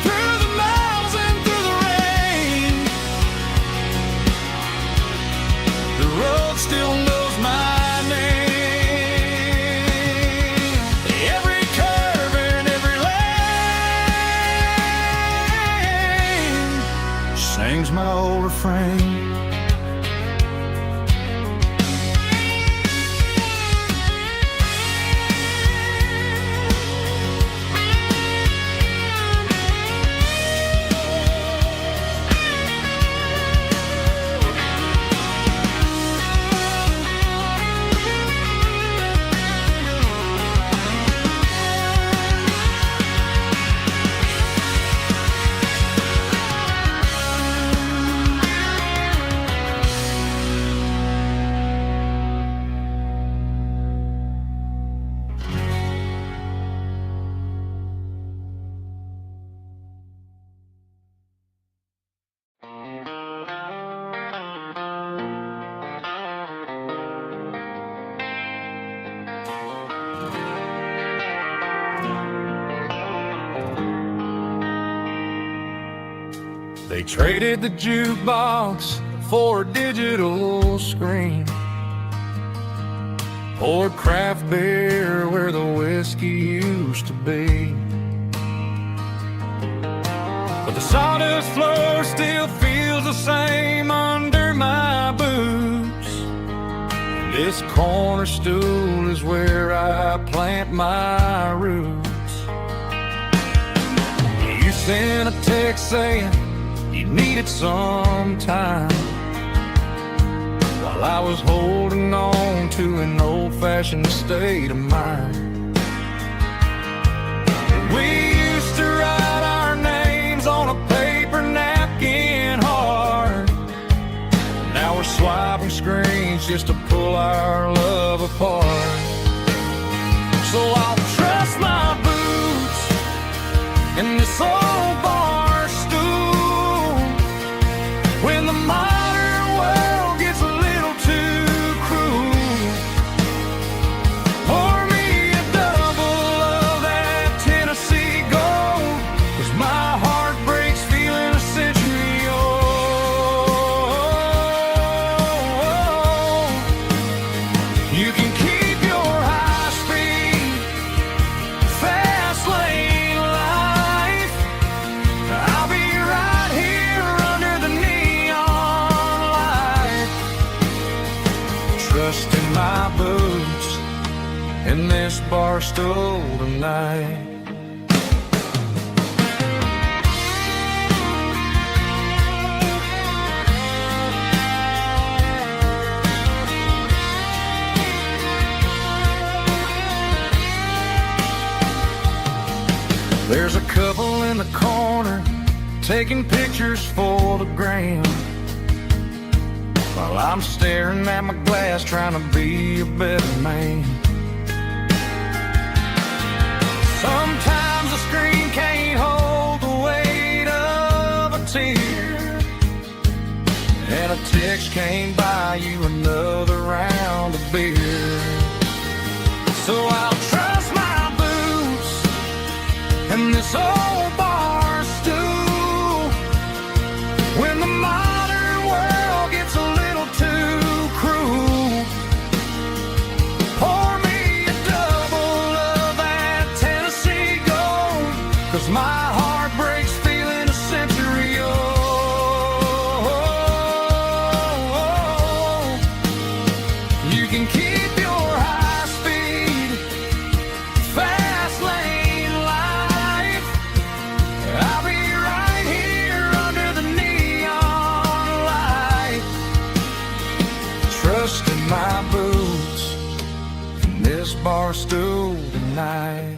through the miles and through the rain. The road still knows my name. Every curve and every lane sings my old refrain. They traded the jukebox for a digital screen, poured craft beer where the whiskey used to be. But the sawdust floor still feels the same under my boots. This corner stool is where I plant my roots. You sent a text saying you needed some time, while I was holding on to an old-fashioned state of mind. We used to write our names on a paper napkin hard. Now we're swiping screens just to pull our love apart. So I'll trust my boots in this old bar stool when the modern world gets a little too cruel. Pour me a double of that Tennessee Gold, 'cause my heart breaks feeling a century old. You can keep your high-speed, fast lane life. I'll be right here under the neon light, trusting my boots in this bar stool tonight. There's a couple in the corner taking pictures for the gram, while I'm staring at my glass trying to be a better man. Sometimes the screen can't hold the weight of a tear, and a text can't buy you another round of beer. So I'll trust my boots and this old bar stool when the modern world gets a little too cruel. Pour me a double of that Tennessee Gold, 'cause my heart breaks feeling a century old. You can keep your high-speed, fast lane life. I'll be right here under the neon light, trusting my boots in this bar stool tonight.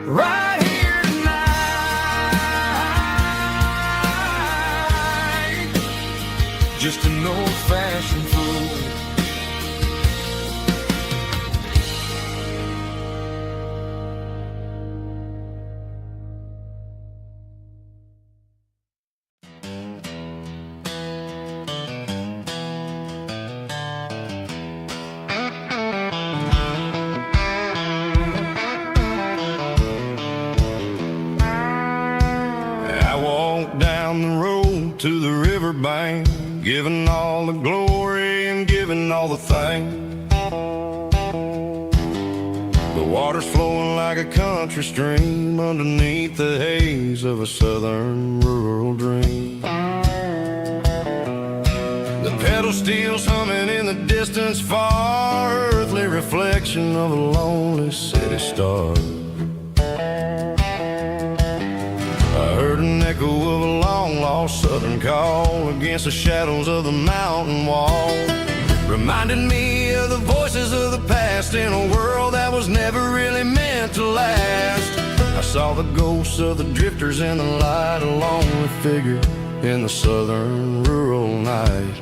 Right here tonight, just an old-fashioned fool. I walked down the road to the riverbank, giving all the glory and giving all the thanks. The water's flowing like a country stream underneath the haze of a southern rural dream. The pedal steel's humming in the distance far, earthly reflection of a lonely city star. I heard an echo of a long-lost southern call against the shadows of the mountain wall, reminding me of the voices of the past in a world that was never really meant to last. I saw the ghosts of the drifters in the light, a lonely figure in the southern rural night.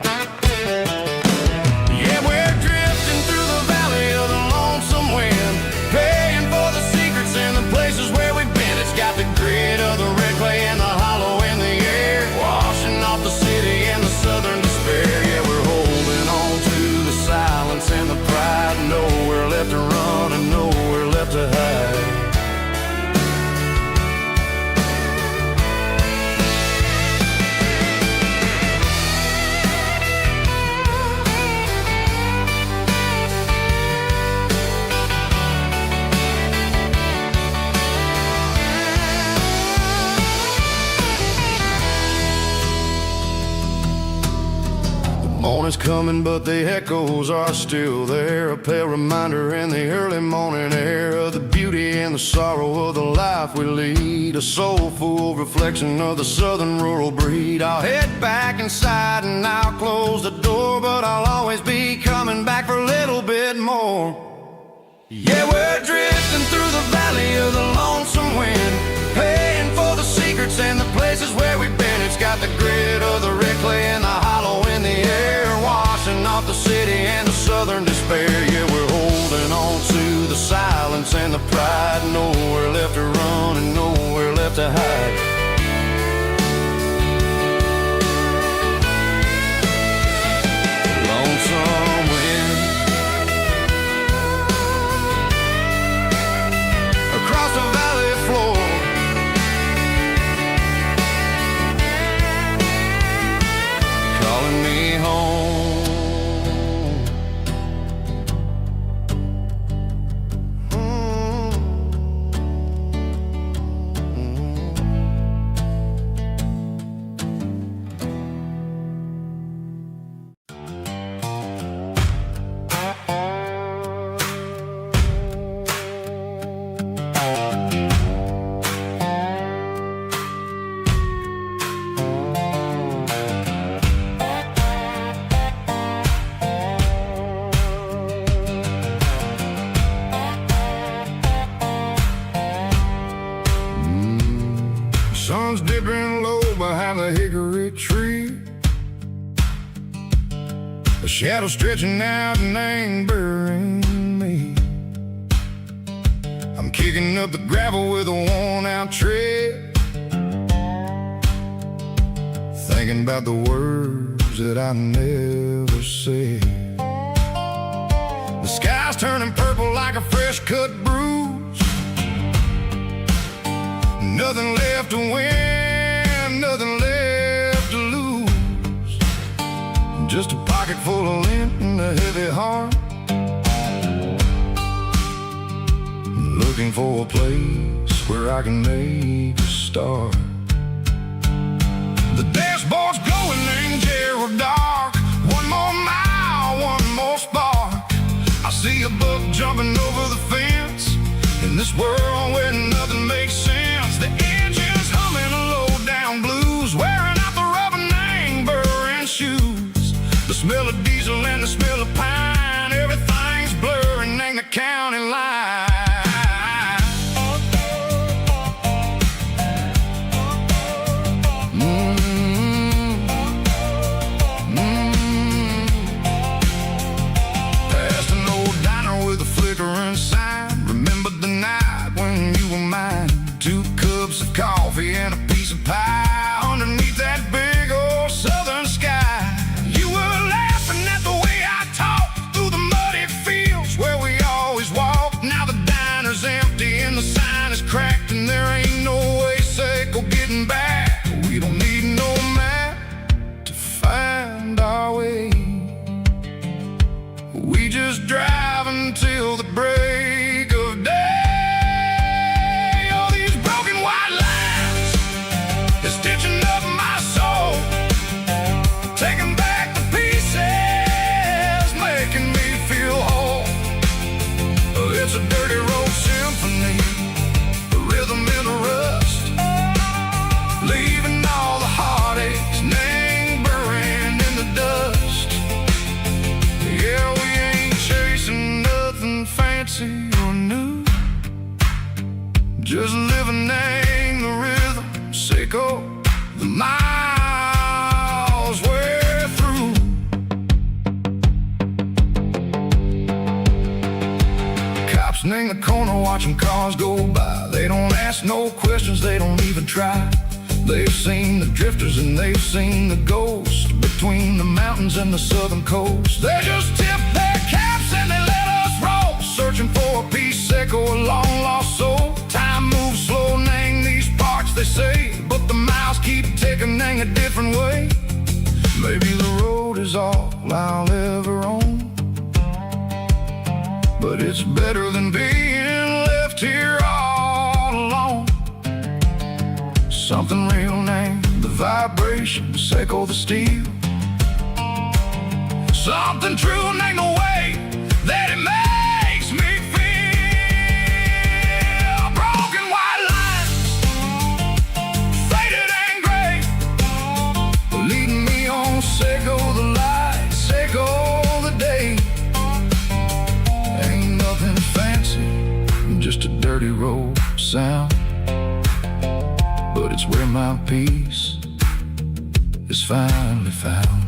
Yeah, we're drifting through the valley of the lonesome wind, paying for the secrets and the places where we've been. It's got the grit of the red clay and the hollow in the air, washing off the city and the southern despair. Yeah, we're holding on to the silence and the pride, nowhere left to run and nowhere left to hide. Morning's coming, but the echoes are still there. A pale reminder in the early morning air of the beauty and the sorrow of the life we lead. A soulful reflection of the southern rural breed. I'll head back inside and I'll close the door, but I'll always be coming back for a little bit more. Yeah, we're drifting through the valley of the lonesome wind, paying for the secrets and the places where we've been. It's got the grit of the red clay and the hollow in the air, washing off the city and the southern despair. Yeah, we're holding on to the silence and the pride. Nowhere left to run and nowhere left to hide. Lonesome wind across the valley floor, calling me home. Sun's dipping low behind the hickory tree, a shadow stretching out and angering me. I'm kicking up the gravel with a worn-out tread, thinking about the words that I never said. The sky's turning purple like a fresh-cut bruise. Nothing left to win, nothing left to lose. Just a pocket full of lint and a heavy heart, looking for a place where I can make a start. The dashboard's glowing in Gerald dark. One more mile, one more spark. I see a buck jumping over the fence in this world where nothing makes sense. The engine's humming a low-down blues, wearing out the rubber name burring shoes. The smell of diesel and the smell of pine, everything's blurring in the county line. Past an old diner with a flickering sign. Remember the night when you were mine. 2 cups of coffee and a piece of pie underneath that big old southern sky. You were laughing at the way I talked through the muddy fields where we always walked. Now the diner's empty and the sign is cracked, and there ain't no way safe or getting back. We don't need no map to find our way. We just drive until the break of day. Stitching up my soul, taking back the pieces, making me feel whole. It's a dirty road symphony, a rhythm in the rust, leaving all the heartaches lingering in the dust. Yeah, we ain't chasing nothing fancy or new, just living in the rhythm, sicko. The miles we're through. Cops in the corner watching cars go by. They don't ask no questions, they don't even try. They've seen the drifters and they've seen the ghosts between the mountains and the southern coast. They just tip their caps and they let us roll, searching for a piece or a long lost soul. Time moves slow, name these parts they say, but the miles keep ticking in a different way. Maybe the road is all I'll ever own, but it's better than being left here all alone. Something real named the vibration, echo the steel. something true, and ain't no way that it makes me feel. Broken white lines, faded and gray, leading me on, say go the light, say go the day. Ain't nothing fancy, just a dirty road sound, but it's where my peace is finally found.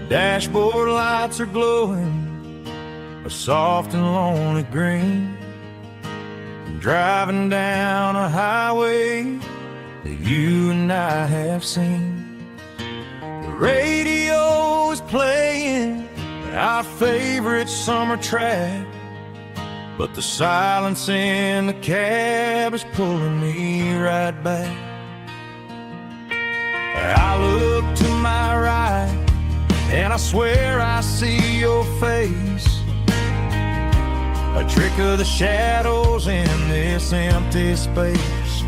Dashboard lights are glowing a soft and lonely green. I'm driving down a highway that you and I have seen. The radio is playing our favorite summer track, but the silence in the cab is pulling me right back. I look to my right and I swear I see your face, a trick of the shadows in this empty space.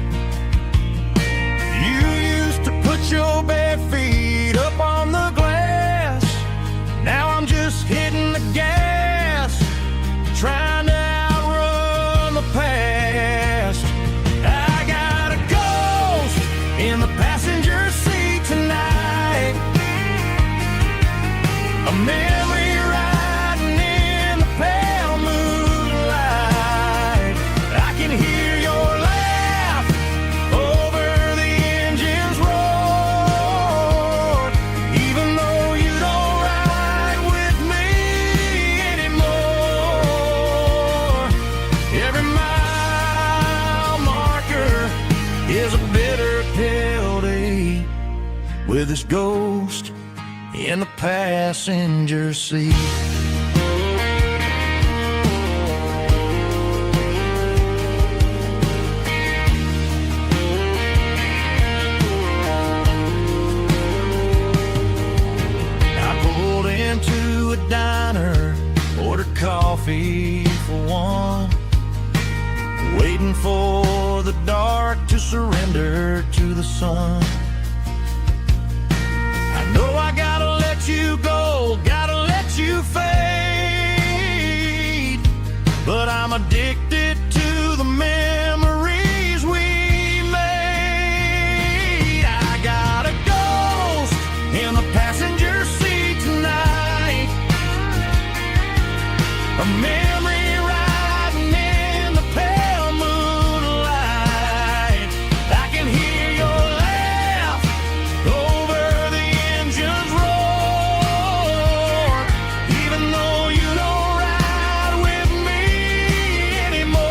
You used to put your bare feet up on the glass. Now I'm just hitting the gas, trying to outrun the past. I got a ghost in the passenger seat tonight, a memory riding in the pale moonlight. I can hear your laugh over the engine's roar, even though you don't ride with me anymore. Every mile marker is a bitter pill to eat, with this ghost in the passenger seat. I pulled into a diner, ordered coffee for one, waiting for the dark to surrender to the sun. I know I gotta let you go, gotta let you fade, but I'm addicted to the memories we made. I got a ghost in the passenger seat tonight, a memory riding in the pale moonlight. I can hear your laugh over the engine's roar, even though you don't ride with me anymore.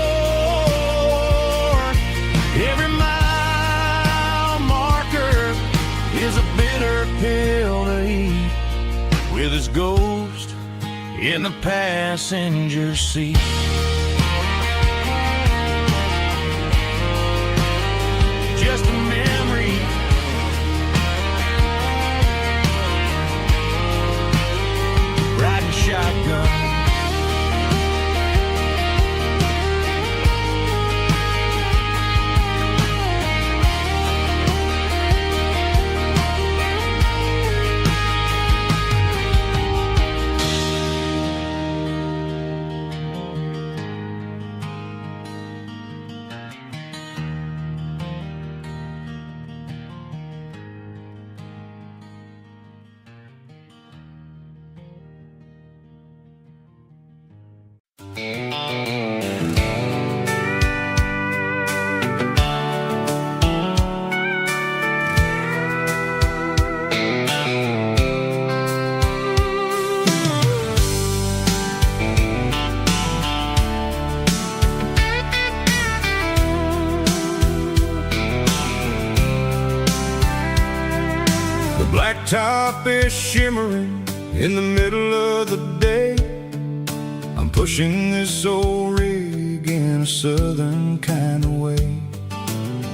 Every mile marker is a bitter pill to eat, with his ghost in the passenger seat. Just a memory, riding shotgun. top is shimmering in the middle of the day. I'm pushing this old rig in a southern kind of way.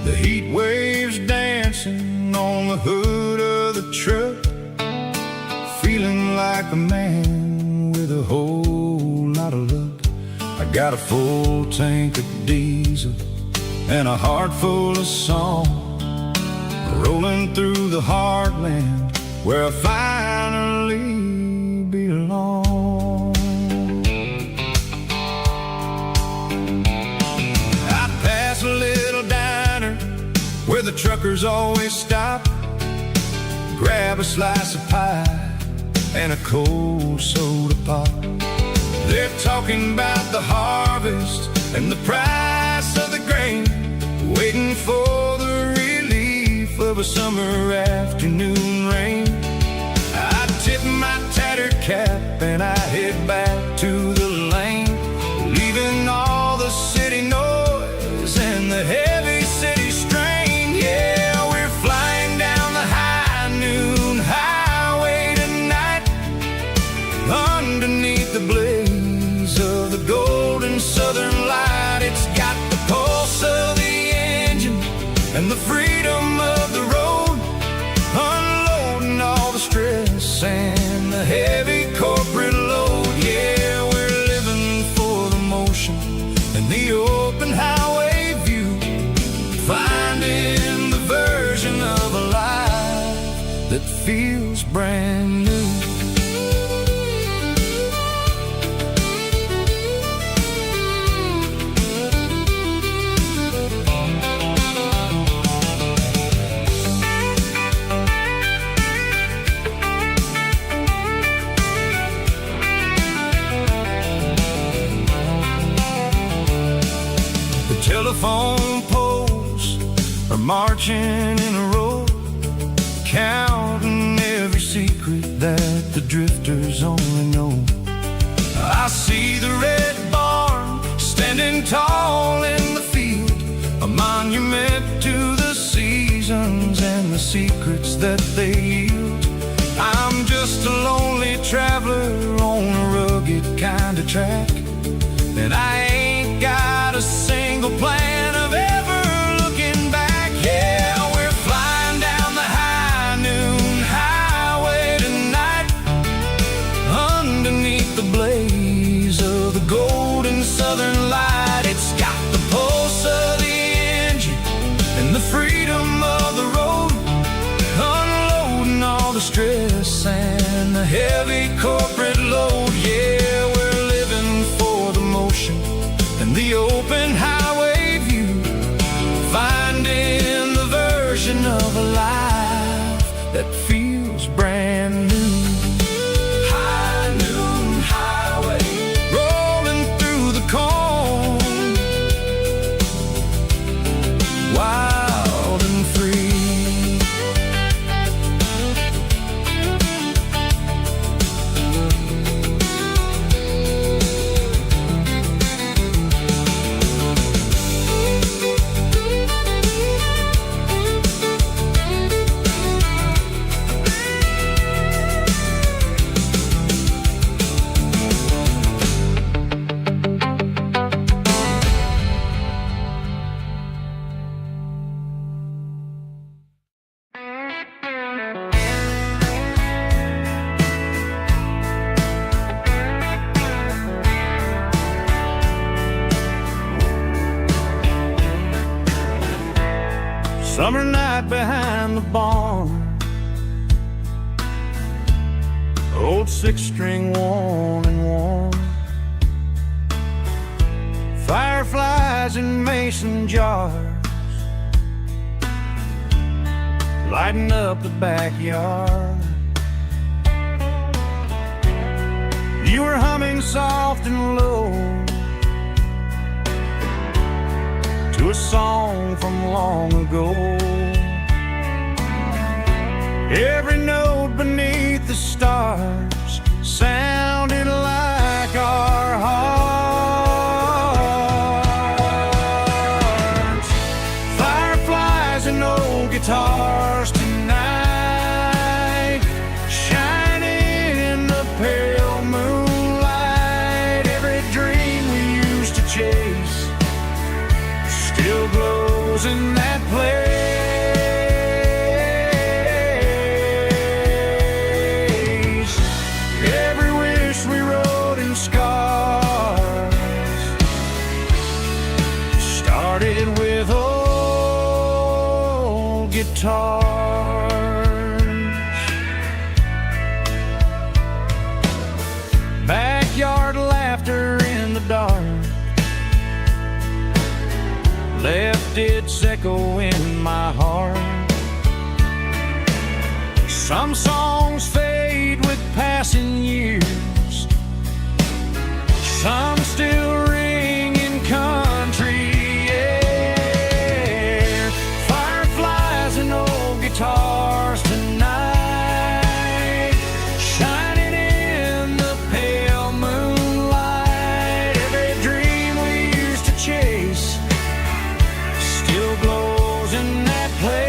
The heat waves dancing on the hood of the truck, feeling like a man with a whole lot of luck. I got a full tank of diesel and a heart full of song, rolling through the heartland where I finally belong. I pass a little diner where the truckers always stop, grab a slice of pie and a cold soda pop. They're talking about the harvest and the price of the grain, waiting for the relief of a summer afternoon rain. I tip my tattered cap and I head back to the lane, leaving all the city noise and the heavy city strain. Yeah, we're flying down the high noon highway tonight, underneath the blaze of the golden southern light. It's got the pulse of the engine and the freedom of the road, unloading all the stress and the heavy corporate load. Yeah, we're living for the motion and the open highway view, finding the version of a life that feels brand new. Telephone poles are marching in a row, counting every secret that the drifters only know. I see the red barn standing tall in the field, a monument to the seasons and the secrets that they yield. I'm just a lonely traveler on a rugged kind of track, and I ain't got a single plan of ever looking back. Yeah, we're flying down the high noon highway tonight, underneath the blaze of the golden southern light. It's got the pulse of the engine and the freedom of the road, unloading all the stress and the heavy corporate load. Yeah, we're living for the motion and the open highway view, finding the version of a life that feels brand new. High noon highway, rolling through the corn, wild and free. Summer night behind the barn, old six-string worn and worn, fireflies in mason jars, lighting up the backyard. You were humming soft and low to a song from long ago. Every note beneath the stars sounded like our hearts. Fireflies and old guitars tonight, guitars. Backyard laughter in the dark left its echo in my heart. Some songs fade with passing years, some still ring in country air. Fireflies and old guitars tonight, shining in the pale moonlight. Every dream we used to chase still glows in that place.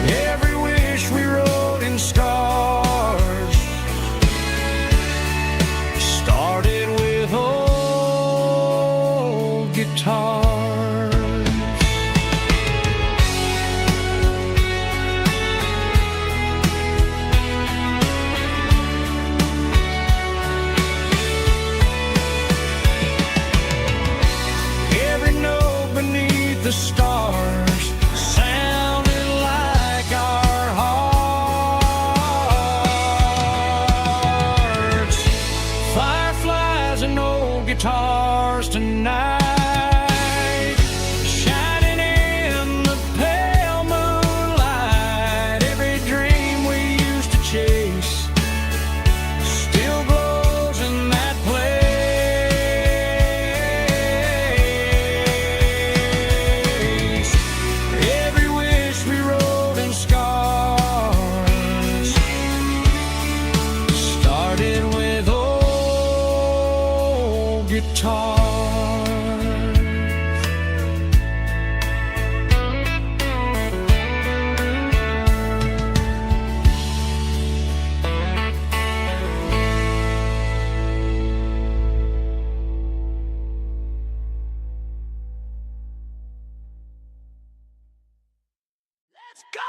Every wish we wrote in stars started with old guitars. Every note beneath the stars sounded like our hearts. Fireflies and old guitars tonight, shining in the pale moonlight. Every dream we used to chase still glows in that place. Every wish we wrote in scars started with old guitars. Let's go!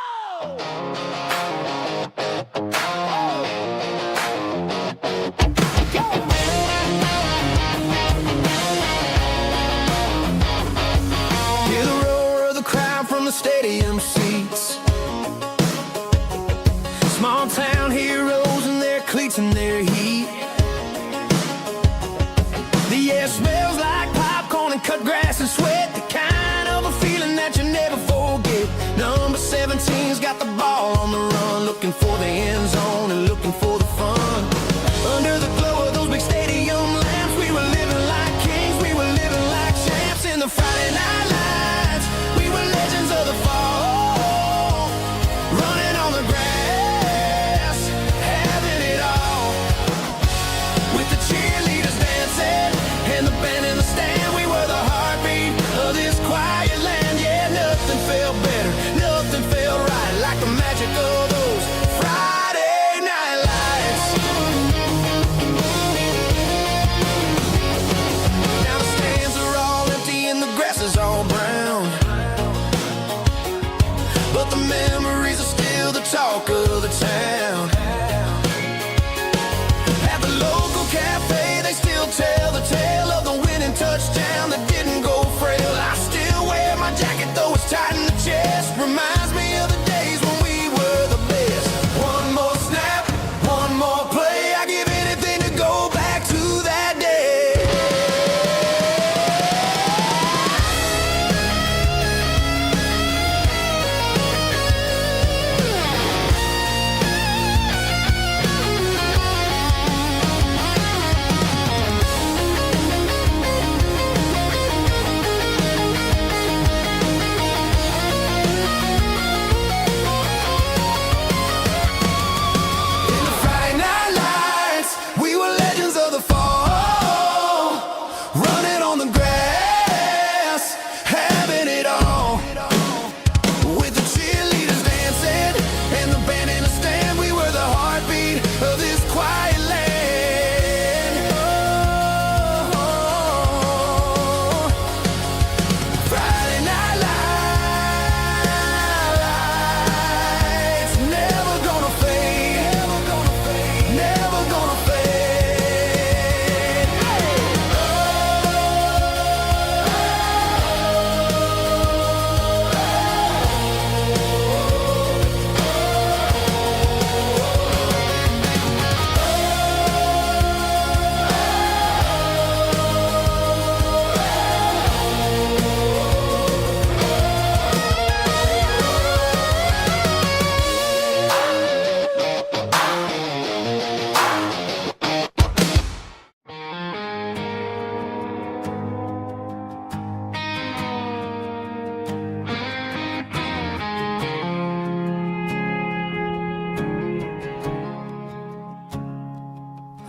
Hear the roar of the crowd from the stadium seats. Small town heroes in their cleats and their heat. The air smells like popcorn and cut grass and sweat. The kind of a feeling that you never forget. Number 17's got the ball on the run, looking for the end zone and looking for the fun. Under the glow of those big stadium lamps, we were living like kings, we were living like champs in the Friday night lights. We were legends of the fall, running on the grass, having it all. With the cheerleaders dancing and the band in the stand, we were the heartbeat of this quiet land. Yeah, nothing felt better, nothing felt right like the magic of those Friday night lights.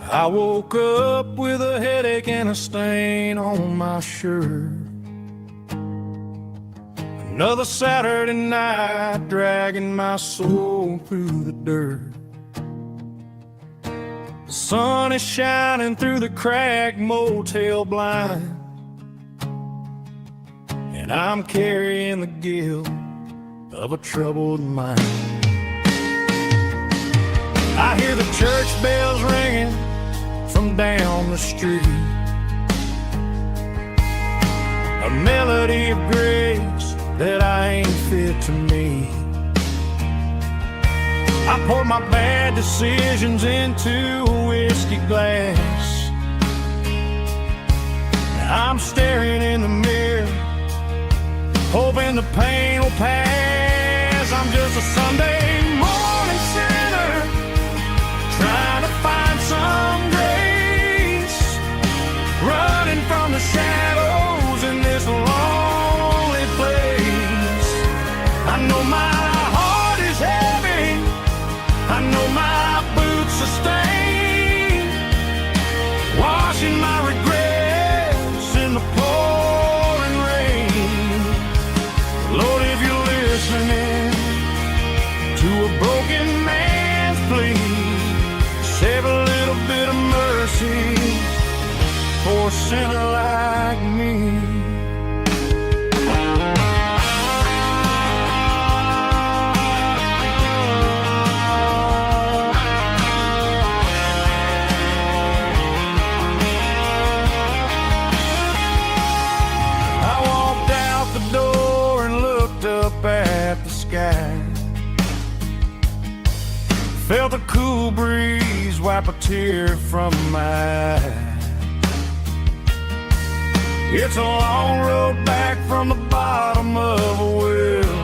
I woke up with a headache and a stain on my shirt. Another Saturday night dragging my soul through the dirt. The sun is shining through the cracked motel blind, and I'm carrying the guilt of a troubled mind. I hear the church bells ringing from down the street, a melody of grace that I ain't fit to meet. I pour my bad decisions into a whiskey glass. I'm staring in the mirror, hoping the pain will pass. I'm just a Sunday morning sinner, trying to find some grace, running from the shadows in this lonely place. I know my heart is heavy, I know my boots are stained, washing my regrets in the pouring rain. Lord, if you're listening to a broken man's plea, save a little bit of mercy for a sinner like me. I walked out the door and looked up at the sky, felt a cool breeze wipe a tear from my eye. It's a long road back from the bottom of a well,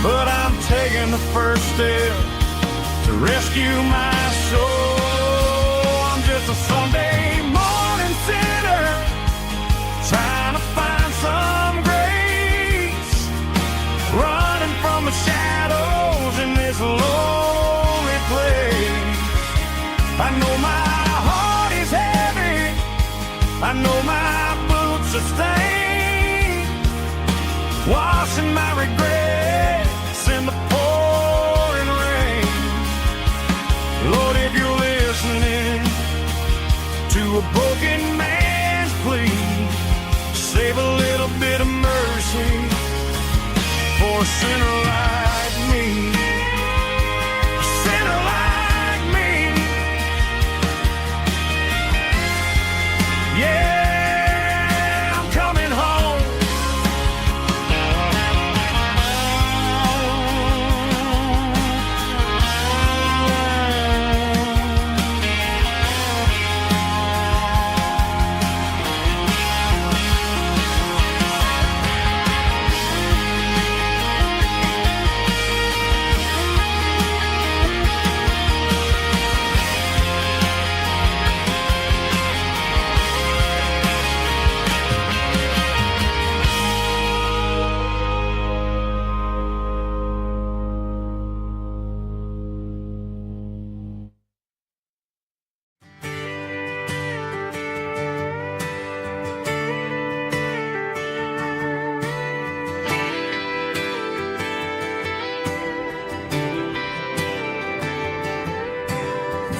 but I'm taking the first step to rescue my soul. I'm just a Sunday morning sinner, trying to find some grace, running from the shadows in this lonely place. I know my heart is heavy, I know my boots are stained, washing my regrets in the pouring rain. Lord, if you're listening to a broken man's plea, save a little bit of mercy for a sinner like me. A sinner like me. Yeah, I'm coming home.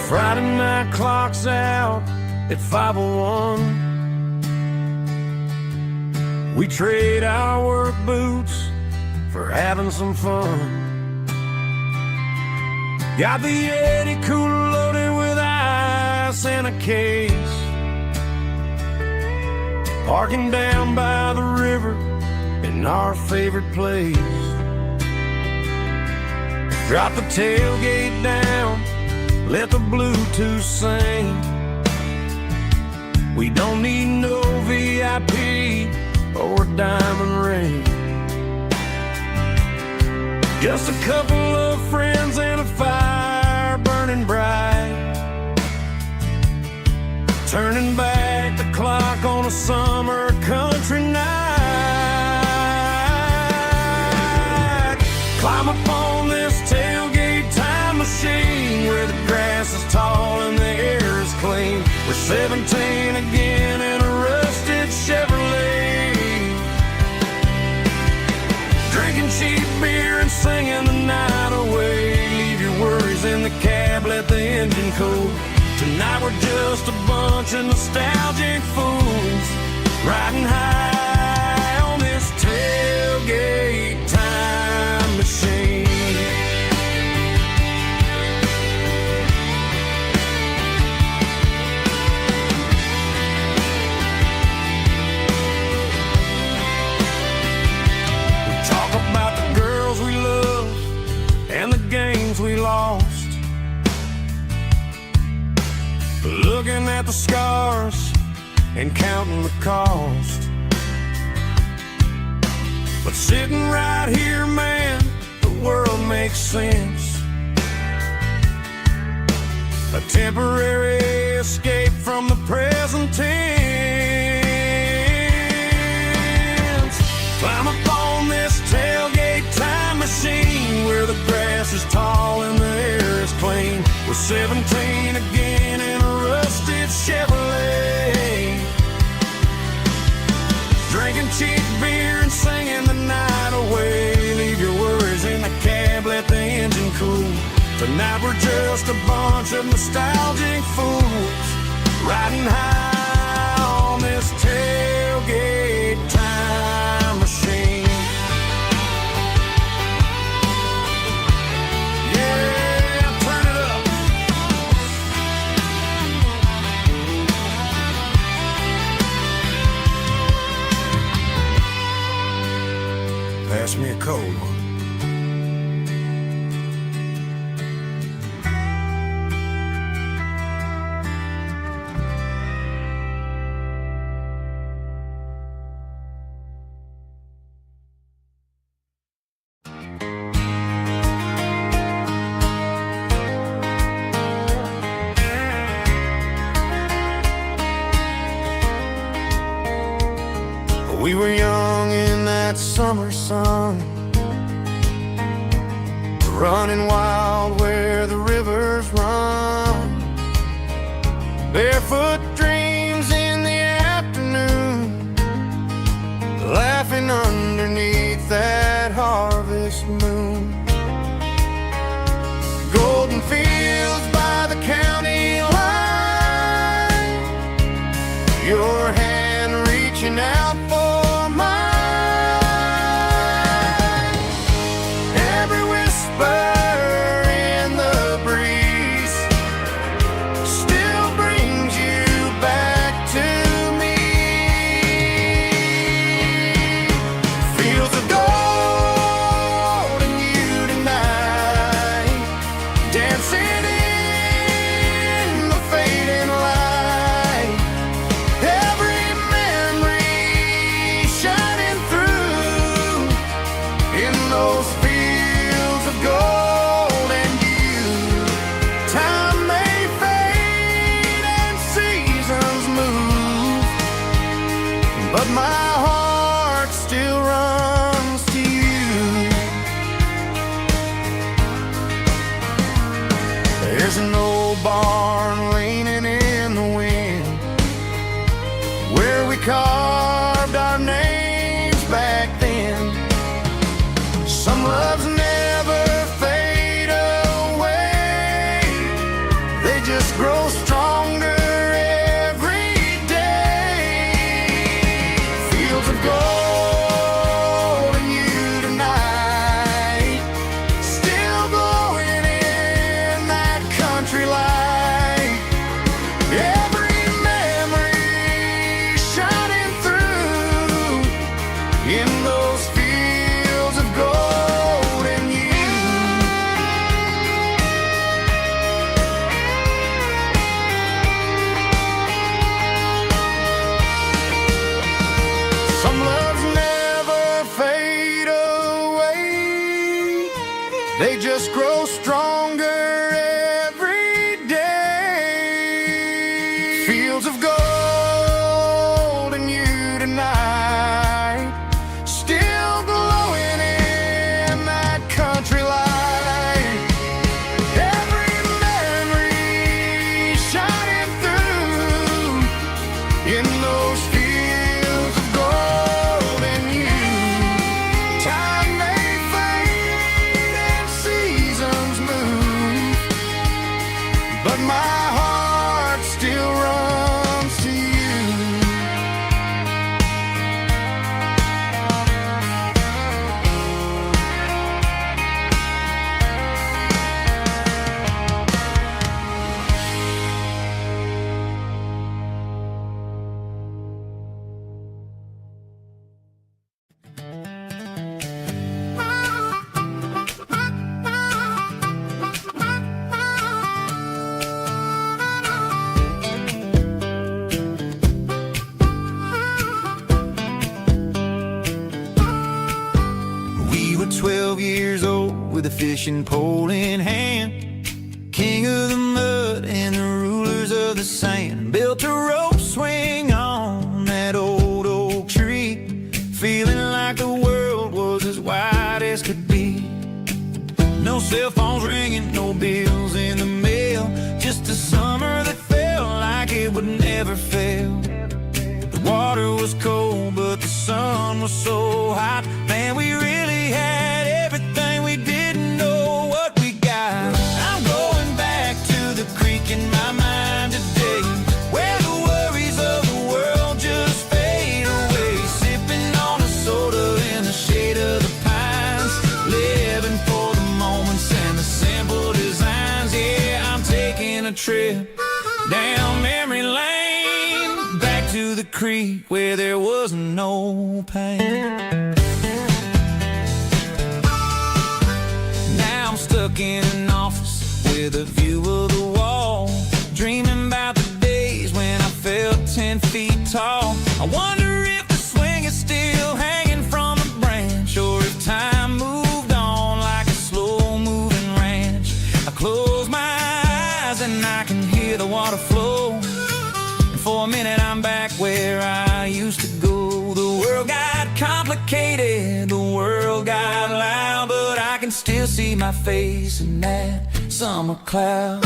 Friday night clock's out at 5:01. We trade our work boots for having some fun. Got the Yeti cooler loaded with ice and a case, parking down by the river in our favorite place. Drop the tailgate down, let the Bluetooth sing. We don't need no VIP or diamond ring, just a couple of friends and a fire burning bright, turning back the clock on a summer country night. Climb up on this tailgate time machine where the grass is boys in the cab, let the engine cool. Tonight we're just a bunch of nostalgic fools riding high on this tailgate time machine. We talk about the girls we love and the games we lost, looking at the scars and counting the cost. But sitting right here, man, the world makes sense. A temporary escape from the present tense. Climb up on this tailgate time machine where the grass is tall and the air is clean. We're 17 again in a rusted Chevrolet, drinking cheap beer and singing the night away. Leave your worries in the cab, let the engine cool. Tonight we're just a bunch of nostalgic fools riding high on this tailgate time machine. Yeah, turn it up. Pass me a cold one. We were young in that summer sun, running wild where the rivers run. Barefoot dreams in the afternoon, laughing underneath that harvest moon. Golden fields by the county line, your hand reaching out for carved our names back then. Some loves never fade away, they just grow stronger every day. Fields of gold and you tonight, still glowing in that country light. Every memory shining through in those fields of gold and you. Some loves never fade away, they just grow stronger every day. Fields of gold and you tonight, still glowing in that country light. Every memory shining through in those fields of gold and you. Time may fade and seasons move, years old with a fishing pole in hand. King of the mud and the rulers of the sand. Built a rope swing on that old oak tree, feeling like the world was as wide as could be. No cell phones ringing, no bills in the mail, just a summer that felt like it would never fail. The water was cold, but the sun was so hot. Man, we really had everything, we didn't know what we got. I'm going back to the creek in my mind today, where the worries of the world just fade away. Sipping on a soda in the shade of the pines, living for the moments and the simple designs. Yeah, I'm taking a trip down memory lane, back to the creek where there was no pain. Now I'm stuck in an office with a view of the wall, dreaming about the days when I felt 10 feet tall. I wonder if the swing is still hanging from a branch, or if time moved on like a slow-moving ranch. I close my eyes and I can hear the water flow, and for a minute I'm back where I used to go. The world got complicated, the world got loud, but I can still see my face in that summer cloud.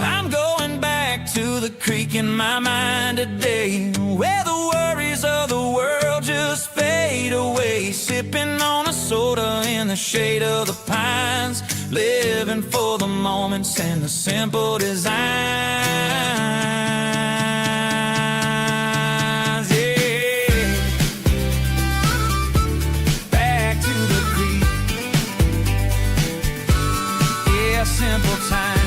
I'm going back to the creek in my mind today, where the worries of the world just fade away. Sipping on a soda in the shade of the pines, living for the moments and the simple designs. Yeah, back to the creek. Yeah, simple times.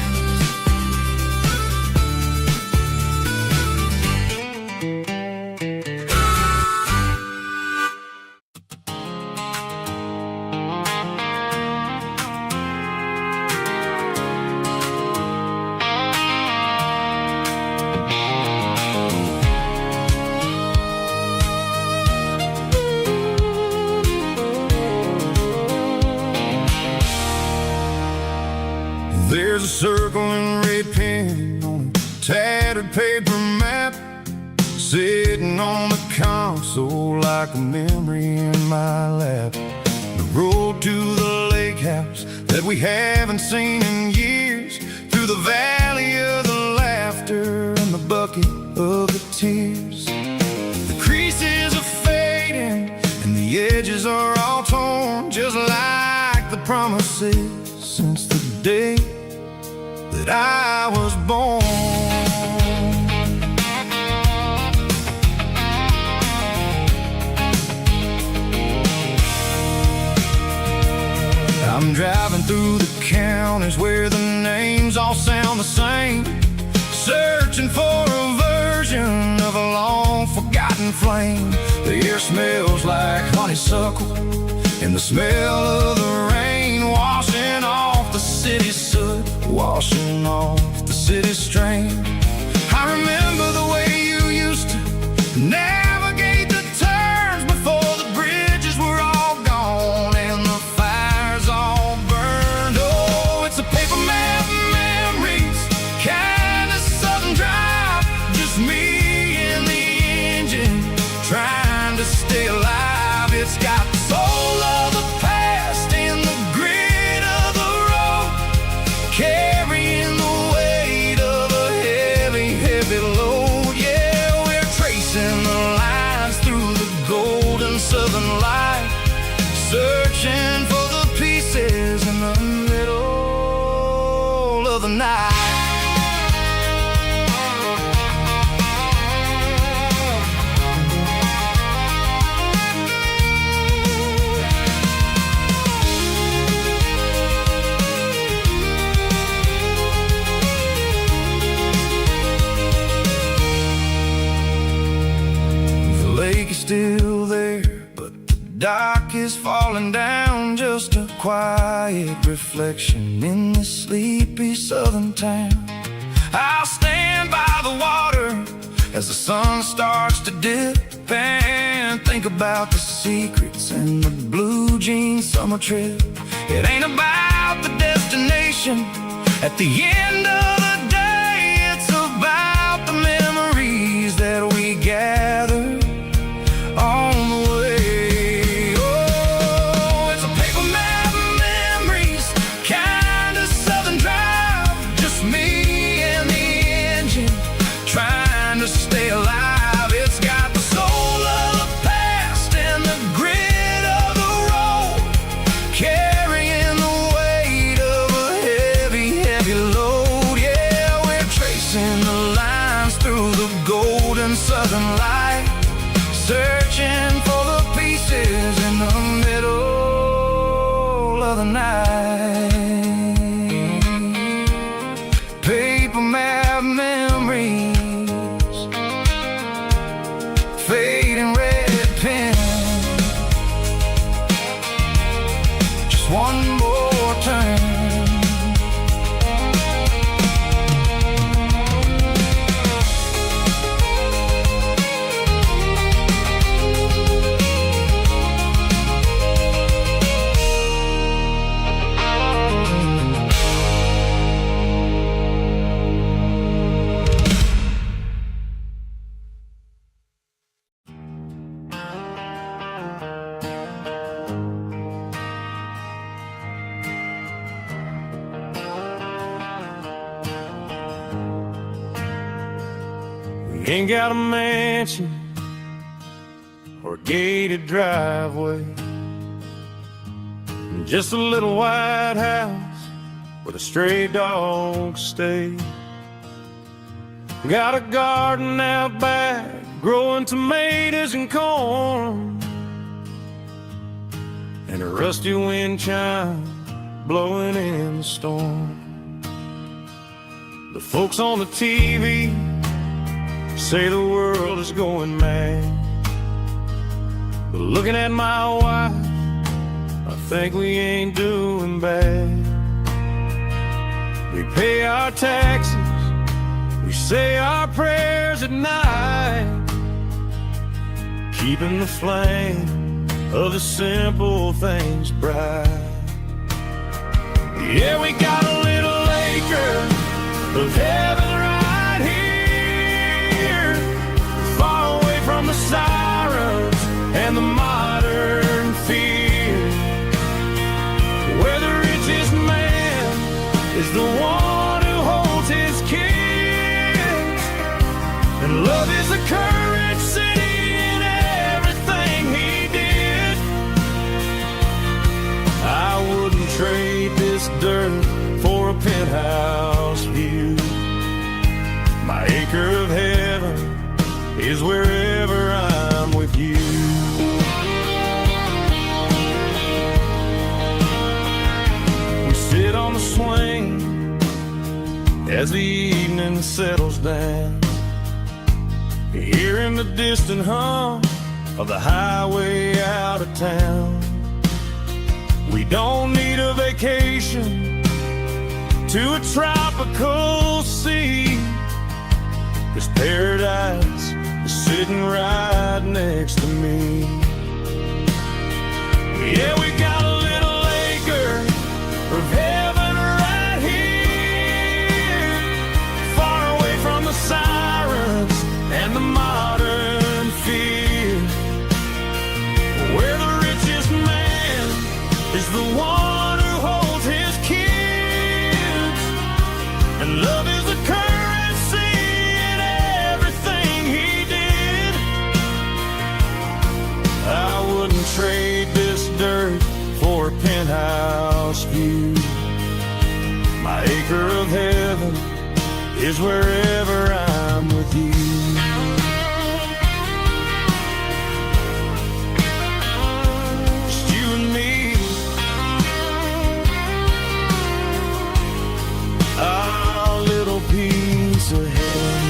There's a circle and red pen on a tattered paper map, sitting on the console like a memory in my lap. The road to the lake house that we haven't seen in years, through the valley of the laughter and the bucket of the tears. The creases are fading and the edges are all torn, just like the promises since the day that I was born. I'm driving through the counties where the names all sound the same, searching for a version of a long-forgotten flame. The air smells like honeysuckle, and the smell of the rain washing off the city's soot, washing off the city's strain. I remember the way you used to navigate the turns before the bridges were all gone and the fires all burned. Oh, it's a paper map memories, kind of southern drive, just me and the engine trying to stay alive. It's got the soul of the past and the grit of the road, carrying the weight of a heavy, heavy load. Yeah, we're tracing the lines through the golden southern light, searching for the pieces in the middle of the night. The lake is still there, but the dock is falling down, just a quiet reflection in the sleepy southern town. I'll stand by the water as the sun starts to dip and think about the secrets and the blue jean summer trip. It ain't about the destination at the end of the day, it's about the memories that we gather on the way. Oh, it's a paper map of memories, kind of southern drive, just me and the engine trying to stay alive. It's got the soul of the past and the grit of the road, carrying the weight of a heavy, heavy load. Yeah, we're tracing the lines through the golden southern light, searching for the pieces in the middle of the night. Paper map memories, fading red pen, just one more turn. Ain't got a mansion or a gated driveway, just a little white house where the stray dogs stay. Got a garden out back, growing tomatoes and corn, and a rusty wind chime blowing in the storm. The folks on the TV say the world is going mad, but looking at my wife, I think we ain't doing bad. We pay our taxes, we say our prayers at night, keeping the flame of the simple things bright. Yeah, we got a little acre of heaven right here, far away from the sirens and the modern fear, where the richest man is the one who holds his kids, and love is the currency in everything he did. I wouldn't trade this dirt for a penthouse view. My acre of heaven is wherever I'm with you. We sit on the swing as the evening settles down, hearing the distant hum of the highway out of town. We don't need a vacation to a tropical sea, 'cause paradise is sitting right next to me. Yeah, we got a little acre of heaven right here, far away from the sirens and the modern fear, where the richest man is the one who holds his kids, and love is the currency in everything he did. I wouldn't trade this dirt for a penthouse view. My acre of heaven is wherever I'm with you. Just you and me, our little piece of heaven.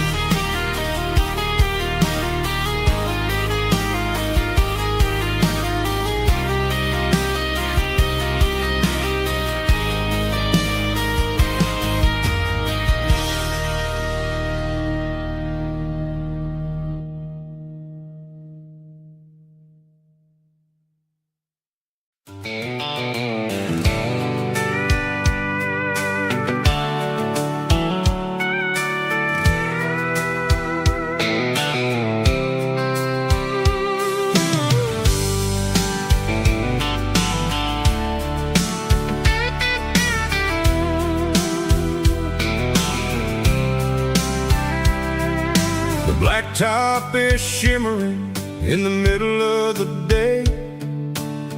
Blacktop is shimmering in the middle of the day.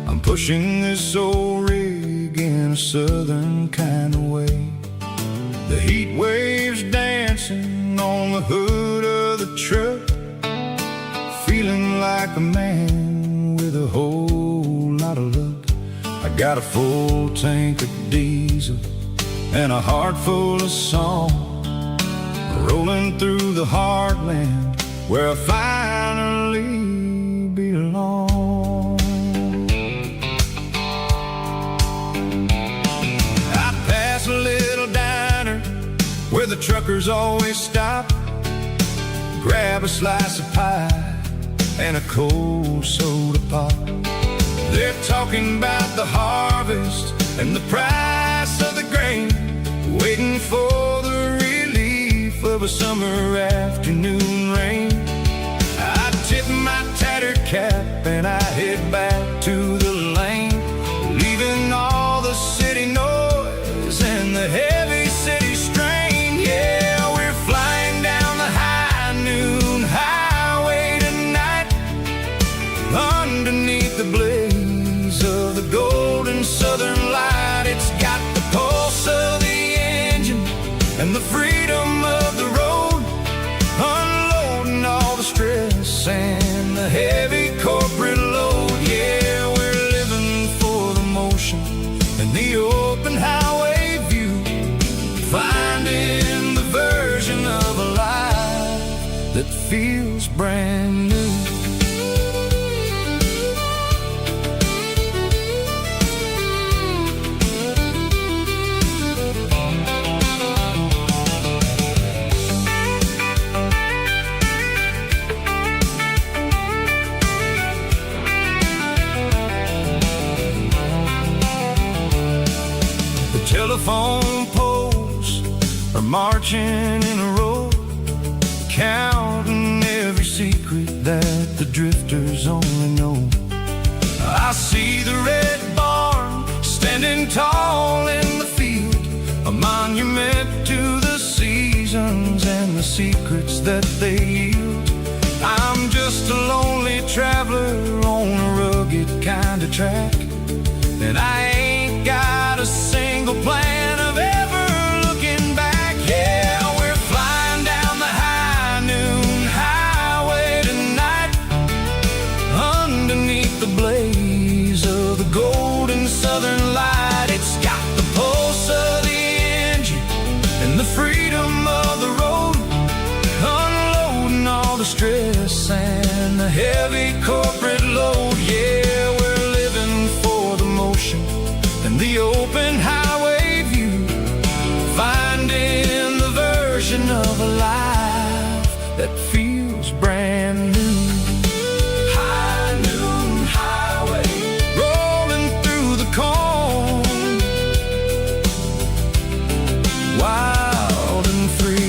I'm pushing this old rig in a southern kind of way. The heat waves dancing on the hood of the truck, feeling like a man with a whole lot of luck. I got a full tank of diesel and a heart full of song, rolling through the heartland where I finally belong. I pass a little diner where the truckers always stop, grab a slice of pie and a cold soda pop. They're talking about the harvest and the price of the grain, waiting for the of a summer afternoon rain. I tip my tattered cap and I head back to the lane, leaving all the city noise and the heavy city strain. Yeah, we're flying down the high noon highway tonight, underneath the blaze of the golden southern light. It's got the pulse of the engine and the freedom of the road, unloading all the stress and the heavy corporate load. Yeah, we're living for the motion and the open highway view, finding the version of a life that feels brand new. Telephone poles are marching in a row, counting every secret that the drifters only know. I see the red barn standing tall in the field, a monument to the seasons and the secrets that they yield. I'm just a lonely traveler on a rugged kind of track, and I ain't got a single plan of ever looking back. Yeah, we're flying down the high noon highway tonight, underneath the blaze of the golden southern light. It's got the pulse of the engine and the freedom of the road, unloading all the stress and the heavy corporate load. Yeah, we're living for the motion and the open highway view, finding the version of a life that feels brand new. High noon highway, rolling through the corn, wild and free.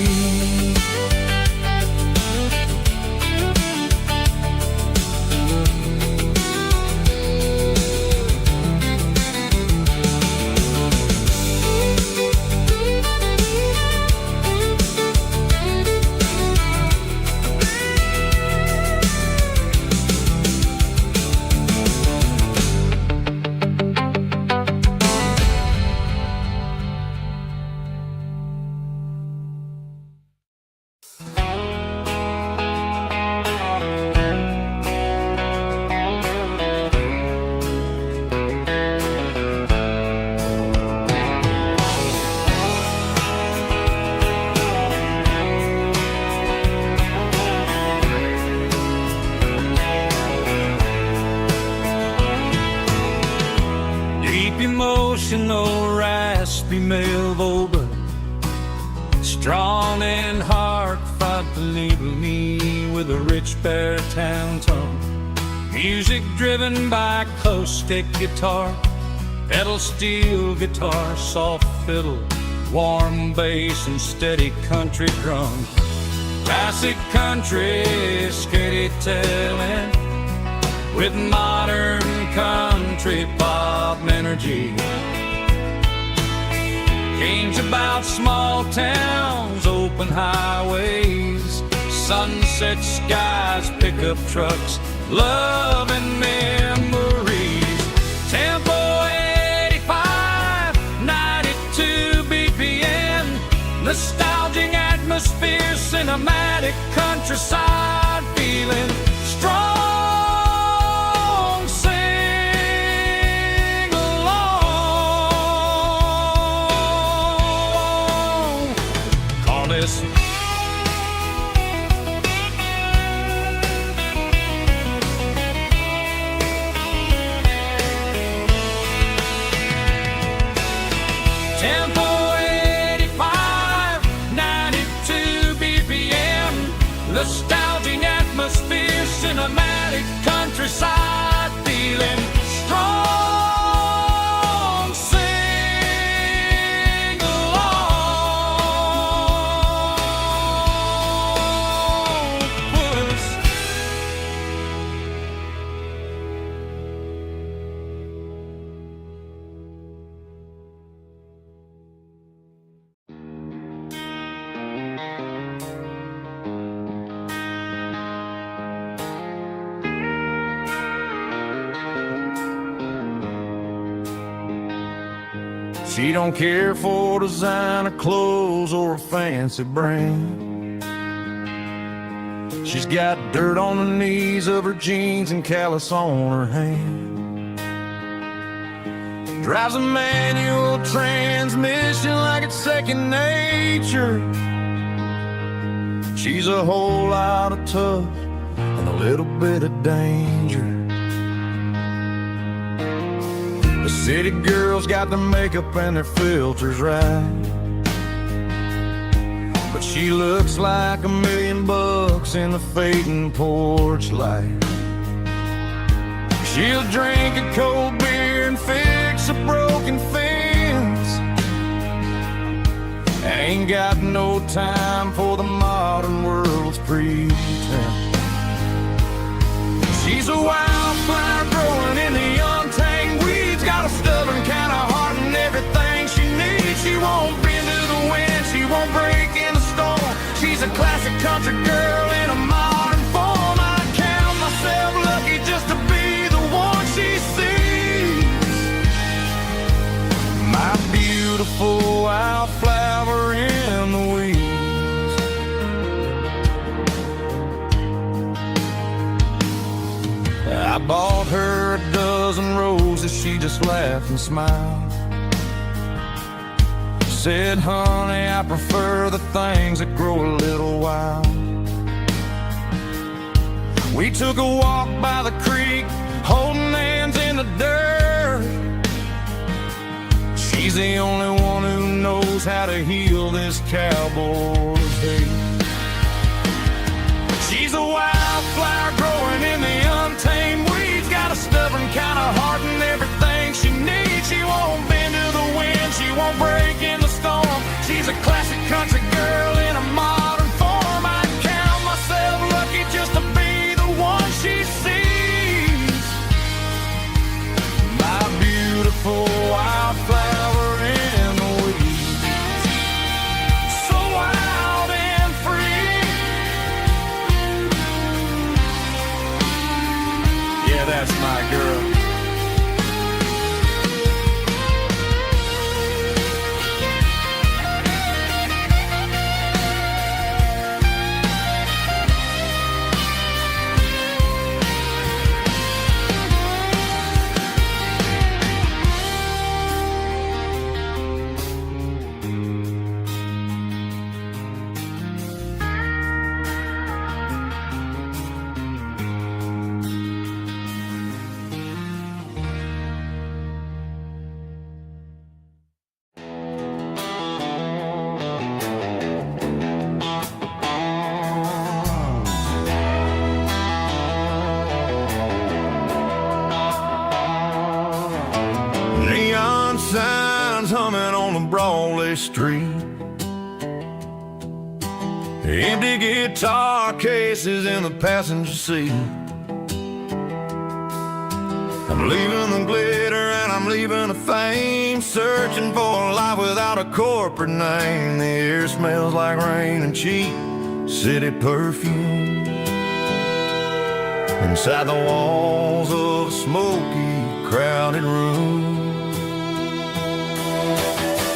Emotional, raspy male vulva, strong and hard fought to label me with a rich baritone tone. Music driven by acoustic guitar, pedal steel guitar, soft fiddle, warm bass and steady country drum. Classic country storytelling with modern country pop energy. Games about small towns, open highways, sunset skies, pickup trucks, love and memories. Tempo 85, 92 BPM, nostalgic atmosphere, cinematic countryside feeling strong. Sing along. Call this Tempo 85, 92 BPM, nostalgic atmosphere, cinematic countryside feeling strong. Sing along. Puss. She don't care for designer clothes or a fancy brand. She's got dirt on the knees of her jeans and callus on her hand. Drives a manual transmission like it's second nature. She's a whole lot of tough and a little bit of danger. The city girls got their makeup and their filters right, but she looks like $1 million in the fading porch light. She'll drink a cold beer and fix a broken fence. Ain't got no time for the modern world's pretense. She's a wildflower growing in the untamed weeds. Got a stubborn kind of heart and everything she needs. She won't bend to the wind, she won't break in the storm. She's a classic country girl in a modern form. I count myself lucky just to be the one she sees. My beautiful wildflower in the weeds. I bought her a dozen roses, she just laughed and smiled. Said, honey, I prefer the things that grow a little wild. We took a walk by the creek, holding hands in the dirt. She's the only one who knows how to heal this cowboy's hate. She's a wildflower growing in the untamed weeds. Got a stubborn kind of heart and everything she needs. She won't bend to the wind, she won't break in the storm. She's a classic country girl in a modern form. I count myself lucky just to be the one she sees. My beautiful wildflower in the weeds. So wild and free. Yeah, that's my girl. Neon signs humming on the Broadway street. Empty guitar cases in the passenger seat. I'm leaving the glitter and I'm leaving the fame, searching for a life without a corporate name. The air smells like rain and cheap city perfume. Inside the walls of a smoky, crowded room.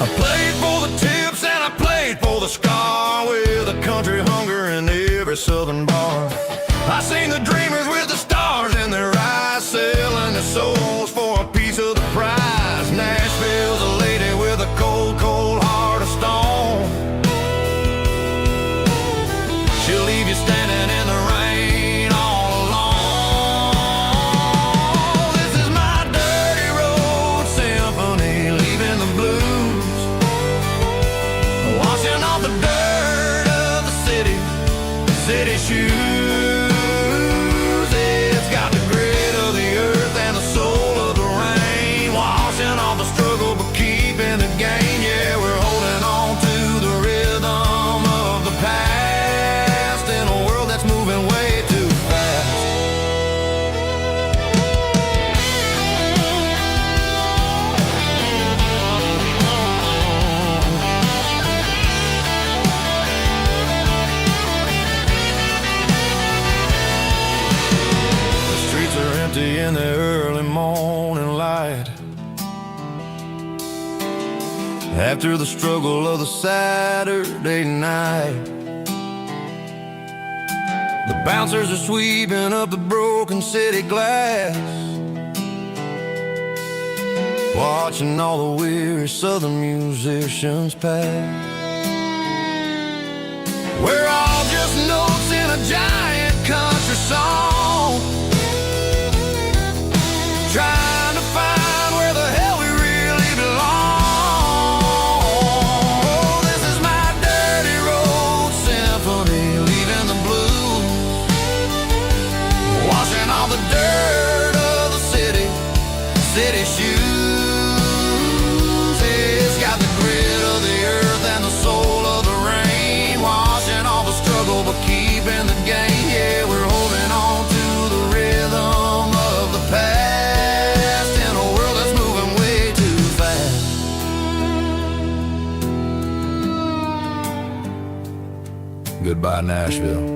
I played for the tips and I played for the scar, with a country hunger in every southern bar. I seen the dreamers with the stars in their eyes, selling their souls for a piece of the prize. Nashville's a lady with a cold, cold heart of stone. She'll leave you standing in the rain all alone. This is my dirty road symphony, leaving the blues, washing off the dirt of the city shoes. It's got the grit of the earth and the soul of the rain, washing off the struggle but keeping the gain. Yeah, we're holding on to the rhythm of the past in a world that's moving way too fast. The streets are empty in the early morning light, after the struggle of the Saturday night. The bouncers are sweeping up the broken city glass, watching all the weary southern musicians pass. We're all just notes in a giant country song, trying to find where the hell we really belong. This is my dirty road symphony, leaving the blues, washing all the dirt of the city shoes. It's got the grit of the earth and the soul of the rain, washing all the struggle but keeping the gain. Yeah, we're holding on to the rhythm of the past in a world that's moving way too fast. Goodbye, Nashville.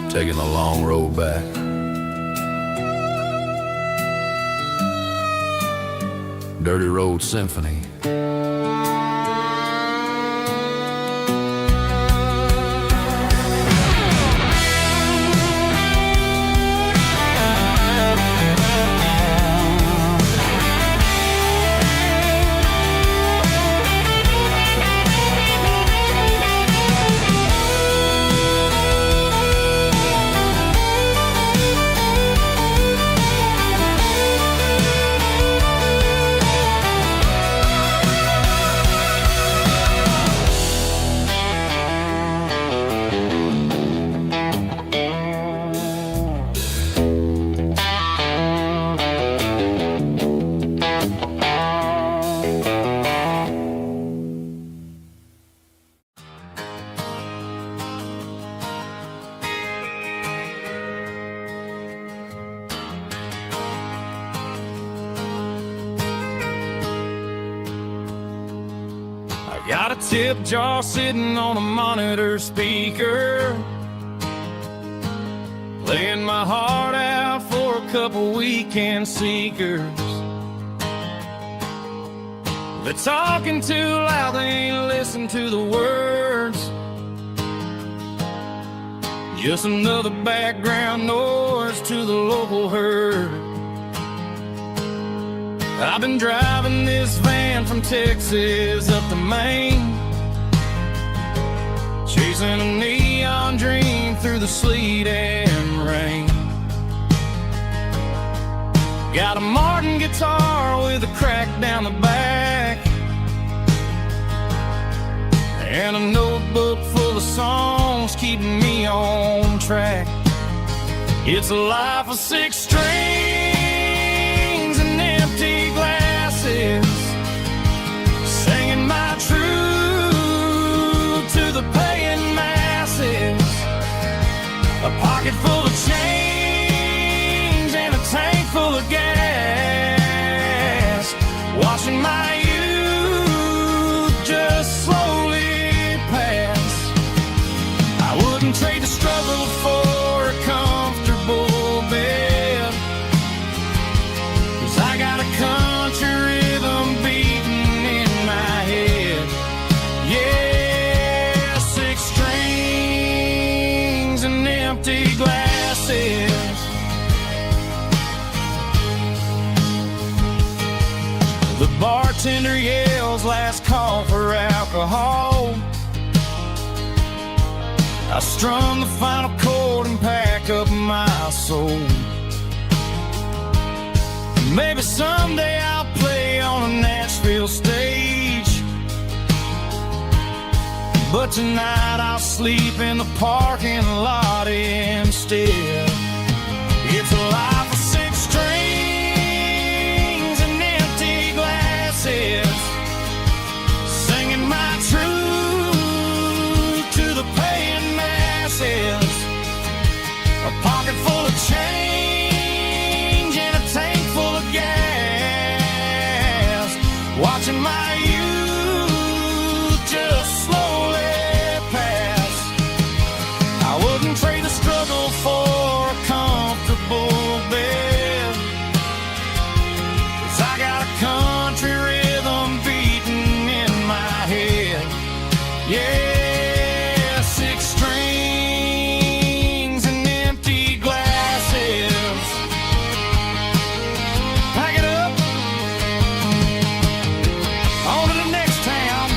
Taking the long road back. Dirty Road Symphony. Got a tip jar sitting on a monitor speaker, laying my heart out for a couple weekend seekers. They're talking too loud, they ain't listen to the words. Just another background noise to the local herd. I've been driving this van from Texas up to Maine, chasing a neon dream through the sleet and rain. Got a Martin guitar with a crack down the back, and a notebook full of songs keeping me on track. It's a life of 6 strings and empty glasses, singing my truth empty glasses. The bartender yells last call for alcohol. I strum the final chord and pack up my soul. Maybe someday I'll play on a Nashville stage, but tonight I'll sleep in the parking lot instead. It's a life of six strings and empty glasses, singing my truth to the paying masses. A pocket full of change and a tank full of gas, watching my youth just slowly pass. I wouldn't trade the struggle for a comfortable bed, 'cause I got a country rhythm beating in my head. Yeah, six strings and empty glasses. Pack it up, on to the next town.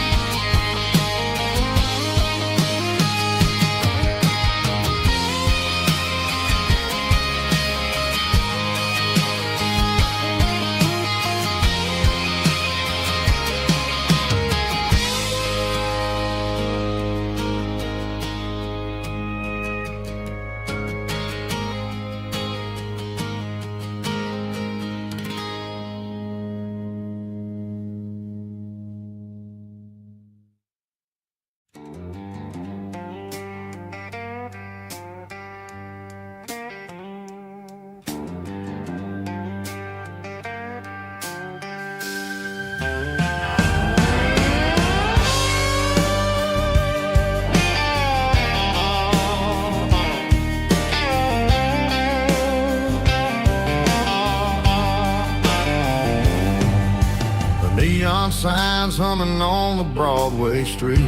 Neon signs humming on the Broadway street,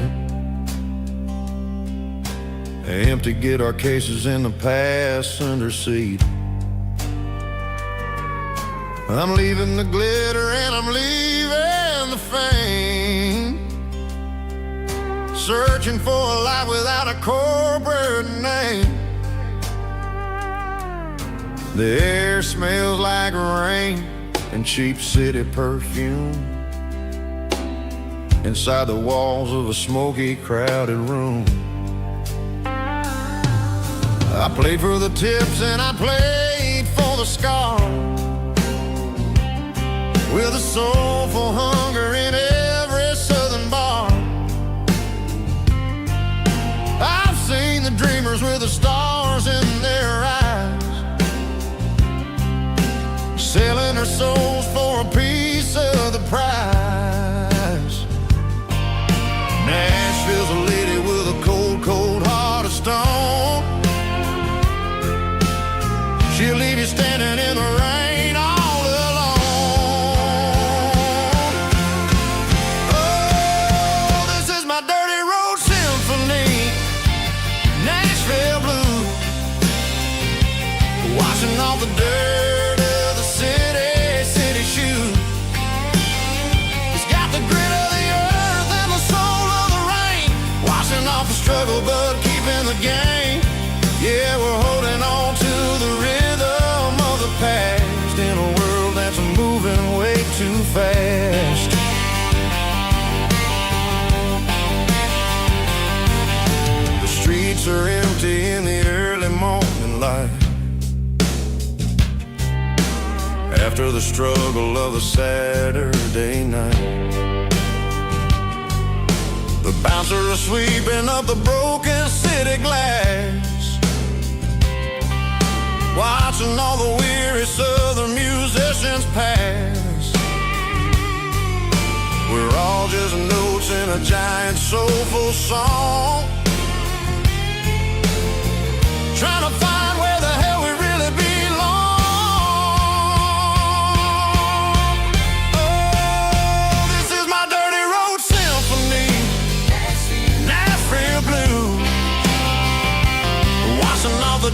empty guitar cases in the passenger seat. I'm leaving the glitter and I'm leaving the fame, searching for a life without a corporate name. The air smells like rain and cheap city perfume inside the walls of a smoky, crowded room. I played for the tips and I played for the scars, with a soulful hunger in every southern bar. I've seen the dreamers with the stars in their eyes, selling their souls for a piece of the prize. Nashville's a lady with a cold, cold heart of stone. She'll leave you standing in the rain all alone. Oh, this is my dirty road symphony, Nashville blues, washing off the dirt of the city shoes. It's got the grit of the earth and the soul of the rain, washing off the struggle but keeping the game. Yeah, we're holding on to the rhythm of the past in a world that's moving way too fast. The streets are empty in the early morning light, after the struggle of the Saturday night. The bouncers are sweeping up the broken city glass, watching all the weary southern musicians pass. We're all just notes in a giant soulful song, trying to find where the hell we really belong. Oh, this is my dirty road symphony, Nashville blues, washing off the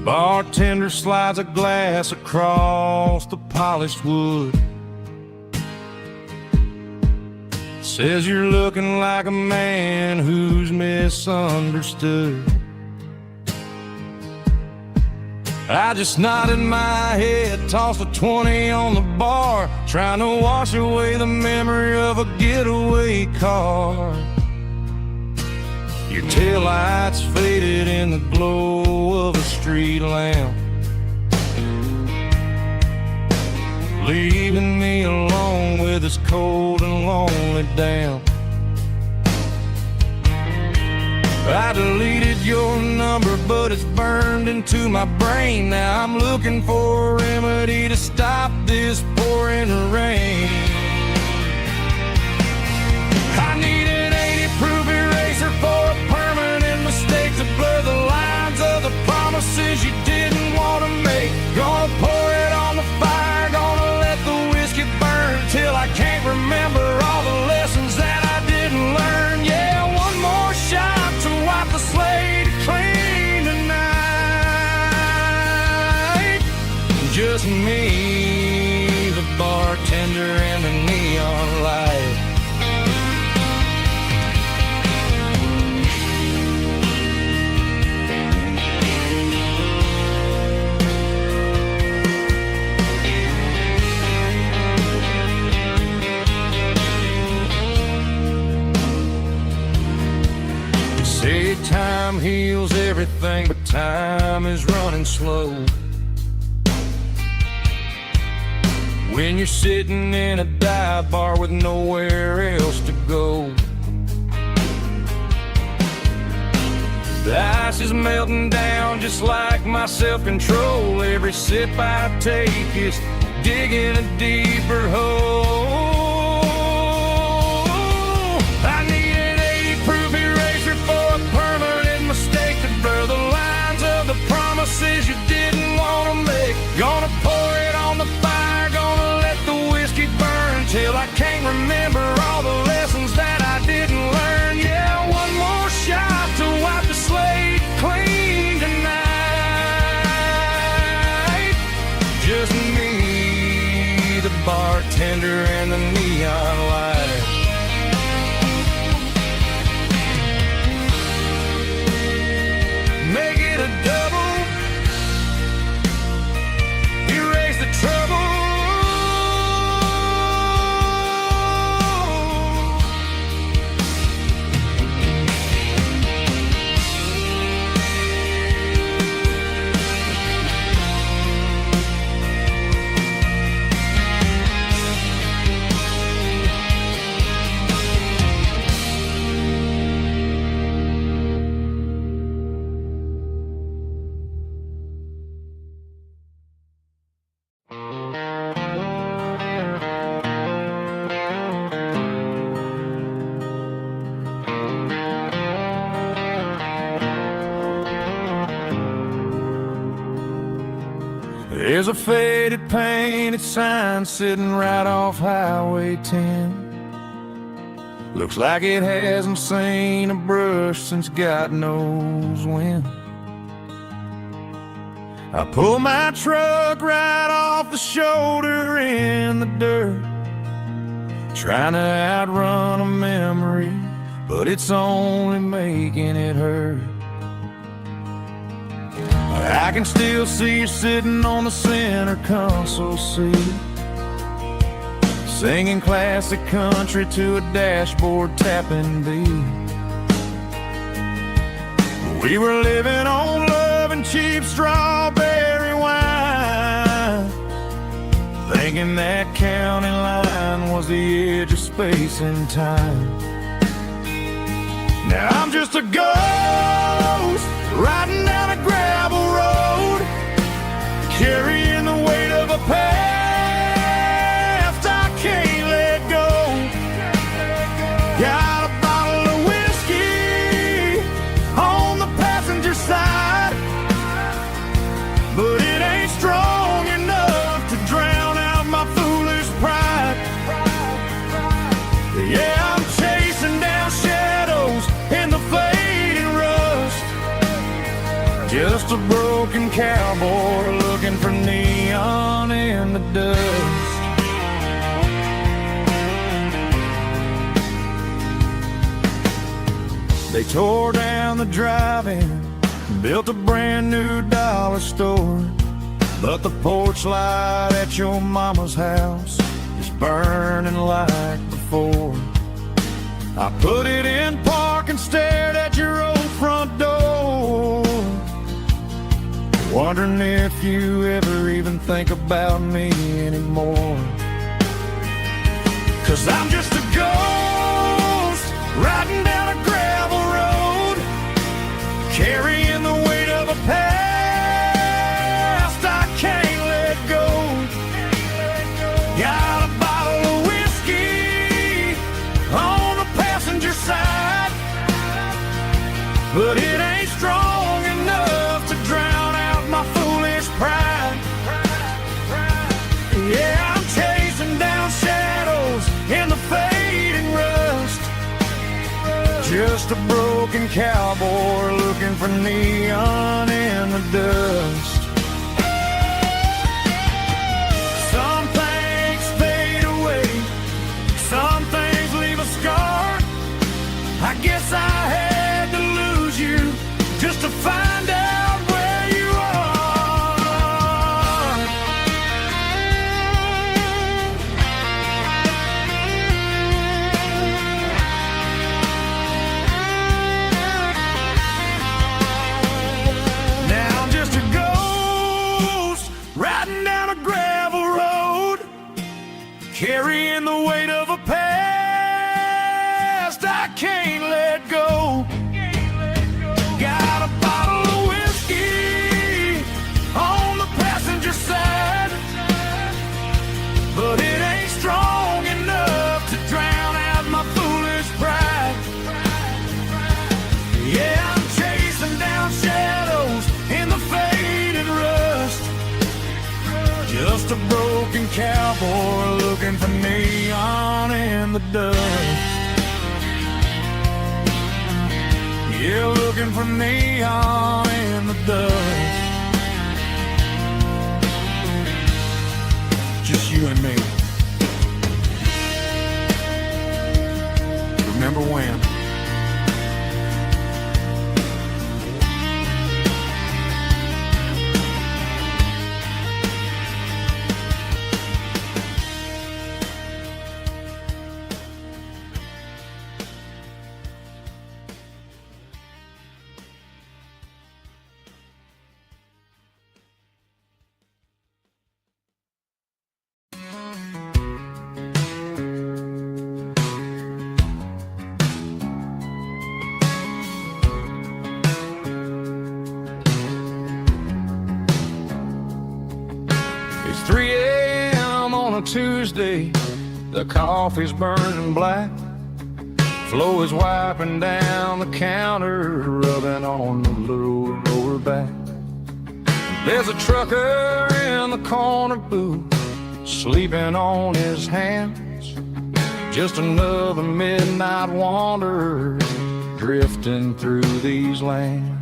Bartender slides a glass across the polished wood. Says you're looking like a man who's misunderstood. I just nodded my head, tossed a 20 on the bar, trying to wash away the memory of a getaway car. Your taillights faded in the glow of a street lamp, leaving me alone with this cold and lonely damp. I deleted your number, but it's burned into my brain. Now I'm looking for a remedy to stop this pouring rain. I need an 80-proof eraser for a permanent mistake to blur the lines of the promises you didn't want to make. Gonna pour it on the fire, gonna let the whiskey burn till I can't remember all the lessons that I didn't learn. Yeah, one more shot to wipe the slate clean tonight. Just me, the bartender, and the neon light. Say time heals everything, but time is running slow. When you're sitting in a dive bar with nowhere else to go, the ice is melting down just like my self-control. Every sip I take is digging a deeper hole. I need an 80-proof eraser for a permanent mistake to blur the lines of the promises you didn't want to make. Gonna pour it on the fire, gonna let the whiskey burn till I can't remember all the lessons that I didn't learn. Yeah, one more shot to wipe the slate clean tonight. Just me, the bartender, and the neon light. Make it a double, erase the trouble. There's a faded painted sign sitting right off Highway 10. Looks like it hasn't seen a brush since God knows when. I pull my truck right off the shoulder in the dirt, trying to outrun a memory, but it's only making it hurt. I can still see you sitting on the center console seat, singing classic country to a dashboard tapping beat. We were living on love and cheap strawberry wine, thinking that county line was the edge of space and time. Now I'm just a ghost riding down a gravel road, carrying the weight of a past I can't let go. Got a bottle of whiskey on the passenger side, but it ain't strong enough to drown out my foolish pride. Yeah, I'm chasing down shadows in the fading rust, Just a broken cowboy looking for neon in the dust. They tore down the drive-in, built a brand new dollar store, but the porch light at your mama's house is burning like before. I put it in park and stared at your old front door, wondering if you ever even think about me anymore. 'Cause I'm just a ghost riding down a gravel road, carrying the weight of a past I can't let go. Got a bottle of whiskey on the passenger side, but it ain't strong enough to drown out my foolish pride. Yeah, I'm chasing down shadows in the fading rust, just a broken cowboy looking for neon in the dust. Some things fade away, some things leave a scar. I guess I had to lose you just to find out where you are. Now I'm just a ghost riding down a gravel road, carrying the weight of a past I can't let go. Got a bottle of whiskey on the passenger side, but it ain't strong enough to drown out my foolish pride. Yeah, I'm chasing down shadows in the faded rust, just a broken cowboy looking for neon in the dust. Yeah, looking for neon in the dust. Just you and me. Remember when? It's 3 a.m. on a Tuesday, the coffee's burning black. Flo is wiping down the counter, rubbing on the little lower back. There's a trucker in the corner booth, sleeping on his hands. Just another midnight wanderer, drifting through these lands.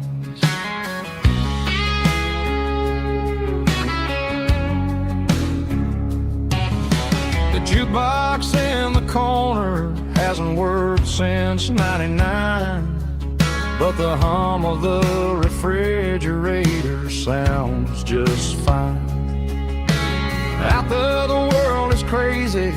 The jukebox in the corner hasn't worked since '99, but the hum of the refrigerator sounds just fine. Out there the world is crazy,